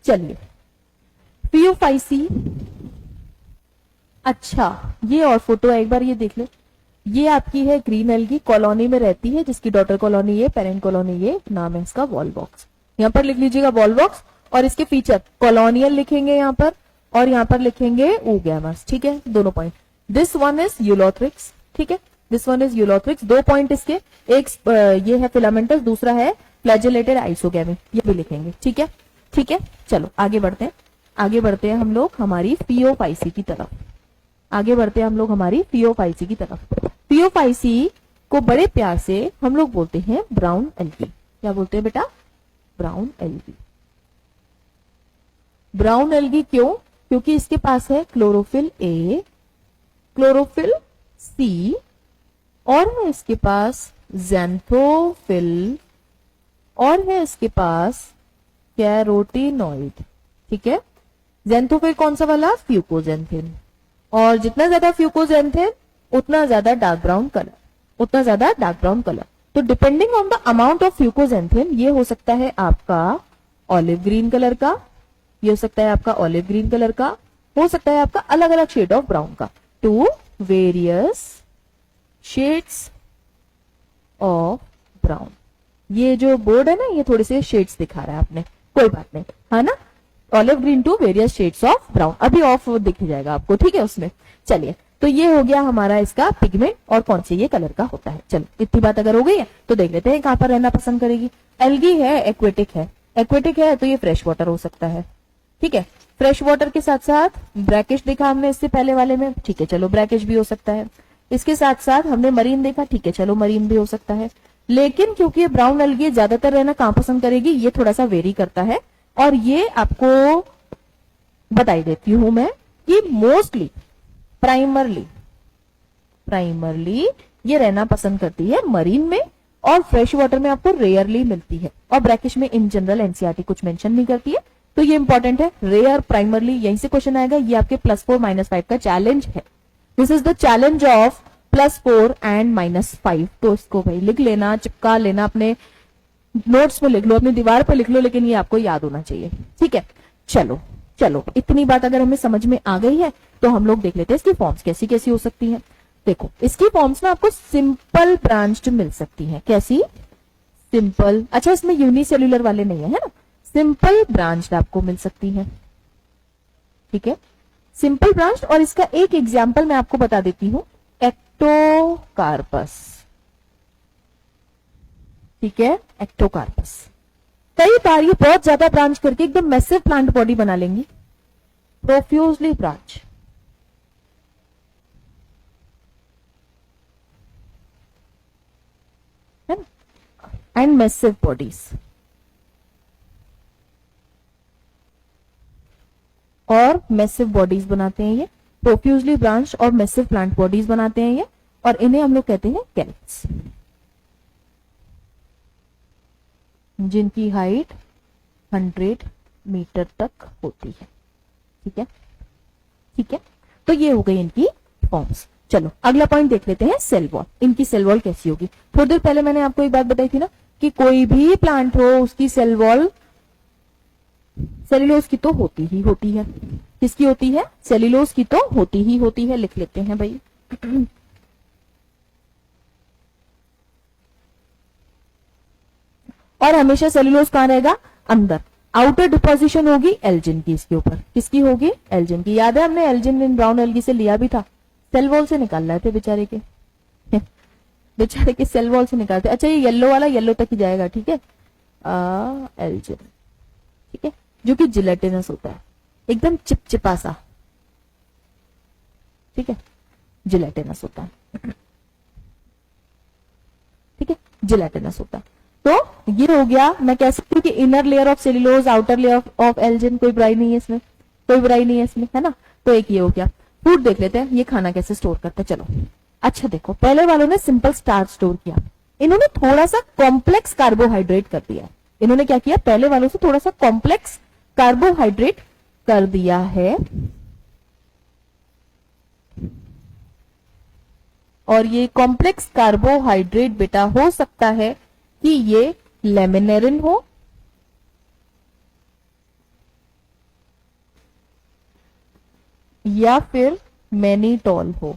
चलिए पीओफआईसी। अच्छा, ये और फोटो है, एक बार ये देख लो। ये आपकी है ग्रीन एल्गी, कॉलोनी में रहती है, जिसकी डॉटर कॉलोनी ये, पेरेंट कॉलोनी ये, नाम है इसका वॉल बॉक्स। यहाँ पर लिख लीजिएगा वॉल बॉक्स, और इसके फीचर कॉलोनियल लिखेंगे यहाँ पर, और यहाँ पर लिखेंगे oogamous। ठीक है, दोनों point. This one is Ulothrix. ठीक है, this one is Ulothrix. 2 point इसके, एक ये है फिलामेंटस, दूसरा है फ्लैजेलेटेड आइसोगैमी, ये भी लिखेंगे। ठीक है, ठीक है, चलो आगे बढ़ते हैं। आगे बढ़ते हैं हम लोग हमारी पीओफआईसी की तरफ। आगे बढ़ते हैं हम लोग हमारी पीओफआईसी की तरफ। पीओफआईसी को बड़े प्यार से हम लोग बोलते हैं ब्राउन एल्गी। क्या बोलते हैं बेटा? Brown algae. ब्राउन एल्गी क्यों? क्योंकि इसके पास है क्लोरोफिल ए, क्लोरोफिल सी, और है इसके पास ज़ैंथोफिल, और है इसके पास कैरोटीनॉइड। ठीक है, ज़ैंथोफिल कौन सा वाला? फ्यूकोजेंथिन। और जितना ज्यादा फ्यूकोजेंथिन उतना ज्यादा डार्क ब्राउन कलर, उतना ज्यादा डार्क ब्राउन कलर। तो depending on the amount of fucoxanthin, ये हो सकता है आपका ऑलिव ग्रीन कलर का, ये हो सकता है आपका ऑलिव ग्रीन कलर का, हो सकता है आपका अलग अलग शेड ऑफ ब्राउन का। 2 वेरियस शेड्स ऑफ ब्राउन। ये जो बोर्ड है ना, ये थोड़े से शेड्स दिखा रहा है आपने, कोई बात नहीं, है ना। Olive green to various shades of brown, अभी ऑफ दिख जाएगा आपको। ठीक है, उसमें चलिए, तो ये हो गया हमारा इसका पिगमेंट और कौन से ये कलर का होता है। चलो इतनी बात अगर हो गई है तो देख लेते हैं कहां पर रहना पसंद करेगी। एल्गी है, एक्वेटिक है। एक्वेटिक है तो ये फ्रेश वाटर हो सकता है। ठीक है, फ्रेश वाटर के साथ साथ ब्रैकिश देखा हमने इससे पहले वाले में। ठीक है, चलो ब्रैकिश भी हो सकता है। इसके साथ साथ हमने मरीन देखा। ठीक है, चलो मरीन भी हो सकता है। लेकिन क्योंकि ये ब्राउन एल्गी ज्यादातर रहना कहां पसंद करेगी, ये थोड़ा सा वेरी करता है। और ये आपको बताई देती हूं मैं कि मोस्टली प्राइमरली ये रहना पसंद करती है मरीन में, और फ्रेश वाटर में आपको रेयरली मिलती है। और ब्रैकिश में इन जनरल एनसीईआरटी कुछ मेंशन नहीं करती है, तो ये इंपॉर्टेंट है। रेयर, प्राइमरली, यहीं से क्वेश्चन आएगा। ये आपके +4 -5 का चैलेंज है। This is the challenge of +4 and -5। तो इसको भाई लिख लेना, चिपका लेना, अपने नोट्स में लिख लो, अपनी दीवार पर लिख लो, लेकिन ये आपको याद होना चाहिए। ठीक है, चलो चलो, इतनी बात अगर हमें समझ में आ गई है तो हम लोग देख लेते हैं इसकी फॉर्म्स कैसी कैसी हो सकती हैं। देखो, इसकी फॉर्म्स ना आपको सिंपल ब्रांच्ड मिल सकती हैं। कैसी? सिंपल। अच्छा, इसमें यूनिसेल्युलर वाले नहीं है ना, सिंपल ब्रांच्ड आपको मिल सकती हैं। ठीक है, सिंपल ब्रांच्ड। और इसका एक एग्जाम्पल मैं आपको बता देती हूं, एक्टोकार्पस। ठीक है, एक्टोकार्पस। कई बार ये बहुत ज्यादा ब्रांच करके एकदम मैसिव प्लांट बॉडी बना लेंगी, प्रोफ्यूजली ब्रांच। है ना, एंड मैसिव बॉडीज। और मैसिव बॉडीज बनाते हैं ये, प्रोफ्यूजली ब्रांच और मैसिव प्लांट बॉडीज बनाते हैं ये, और इन्हें हम लोग कहते हैं कैल्प्स, जिनकी हाइट 100 मीटर तक होती है। ठीक है, ठीक है, तो ये हो गई इनकी फॉर्म्स। चलो अगला पॉइंट देख लेते हैं, सेल वॉल। इनकी सेल वॉल कैसी होगी? थोड़ी देर पहले मैंने आपको एक बात बताई थी ना कि कोई भी प्लांट हो उसकी सेल वॉल सेल्यूलोज की तो होती ही होती है। किसकी होती है? सेल्यूलोज की तो होती ही होती है। लिख लेते हैं भाई। और हमेशा सेल्यूलोज कहां रहेगा? अंदर। आउटर डिपोजिशन होगी एल्जिन की इसके ऊपर। किसकी होगी? एल्जिन की। याद है हमने एल्जिन इन ब्राउन एल्गी से लिया भी था, सेल वॉल से निकाल रहे थे बेचारे के। बेचारे के सेल वॉल से निकालते। अच्छा, ये येलो वाला येलो तक ही जाएगा, ठीक है। एल्जिन, ठीक है, जो कि जिलेटिनस होता है, एकदम चिपचिपा सा, ठीक है, जिलेटिनस होता है, ठीक है, जिलेटिनस होता है। तो ये हो गया, मैं कह सकती हूँ कि inner layer of cellulose, outer layer of Elgin, कोई बुराई नहीं है इसमें, कोई बुराई नहीं है इसमें, है ना। तो एक ये हो गया। फूड देख लेते हैं, ये खाना कैसे स्टोर करते हैं, चलो। अच्छा देखो, पहले वालों ने सिंपल स्टार्च स्टोर किया, इन्होंने थोड़ा सा कॉम्प्लेक्स कार्बोहाइड्रेट कर दिया। इन्होंने क्या किया, पहले वालों से थोड़ा सा कॉम्प्लेक्स कार्बोहाइड्रेट कर दिया है, और ये कॉम्प्लेक्स कार्बोहाइड्रेट बेटा हो सकता है कि ये लेमिनेरिन हो, या फिर मैनीटॉल हो।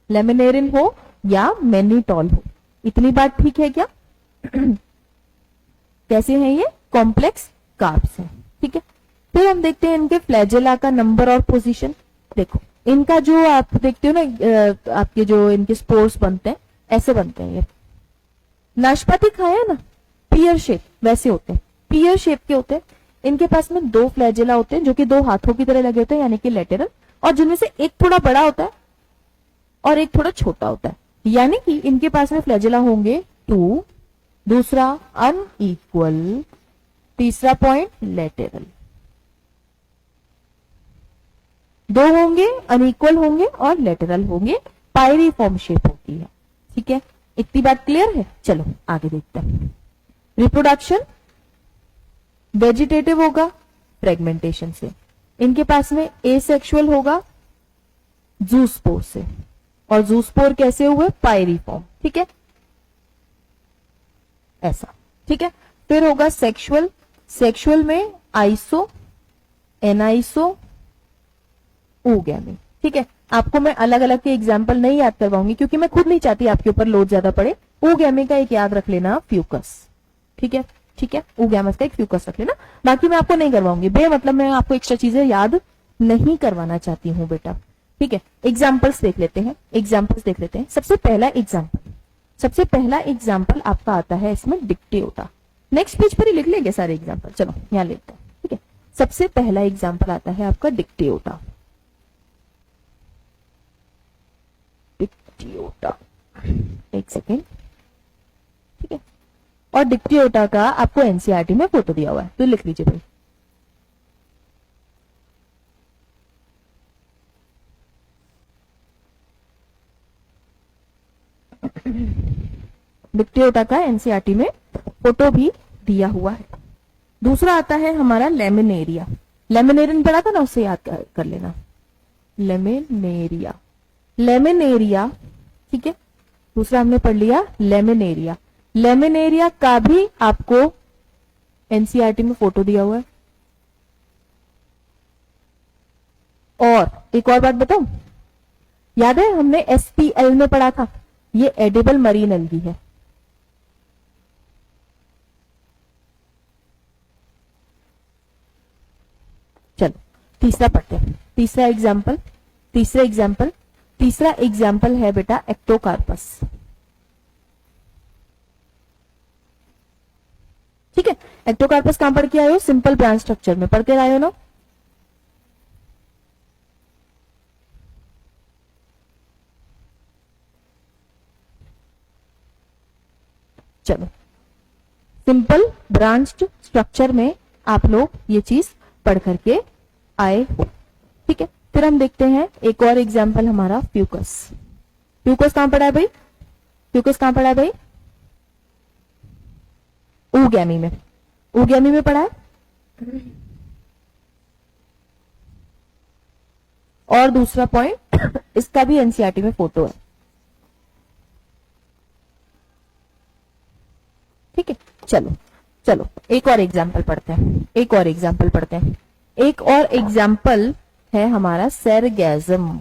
लेमिनेरिन हो या मैनीटॉल हो, इतनी बात ठीक है क्या? कैसे हैं ये? कॉम्प्लेक्स कार्ब्स हैं, ठीक है। फिर हम देखते हैं इनके फ्लैजेला का नंबर और पोजीशन। देखो, इनका जो आप देखते हो ना, आपके जो इनके स्पोर्स बनते हैं, ऐसे बनते हैं। ये नाशपाती खाया ना, पियर शेप वैसे होते हैं, पियर शेप के होते हैं। इनके पास में 2 फ्लैजेला होते हैं जो कि 2 हाथों की तरह लगे होते हैं, यानी कि लेटरल, और जिनमें से एक थोड़ा बड़ा होता है और एक थोड़ा छोटा होता है, यानी कि इनके पास में फ्लैजेला होंगे 2, दूसरा अनइक्वल, तीसरा पॉइंट लेटरल। 2 होंगे, अनइक्वल होंगे और लेटरल होंगे, पायरीफॉर्म शेप होती है, ठीक है। इतनी बात क्लियर है? चलो आगे देखते हैं। रिप्रोडक्शन वेजिटेटिव होगा फ्रेगमेंटेशन से, इनके पास में एसेक्सुअल होगा जूस्पोर से, और जूस्पोर कैसे हुए? पायरीफॉर्म, ठीक है, ऐसा, ठीक है। फिर होगा सेक्सुअल, सेक्सुअल में आइसो, एनाइसो, ओगैमी, ठीक है। आपको मैं अलग अलग के एग्जाम्पल नहीं याद करवाऊंगी क्योंकि मैं खुद नहीं चाहती आपके ऊपर लोड ज्यादा पड़े। ओगैमी का एक याद रख लेना, फ्यूकस, ठीक है, ठीक है, ओगैमस का एक फ्यूकस रख लेना, बाकी मैं आपको नहीं करवाऊंगी, मतलब मैं आपको एक्स्ट्रा चीजें याद नहीं करवाना चाहती हूँ बेटा, ठीक है। एग्जाम्पल्स देख लेते हैं, एग्जाम्पल्स देख लेते हैं। सबसे पहला एग्जाम्पल आपका आता है इसमें डिक्टियोटा। नेक्स्ट पेज पर ही लिख लेंगे सारे एग्जाम्पल, चलो यहां लेते हैं, ठीक है। सबसे पहला एग्जाम्पल आता है आपका डिक्टियोटा। डिक्टियोटा, एक सेकेंड, ठीक है। और डिक्टियोटा का आपको एनसीईआरटी में फोटो दिया हुआ है, तो लिख लीजिए भाई। डिक्टियोटा का एनसीईआरटी में फोटो भी दिया हुआ है। दूसरा आता है हमारा लेमिनेरिया। लेमिनेरिन पढ़ा था ना, उससे याद कर लेना, लेमिनेरिया, लेमिनेरिया, ठीक है। दूसरा हमने पढ़ लिया लेमिनेरिया। लेमिनेरिया का भी आपको एनसीईआरटी में फोटो दिया हुआ है। और एक और बात बताऊं, याद है हमने एसपीएल में पढ़ा था, ये एडिबल मरीन एल्गी है। चलो तीसरा पढ़ते हैं, तीसरा एग्जाम्पल है बेटा एक्टोकार्पस, ठीक है। एक्टोकार्पस कहां पढ़ के आए हो? सिंपल ब्रांच स्ट्रक्चर में पढ़ के आए हो ना। चलो, सिंपल ब्रांच स्ट्रक्चर में आप लोग ये चीज पढ़ करके आए हो, ठीक है। फिर हम देखते हैं एक और एग्जाम्पल हमारा फ्यूकस। फ्यूकस कहां पढ़ा है भाई? फ्यूकस कहां पढ़ा है भाई? ओगैमी में, ओगैमी में पढ़ा है। और दूसरा पॉइंट, इसका भी एनसीईआरटी में फोटो है, ठीक है। चलो चलो एक और एग्जाम्पल पढ़ते हैं, एक और एग्जाम्पल है हमारा सेरगैज्म।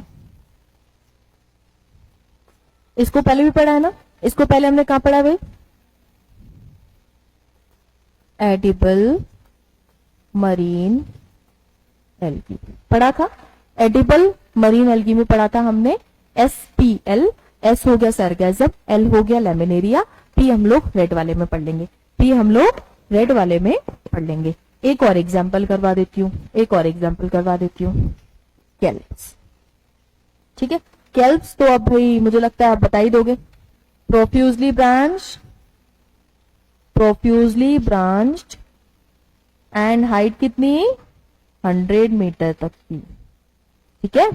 इसको पहले भी पढ़ा है ना, इसको पहले हमने कहां पढ़ा भाई? एडिबल मरीन एल्गी पढ़ा था, एडिबल मरीन एल्गी में पढ़ा था हमने एसपीएल एस हो गया सर्गेजम, एल हो गया लैमिनेरिया, पी हम लोग रेड वाले में पढ़ लेंगे, पी हम लोग रेड वाले में पढ़ लेंगे। एक और एग्जाम्पल करवा देती हूँ, एक और एग्जाम्पल करवा देती हूँ, कैल्प्स। ठीक है, कैल्प्स तो अब भाई मुझे लगता है आप बता ही दोगे। प्रोफ्यूजली ब्रांच्ड एंड हाइट कितनी, 100 मीटर तक की। ठीक है,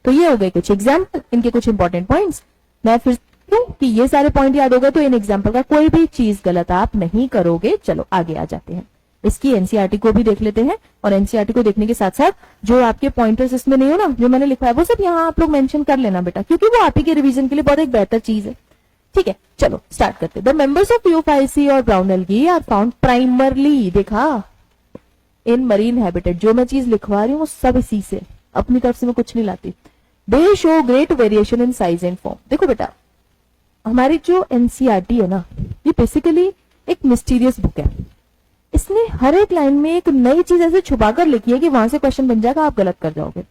तो ये हो गए कुछ एग्जाम्पल, इनके कुछ इंपॉर्टेंट पॉइंट्स। मैं फिर कि ये सारे पॉइंट याद होगा तो इन एग्जाम्पल का कोई भी चीज गलत आप नहीं करोगे। चलो आगे आ जाते हैं, इसकी एनसीईआरटी को भी देख लेते हैं, और एनसीईआरटी को देखने के साथ साथ जो आपके पॉइंटर्स इसमें नहीं हो ना, जो मैंने लिखा है वो सब यहाँ आप लोग मेंशन कर लेना बेटा, क्योंकि वो आप ही के रिवीजन के लिए बहुत एक बेहतर चीज है। ठीक है, चलो स्टार्ट करते हैं। द मेंबर्स ऑफ यूफाइसी और brown algae are found primarily, देखा, इन मरीन हैबिटेट। जो मैं चीज लिखवा रही हूँ वो सब इसी से, अपनी तरफ से मैं कुछ नहीं लाती। दे show great variation in size and form. देखो बेटा, हमारी जो एनसीईआरटी है ना, ये बेसिकली एक मिस्टीरियस बुक है। इसने हर एक लाइन में एक नई चीज ऐसे छुपाकर लिखी है कि वहां से क्वेश्चन बन जाएगा, आप गलत कर जाओगे।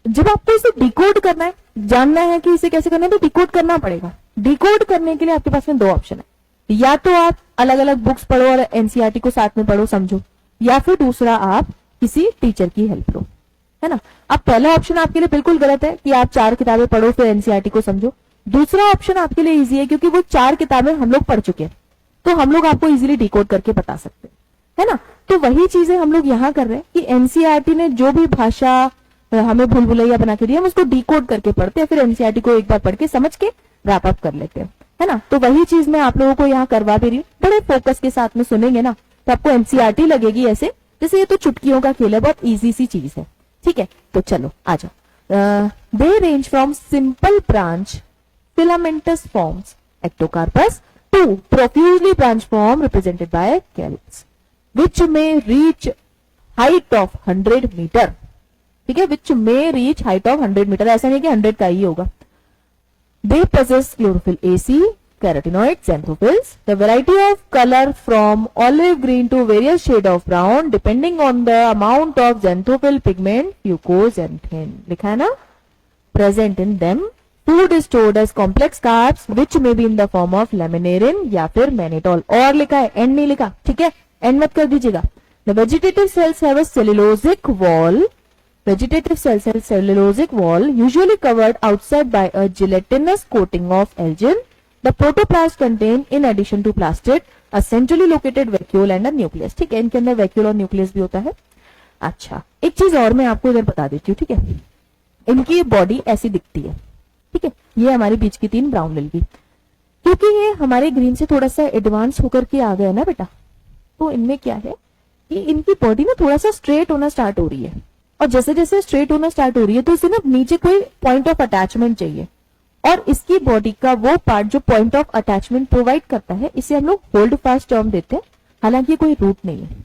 जब आपको इसे डिकोड करना है, जानना है कि इसे कैसे करना है, तो डिकोड करना पड़ेगा। डिकोड करने के लिए आपके पास में दो ऑप्शन है, या तो आप अलग अलग बुक्स पढ़ो और एनसीईआरटी को साथ में पढ़ो समझो, या फिर दूसरा आप किसी टीचर की हेल्प लो, है ना। अब पहला ऑप्शन आपके लिए बिल्कुल गलत है कि आप 4 किताबें पढ़ो फिर एनसीईआरटी को समझो। दूसरा ऑप्शन आपके लिए इजी है, क्योंकि वो 4 किताबें हम लोग पढ़ चुके हैं, तो हम लोग आपको इजीली डिकोड करके बता सकते हैं, है ना। तो वही चीजें हम लोग यहाँ कर रहे हैं कि एनसीईआरटी ने जो भी भाषा हमें भूल भुलैया बना के दिया, हम उसको डिकोड करके पढ़ते हैं, फिर एनसीईआरटी को एक बार पढ़ के समझ के रैप अप कर लेते हैं, है ना। तो वही चीज मैं आप लोगों को यहाँ करवा भी रही हूँ। बड़े फोकस के साथ में सुनेंगे ना तो आपको एनसीईआरटी लगेगी ऐसे जैसे ये तो चुटकियों का खेल है, बहुत इजी सी चीज है। ठीक है, तो चलो आ जाओ। They range from simple branch filamentous forms ectocarpus to profusely branched form represented by calx, which may reach height of 100 meter. ठीक है, which may reach height of 100 meter, ऐसा नहीं कि 100 का ही होगा। They possess chlorophyll AC, carotenoid, xanthophylls. The variety of color from olive green to various shade of brown depending on the amount of xanthophyll pigment, fucose and thin. लिखा है ना, present in them. Food is stored as complex carbs which may be in the form of laminarin या फिर mannitol। और लिखा है, and नहीं लिखा, ठीक है, एंड मत कर दीजिएगा। The vegetative cells have a cellulosic wall. Vegetative cells have a cellulosic wall usually covered outside by a gelatinous coating of algin. The protoplast contain in addition to plastid a centrally located vacuole and a nucleus। ठीक है, इनके अंदर vacuole और nucleus भी होता है। अच्छा, एक चीज और मैं आपको इधर बता देती हूँ, ठीक है। इनकी बॉडी ऐसी दिखती है, ठीक है। ये हमारी बीच की 3 ब्राउन एल्गी, क्योंकि ये हमारे ग्रीन से थोड़ा सा एडवांस होकर के आ गया ना बेटा, तो इनमें क्या है कि इनकी बॉडी ना थोड़ा सा स्ट्रेट होना स्टार्ट हो रही है, और जैसे जैसे स्ट्रेट होना स्टार्ट हो रही है तो इसे ना नीचे कोई पॉइंट ऑफ अटैचमेंट चाहिए, और इसकी बॉडी का वो पार्ट जो पॉइंट ऑफ अटैचमेंट प्रोवाइड करता है, इसे हम लोग होल्ड फास्ट टर्म देते हैं, हालांकि कोई रूट नहीं है।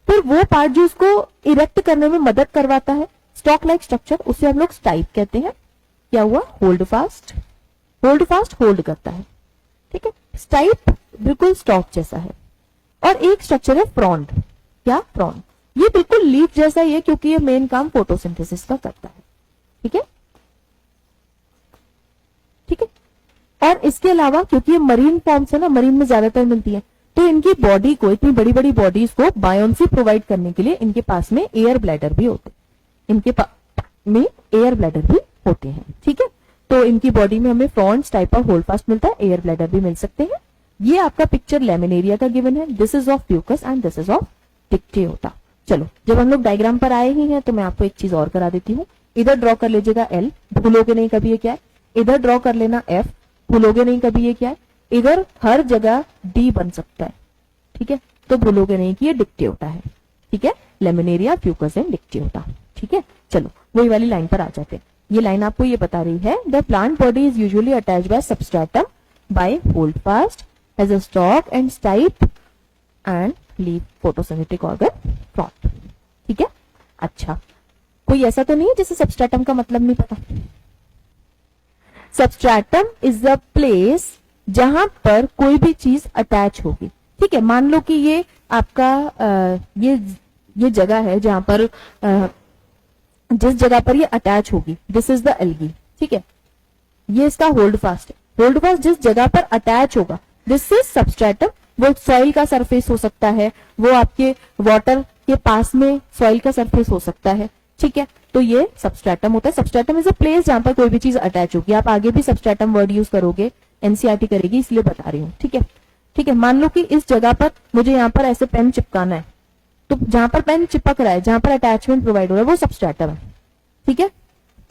फिर वो पार्ट जो इसको इरेक्ट करने में मदद करवाता है, स्टॉक लाइक स्ट्रक्चर, उसे हम लोग स्टाइप कहते हैं। क्या हुआ, होल्ड फास्ट होल्ड करता है, ठीक है। स्टाइप बिल्कुल स्टॉक जैसा है, और एक स्ट्रक्चर है फ्रॉन्ड। क्या, फ्रॉन्ड, ये बिल्कुल लीफ जैसा ही है, क्योंकि ये मेन काम फोटोसिंथेसिस का करता है, ठीक है, ठीक है। और इसके अलावा क्योंकि ये मरीन फॉर्म्स है ना, मरीन में ज्यादातर मिलती है, तो इनकी बॉडी को, इतनी बड़ी बड़ी बॉडीज को बायोन्सी प्रोवाइड करने के लिए इनके पास में एयर ब्लैडर भी होते हैं, इनके पास में एयर ब्लैडर भी होते हैं, ठीक है। तो इनकी बॉडी में हमें फ्रॉन्ड, स्टाइप और होल्ड फास्ट मिलता है, एयर ब्लैडर भी मिल सकते हैं। ये आपका पिक्चर लैमिनेरिया का गिवन है, this is of Fucus and this is of Dictyota. चलो, जब हम लोग डायग्राम पर आए ही हैं तो मैं आपको एक चीज और करा देती हूँ। इधर ड्रॉ कर लीजिएगा एल, भूलोगे नहीं कभी ये क्या है। इधर ड्रॉ कर लेना एफ, भूलोगे नहीं कभी ये क्या है। इधर हर जगह डी बन सकता है, ठीक है, तो भूलोगे नहीं कि ये डिक्टियोटा है, ठीक है, लैमिनेरिया, फ्यूकस एंड डिक्टियोटा, ठीक है। चलो वही वाली लाइन पर आ जाते हैं। ये लाइन आपको ये बता रही है, the plant body is usually attached by substratum by hold fast as a stalk and stipe and leaf photosynthetic organ frond, ठीक है। अच्छा, कोई ऐसा तो नहीं है जिसे सबस्ट्रेटम का मतलब नहीं पता। सबस्ट्रेटम इज द प्लेस जहां पर कोई भी चीज अटैच होगी, ठीक है। मान लो कि ये आपका ये जगह है जहां पर जिस जगह पर ये अटैच होगी, दिस इज द एल्गी, ठीक है। ये इसका होल्ड फास्ट है। होल्ड फास्ट जिस जगह पर अटैच होगा, दिस इज सबस्ट्रेटम। वो सॉइल का सरफेस हो सकता है, वो आपके वाटर के पास में सॉइल का सरफेस हो सकता है, ठीक है। तो ये सबस्ट्रेटम होता है। सबस्ट्रेटम इज अ प्लेस जहां पर कोई भी चीज अटैच होगी। आप आगे भी सबस्ट्रेटम वर्ड यूज करोगे, एनसीईआरटी करेगी, इसलिए बता रही हूँ, ठीक है। ठीक है, मान लो कि इस जगह पर मुझे यहाँ पर ऐसे पेन चिपकाना है, तो जहां पर पेन चिपक रहा है, जहां पर अटैचमेंट प्रोवाइड हो रहा है, वो सबस्ट्रेटम है, ठीक है।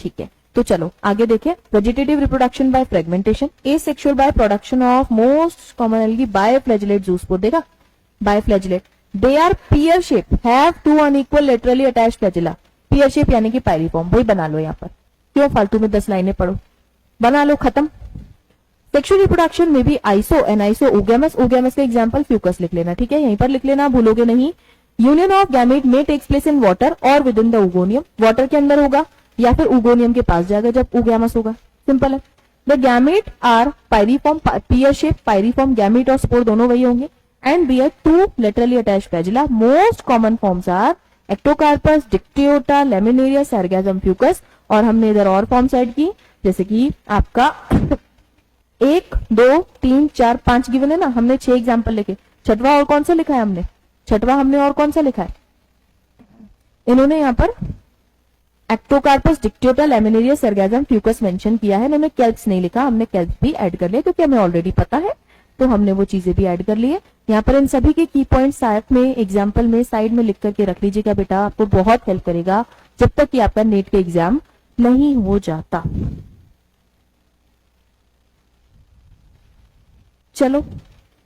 ठीक है, तो चलो आगे देखें। Vegetative reproduction by fragmentation, asexual by production of most commonly biflagellate zoospore. देखा, biflagellate, they are pear shape, have two unequal laterally attached flagella. Pear shape यानी कि पायरिफॉर्म, वही बना लो यहाँ पर, क्यों फालतू में 10 लाइनें पढ़ो, बना लो, खत्म। सेक्सुअल रिप्रोडक्शन में भी आइसो, एनाइसो, ओगेमस। ओगेमस का एग्जांपल फ्यूकस लिख लेना, ठीक है, यहीं पर लिख लेना, भूलोगे नहीं। यूनियन ऑफ गैमेट में टेक्स प्लेस इन वाटर और with in the oogonium. Water के अंदर होगा या फिर ओगोनियम के पास जाएगा जब ओगेमस होगा, सिंपल है। The gamete are pyriform, pear shape, pyriform, gamete और स्पोर दोनों वही होंगे, and bear two laterally attached flagella. Most common forms are Ectocarpus, Dictyota, Laminaria, Sargassum, Fucus. और हमने इधर और फॉर्म्स ऐड की, जैसे कि आपका 1 2 3 4 5 गिवन है ना, हमने 6 एग्जाम्पल लिखे। छठवा और कौन सा लिखा है हमने, छठवा हमने और कौन सा लिखा है, इन्होंने यहाँ पर Ectocarpus, Dictyota, Laminaria, Sargassum, Fucus mention किया है। इन्होंने कैल्प्स नहीं लिखा, हमने कैल्प्स भी ऐड कर लिया क्योंकि हमें ऑलरेडी पता है, तो हमने वो चीजें भी ऐड कर ली है। यहाँ पर इन सभी के की पॉइंट साथ में एग्जाम्पल में साइड में लिख करके रख लीजिएगा बेटा, आपको बहुत हेल्प करेगा जब तक कि आपका नेट के एग्जाम नहीं हो जाता। चलो,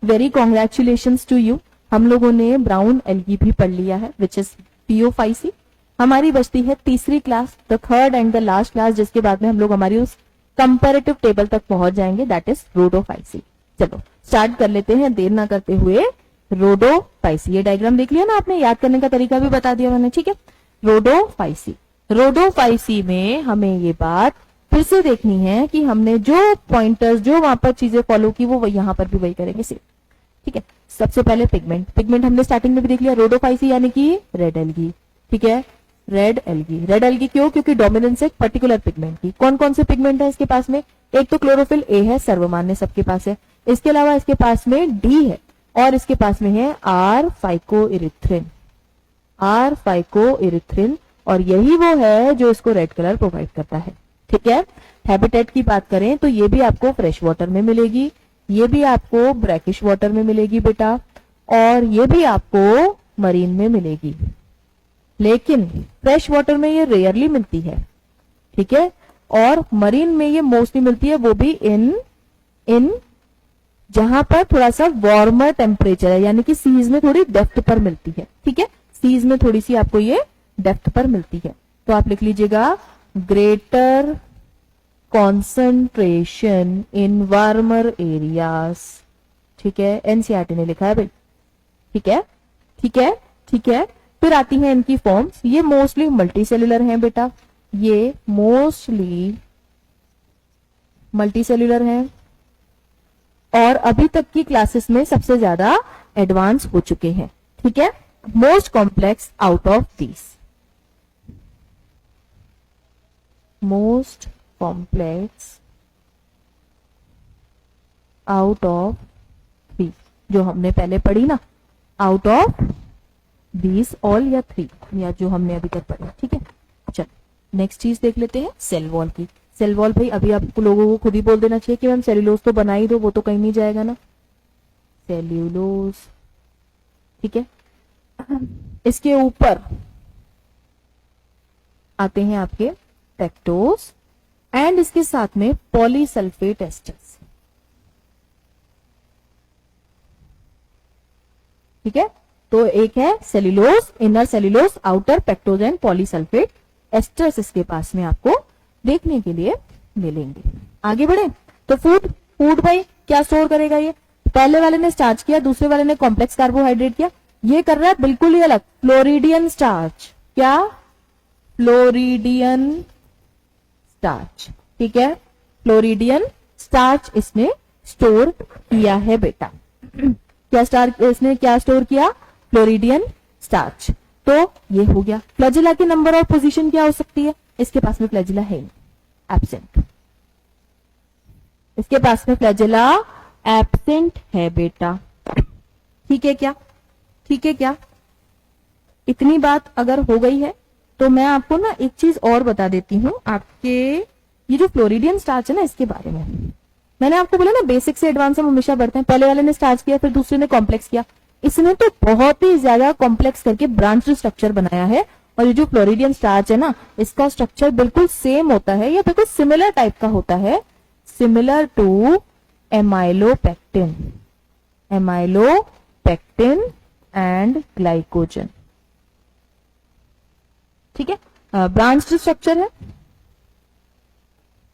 वेरी कॉन्ग्रेचुलेशंस टू यू, हम लोगों ने ब्राउन एल्गी भी पढ़ लिया है, विच इज PO5C। हमारी बचती है तीसरी class, the third and the last class, जिसके बाद में हम लोग हमारी उस कंपैरेटिव टेबल तक पहुंच जाएंगे, दैट इज रोडोफाइसी। चलो स्टार्ट कर लेते हैं देर ना करते हुए। रोडोफाइसी, ये डायग्राम देख लिया ना आपने, याद करने का तरीका भी बता दिया मैंने, ठीक है। रोडोफाइसी, रोडोफाइसी में हमें ये बात फिर से देखनी है कि हमने जो पॉइंटर्स, जो वहां पर चीजें फॉलो की, वो यहाँ पर भी वही करेंगे सेम, ठीक है। सबसे पहले पिगमेंट, पिगमेंट हमने स्टार्टिंग में भी देख लिया, रोडोफाइसी यानी कि रेड एल्गी, ठीक है। रेड एल्गी, रेड एल्गी क्यों, क्योंकि डोमिनेंस एक पर्टिकुलर पिगमेंट की। कौन कौन से पिगमेंट है इसके पास में, एक तो क्लोरोफिल ए है, सर्वमान्य सबके पास है, इसके अलावा इसके पास में डी है, और इसके पास में है आर फाइकोइरिथ्रिन, आर फाइकोइरिथ्रिन, और यही वो है जो इसको रेड कलर प्रोवाइड करता है, ठीक है। हैबिटेट की बात करें तो ये भी आपको फ्रेश वाटर में मिलेगी, ये भी आपको ब्रैकिश वाटर में मिलेगी बेटा, और ये भी आपको मरीन में मिलेगी, लेकिन फ्रेश वाटर में ये रेयरली मिलती है, ठीक है, और मरीन में ये मोस्टली मिलती है, वो भी इन जहां पर थोड़ा सा वार्मर टेम्परेचर है, यानी कि सीज में थोड़ी डेप्थ पर मिलती है, ठीक है, सीज में थोड़ी सी आपको ये डेप्थ पर मिलती है। तो आप लिख लीजिएगा greater concentration in warmer areas, ठीक है, एनसीईआरटी ने लिखा है भाई, ठीक है, ठीक है, ठीक है। फिर आती हैं इनकी फॉर्म्स, ये मोस्टली मल्टी सेल्यूलर हैं बेटा, ये मोस्टली मल्टी सेल्यूलर हैं, और अभी तक की क्लासेस में सबसे ज्यादा एडवांस हो चुके हैं, ठीक है। Most complex out of these, most complex out of three, जो हमने पहले पढ़ी ना, आउट ऑफ दीज ऑल या 3, या जो हमने अभी तक पढ़ी, ठीक है। चलो नेक्स्ट चीज देख लेते हैं, सेल वॉल की। सेल वॉल भाई अभी आप लोगों को खुद ही बोल देना चाहिए कि मैम सेल्यूलोज तो बना ही दो, वो तो कहीं नहीं जाएगा ना, सेल्यूलोज, ठीक है। इसके ऊपर आते हैं आपके पेक्टोज, एंड इसके साथ में पॉलीसल्फेट एस्टर्स, ठीक है। तो एक है cellulose, inner cellulose, outer pectose and polysulphate asters इसके पास में आपको देखने के लिए मिलेंगे। आगे बढ़े तो फूड, फूड भाई क्या स्टोर करेगा, ये पहले वाले ने स्टार्च किया, दूसरे वाले ने कॉम्प्लेक्स कार्बोहाइड्रेट किया, ये कर रहा है बिल्कुल ही अलग, फ्लोरिडियन स्टार्च, क्या, फ्लोरिडियन स्टार्च, ठीक है, फ्लोरिडियन स्टार्च इसने स्टोर किया है बेटा। क्या स्टार्च इसने क्या स्टोर किया, फ्लोरिडियन स्टार्च। तो ये हो गया। फ्लैजिला की नंबर और पोजीशन क्या हो सकती है, इसके पास में फ्लैजिला है एब्सेंट, इसके पास में फ्लैजेला एब्सेंट है बेटा। ठीक है क्या? ठीक है क्या? इतनी बात अगर हो गई है तो मैं आपको ना एक चीज और बता देती हूँ, आपके ये जो फ्लोरिडियन स्टार्च है ना, इसके बारे में मैंने आपको बोला ना बेसिक से एडवांस हम हमेशा बढ़ते हैं। पहले वाले ने स्टार्च किया, फिर दूसरे ने कॉम्प्लेक्स किया, इसने तो बहुत ही ज्यादा कॉम्प्लेक्स करके ब्रांच स्ट्रक्चर बनाया है। और ये जो फ्लोरिडियन स्टार्च है ना, इसका स्ट्रक्चर बिल्कुल सेम होता है या बिल्कुल सिमिलर टाइप का होता है, similar to amylopectin, amylopectin and glycogen. ठीक है, ब्रांच्ड स्ट्रक्चर है,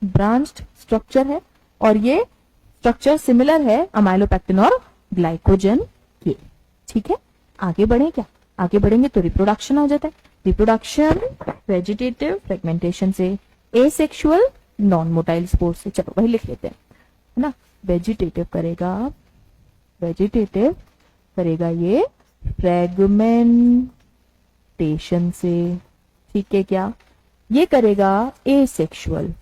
ब्रांच्ड स्ट्रक्चर है, और ये स्ट्रक्चर सिमिलर है अमाइलोपेक्टिन और ग्लाइकोजन के। ठीक है, आगे बढ़े क्या? आगे बढ़ेंगे तो रिप्रोडक्शन आ जाता है। रिप्रोडक्शन वेजिटेटिव फ्रेगमेंटेशन से, एसेक्सुअल नॉन मोटाइल स्पोर से। चलो वही लिख लेते हैं, है ना। वेजिटेटिव करेगा, वेजिटेटिव करेगा ये फ्रेगमेंटेशन से। ठीक है क्या? ये करेगा एसेक्सुअल,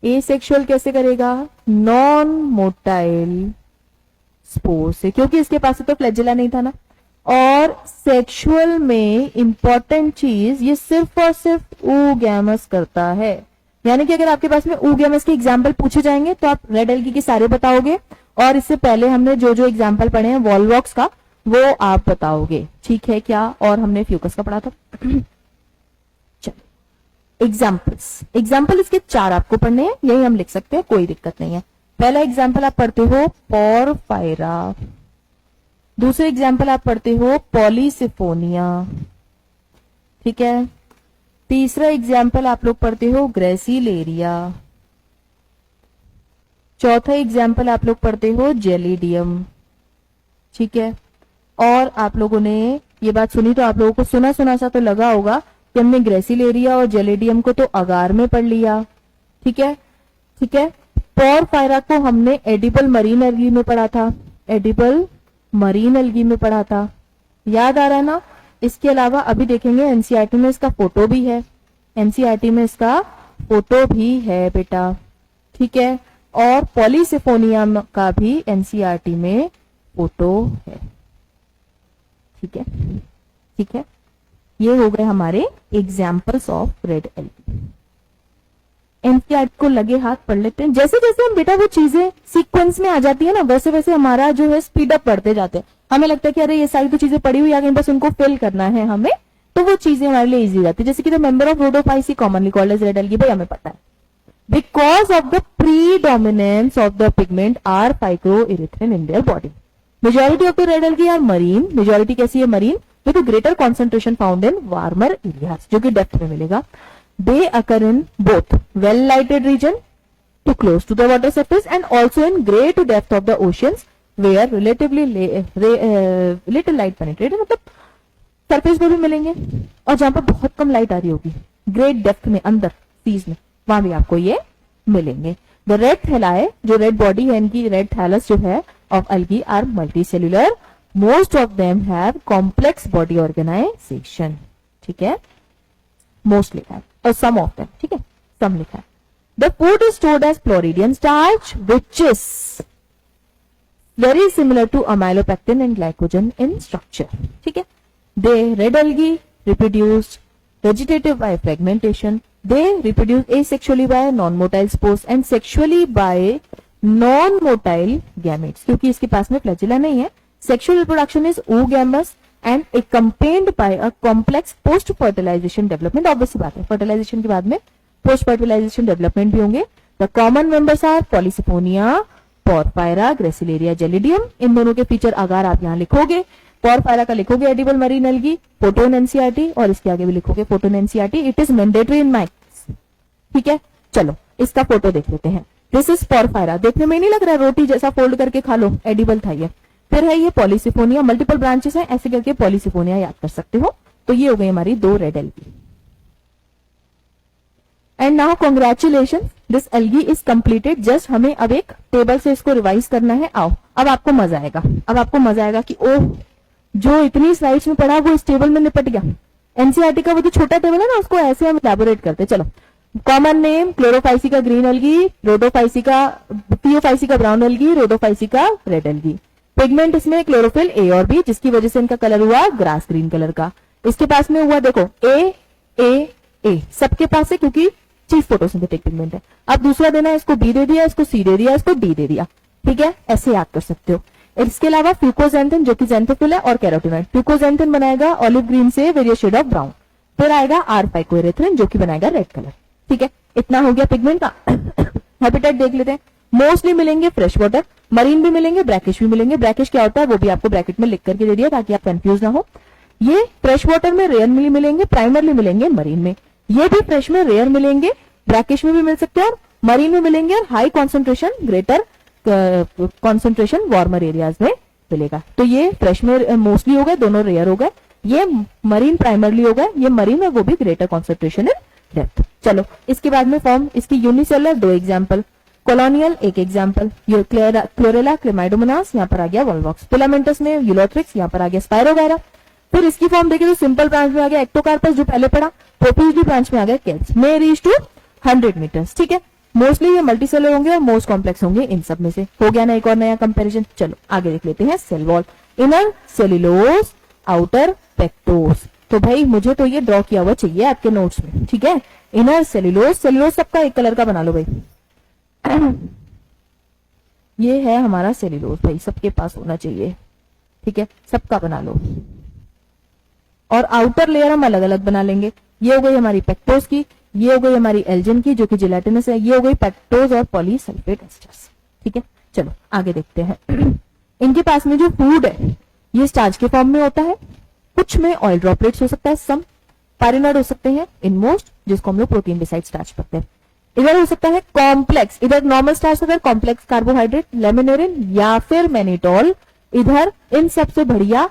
एसेक्सुअल कैसे करेगा? नॉन मोटाइल स्पोर से, क्योंकि इसके पास तो फ्लैजेला नहीं था ना। और सेक्सुअल में इंपॉर्टेंट चीज ये सिर्फ और सिर्फ oogamous करता है, यानी कि अगर आपके पास में oogamous के एग्जाम्पल पूछे जाएंगे तो आप रेड एल्गी के सारे बताओगे, और इससे पहले हमने जो जो एग्जाम्पल पढ़े हैं वॉलवॉक्स का वो आप बताओगे। ठीक है क्या? और हमने फ्यूकस का पढ़ा था। एग्जाम्पल्स, एग्जाम्पल इसके 4 आपको पढ़ने हैं, यही हम लिख सकते हैं, कोई दिक्कत नहीं है। पहला एग्जाम्पल आप पढ़ते हो पोरफायरा, दूसरे एग्जाम्पल आप पढ़ते हो पॉलीसिफोनिया। ठीक है, तीसरा एग्जाम्पल आप लोग पढ़ते हो ग्रेसिलेरिया, चौथा एग्जाम्पल आप लोग पढ़ते हो जेलिडियम। ठीक है, और आप लोगों ने ये बात सुनी तो आप लोगों को सुना सुना सा तो लगा होगा कि हमने ग्रेसिलेरिया और जेलिडियम को तो अगार में पढ़ लिया। ठीक है, ठीक है। पोरफायरा को हमने एडिबल मरीन एल्गी में पढ़ा था, एडिबल मरीन एल्गी में पढ़ा था, याद आ रहा है ना। इसके अलावा अभी देखेंगे एनसीईआरटी में इसका फोटो भी है, एनसीईआरटी में इसका फोटो भी है बेटा। ठीक है, और पॉलीसिफोनिया का भी एनसीईआरटी में फोटो है। ठीक है, ठीक है। ये हो गए हमारे examples of red algae. NCERT को लगे हाथ पढ़ लेते हैं। जैसे जैसे हम बेटा वो चीजें सीक्वेंस में आ जाती है ना, वैसे वैसे हमारा जो है स्पीड अप बढ़ते जाते हैं। हमें लगता है कि अरे ये सारी तो चीजें पड़ी हुई आ गई, बस उनको फिल करना है हमें, तो वो चीजें हमारे लिए इजी हो जाती है। जैसे कि the member of Rhodophyceae commonly called as red algae, भाई हमें पता है। Because of the predominance of the pigment R phycoerythrin in their body. Majority of the red algae are marine. Majority कैसी है? Marine, with greater concentration found in warmer areas, जो कि depth में मिलेगा। They occur in both well-lighted region too close to the water surface and also in great depth of the oceans where relatively little light penetrates, मतलब surface पर भी मिलेंगे और जहां पर बहुत कम लाइट आ रही होगी, ग्रेट डेप्थ में अंदर सीज में, वहां भी आपको ये मिलेंगे। द रेड थैलाई, जो रेड बॉडी है इनकी, रेड थैलस जो है of algae are multicellular. Most of them have complex body organization. ठीक है, मोस्ट लिखा है और सम ऑफ देम, ठीक है, सम लिखा है। The food is stored as floridean starch which is very similar to amylopectin and glycogen in structure. ठीक है, they red algae reproduced vegetative by fragmentation, they reproduce asexually by non-motile spores and sexually by non-motile gametes। क्योंकि इसके पास में flagella नहीं है, sexual reproduction is oogamous and accompanied by a complex post-fertilization development। obviously बात है, fertilization के बाद में post-fertilization development भी होंगे। The common members are Polysiponia, Porphyra, Gracilaria, Gelidium। इन दोनों के फीचर अगर आप यहाँ लिखोगे, पोरफायरा का लिखोगे edible marine algae, photo in NCERT, और इसके आगे भी लिखोगे photo in NCERT. It is mandatory in maths. ठीक है, चलो इसका फोटो देख लेते हैं। दिस इज पोरफायरा, देखने में नहीं लग रहा रोटी जैसा फोल्ड करके खा लो, एडिबल था ये। फिर है ये पॉलीसिफोनिया, मल्टीपल ब्रांचेस है, ऐसे करके पॉलीसिफोनिया याद कर सकते हो। तो ये हो गई हमारी 2 red algae. And now congratulation, this algae is completed. Just हमें अब एक टेबल से इसको रिवाइज करना है। आओ, अब आपको मजा आएगा, अब आपको मजा आएगा कि ओह, जो इतनी स्लाइड्स में पढ़ा वो इस टेबल में निपट गया। एनसीईआरटी का वो जो छोटा टेबल है ना, उसको ऐसे हम इलैबोरेट करते। चलो, कॉमन नेम क्लोरोफाइसिका ग्रीन एल्गी, रोडोफाइसिका थियोफाइसिका ब्राउन एल्गी, रोडोफाइसिका रेड एल्गी। पिगमेंट इसमें क्लोरोफिल ए और बी, जिसकी वजह से इनका कलर हुआ ग्रास ग्रीन कलर का। इसके पास में हुआ देखो ए सबके पास है क्योंकि चीफ फोटोसिंथेटिक पिगमेंट है। अब दूसरा देना है, इसको बी दे दिया, इसको सी दे दिया, इसको डी दे दिया, ठीक है, ऐसे याद कर सकते हो। इसके अलावा फ्यूकोजेंथिन जो कि जेंथोफिल है और कैरोटीनॉइड। फ्यूकोजेंथिन बनाएगा ऑलिव ग्रीन से वेरियस शेड ऑफ ब्राउन, फिर आएगा आर फाइकोएरिथ्रिन जो कि बनाएगा रेड कलर, ठीक है। इतना हो गया पिगमेंट का। हैबिटेट देख लेते हैं। मोस्टली मिलेंगे फ्रेश वाटर, मरीन भी मिलेंगे, ब्रैकिश भी मिलेंगे। ब्रैकिश क्या होता है वो भी आपको ब्रैकेट में लिख करके दे दिया ताकि आप कंफ्यूज ना हो। ये फ्रेश वाटर में रेयरली मिलेंगे, प्राइमरली मिलेंगे मरीन में। ये भी फ्रेश में रेयर मिलेंगे, ब्रैकिश में भी मिल सकते हैं और मरीन में मिलेंगे, और high concentration greater concentration warmer areas में मिलेगा। तो ये फ्रेश में मोस्टली हो गए, दोनों रेयर हो गए। ये मरीन प्राइमरली हो गए, ये मरीन है वो भी ग्रेटर कॉन्सेंट्रेशन इन डेप्थ। चलो इसके बाद में फॉर्म इसकी unicellular 2 example, colonial 1 example, Chlorella Chlamydomonas यहाँ पर आ गया वॉलवॉक्स, फिलामेंटस में यूलोथ्रिक्स यहाँ पर आ गया स्पायरोगायरा। फिर इसकी फॉर्म देखें तो सिंपल ब्रांच में आ गया एक्टोकार्पस जो पहले पढ़ा, प्रोपीज ब्रांच में आ गया केल्स, में रीच टू 100 मीटर्स, ठीक है। मोस्टली ये मल्टीसेलर होंगे और मोस्ट कॉम्प्लेक्स होंगे इन सब में से। हो गया ना एक और नया कंपैरिजन। चलो आगे देख लेते हैं cell wall, inner cellulose, outer pectose. तो भाई मुझे तो ये ड्रॉ किया हुआ चाहिए आपके नोट्स में, ठीक है। इनर सेल्यूलोज, सेल्यूलोज सबका एक कलर का बना लो भाई। ये है हमारा सेल्यूलोज भाई, सबके पास होना चाहिए, ठीक है, सबका बना लो। और आउटर लेयर हम अलग अलग बना लेंगे। ये हो गई हमारी पेक्टोस की, ये हो गई हमारी एल्जिन की जो कि जिलेटिनस है, ये हो गई पेक्टोज और पॉलीसल्फेट एस्टर्स, ठीक है। चलो आगे देखते हैं। इनके पास में जो फूड है ये स्टार्च के फॉर्म में होता है, कुछ में ऑयल ड्रॉपलेट्स हो सकता है, सम पायरिनॉइड हो सकते हैं इन मोस्ट, जिसको हम लोग प्रोटीन बेसाइड स्टार्च पढ़ते हैं। इधर हो सकता है कॉम्प्लेक्स, इधर नॉर्मल स्टार्च होता है, कॉम्प्लेक्स कार्बोहाइड्रेट लेमिनेरिन या फिर मैनिटोल। इधर इन सबसे बढ़िया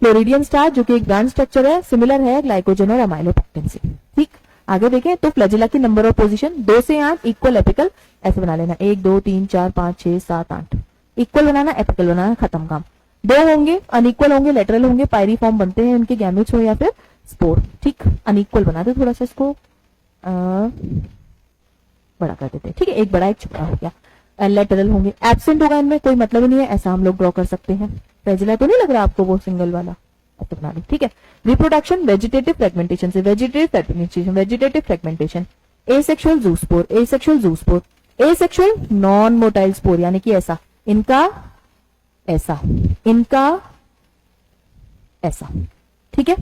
फ्लोरिडियन स्टार्च जो कि एक ब्रांड स्ट्रक्चर है, सिमिलर है ग्लाइकोजन और अमाइलोपेक्टिन से, ठीक। आगे देखें तो फ्लैजेला की नंबर ऑफ पोजीशन 2 से 8 इक्वल एपिकल ऐसे बना लेना, 1 2 3 4 5 6 7 8 इक्वल बनाना, एपिकल बनाना, खत्म काम। 2 होंगे अनइक्वल होंगे, लेटरल होंगे, पायरी फॉर्म बनते हैं उनके गैमेट्स हो या फिर स्पोर, ठीक। अनइक्वल बना दे थोड़ा सा, इसको बड़ा कर देते हैं, ठीक है, एक बड़ा एक छोटा हो गया। लेटरल होंगे, एब्सेंट होगा इनमें कोई मतलब ही नहीं है, ऐसा हम लोग ड्रॉ कर सकते हैं। फ्लैजेला तो नहीं लग रहा आपको वो सिंगल वाला, ऐसे बना लो, ठीक है। रिप्रोडक्शन वेजिटेटिव फ्रेगमेंटेशन से, vegetative fragmentation, vegetative fragmentation, asexual zoospore, asexual zoospore, asexual non motile spore यानी कि ऐसा, इनका ऐसा, इनका ऐसा, ठीक है।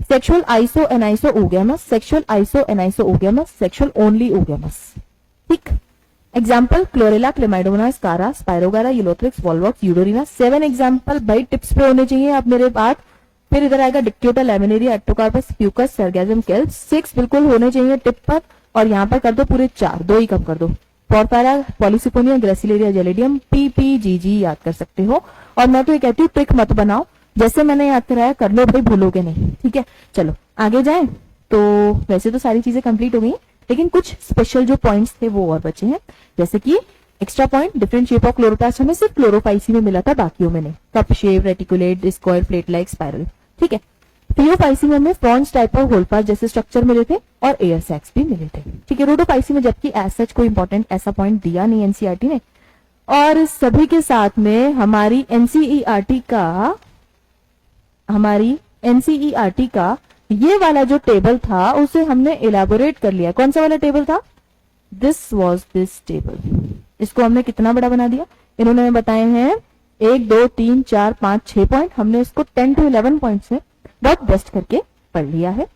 Sexual iso aniso oogamous, sexual iso aniso oogamous, sexual only oogamous, ठीक। Example Chlorella Chlamydomonas, Chara, Spirogyra, Ulothrix, Volvox, Eudorina. 7 example भाई टिप्स पे होने चाहिए अब मेरे बात। फिर इधर आएगा Dictyota, Laminaria, Ectocarpus, Fucus, Sargassum, kelps. 6 बिल्कुल होने चाहिए टिप पर, और यहाँ पर कर दो पूरे 4, 2 ही कम कर दो। पोरफेरा, पॉलीसिपोनिया, ग्रेसिलेरिया, जेलिडियम, PPGG याद कर सकते हो। और मैं तो ये कहती हूँ ट्रिक मत बनाओ, जैसे मैंने याद कराया कर लो भाई, भूलोगे नहीं, ठीक है। चलो आगे जाएं तो वैसे तो सारी चीजें कंप्लीट हो गई, लेकिन कुछ स्पेशल जो पॉइंट्स थे वो और बचे हैं, जैसे कि extra point different shape of chloroplast हमें सिर्फ क्लोरोफाइसी में मिला था, बाकियों में नहीं। Cup shape, reticulate, discoid, plate like, spiral, ठीक है। थियोफाइसी में हमें फ्रॉन्स टाइप ऑफ होल्डफास्ट जैसे स्ट्रक्चर मिले थे और एयर सैक्स भी मिले थे, ठीक है। रोडोफाइसी में जबकि एज सच कोई इंपॉर्टेंट ऐसा पॉइंट दिया नहीं एनसीईआरटी ने। और सभी के साथ में हमारी एनसीईआरटी का ये वाला जो टेबल था उसे हमने इलेबोरेट कर लिया। कौन सा वाला टेबल था? This was this table. इसको हमने कितना बड़ा बना दिया? इन्होंने हमें बताए हैं 1 2 3 4 5 6 पॉइंट, हमने इसको 10 to 11 पॉइंट्स में बहुत बेस्ट करके पढ़ लिया है।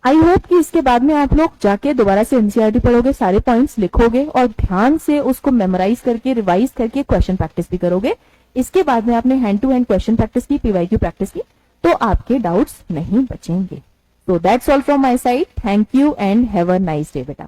आई होप कि इसके बाद में आप लोग जाके दोबारा से एनसीईआरटी पढ़ोगे, सारे पॉइंट्स लिखोगे और ध्यान से उसको मेमोराइज करके रिवाइज करके क्वेश्चन प्रैक्टिस भी करोगे। इसके बाद में आपने hand to hand question practice की, पीवाईक्यू प्रैक्टिस की, तो आपके डाउट्स नहीं बचेंगे। So that's all from my side. Thank you and have a nice day, beta.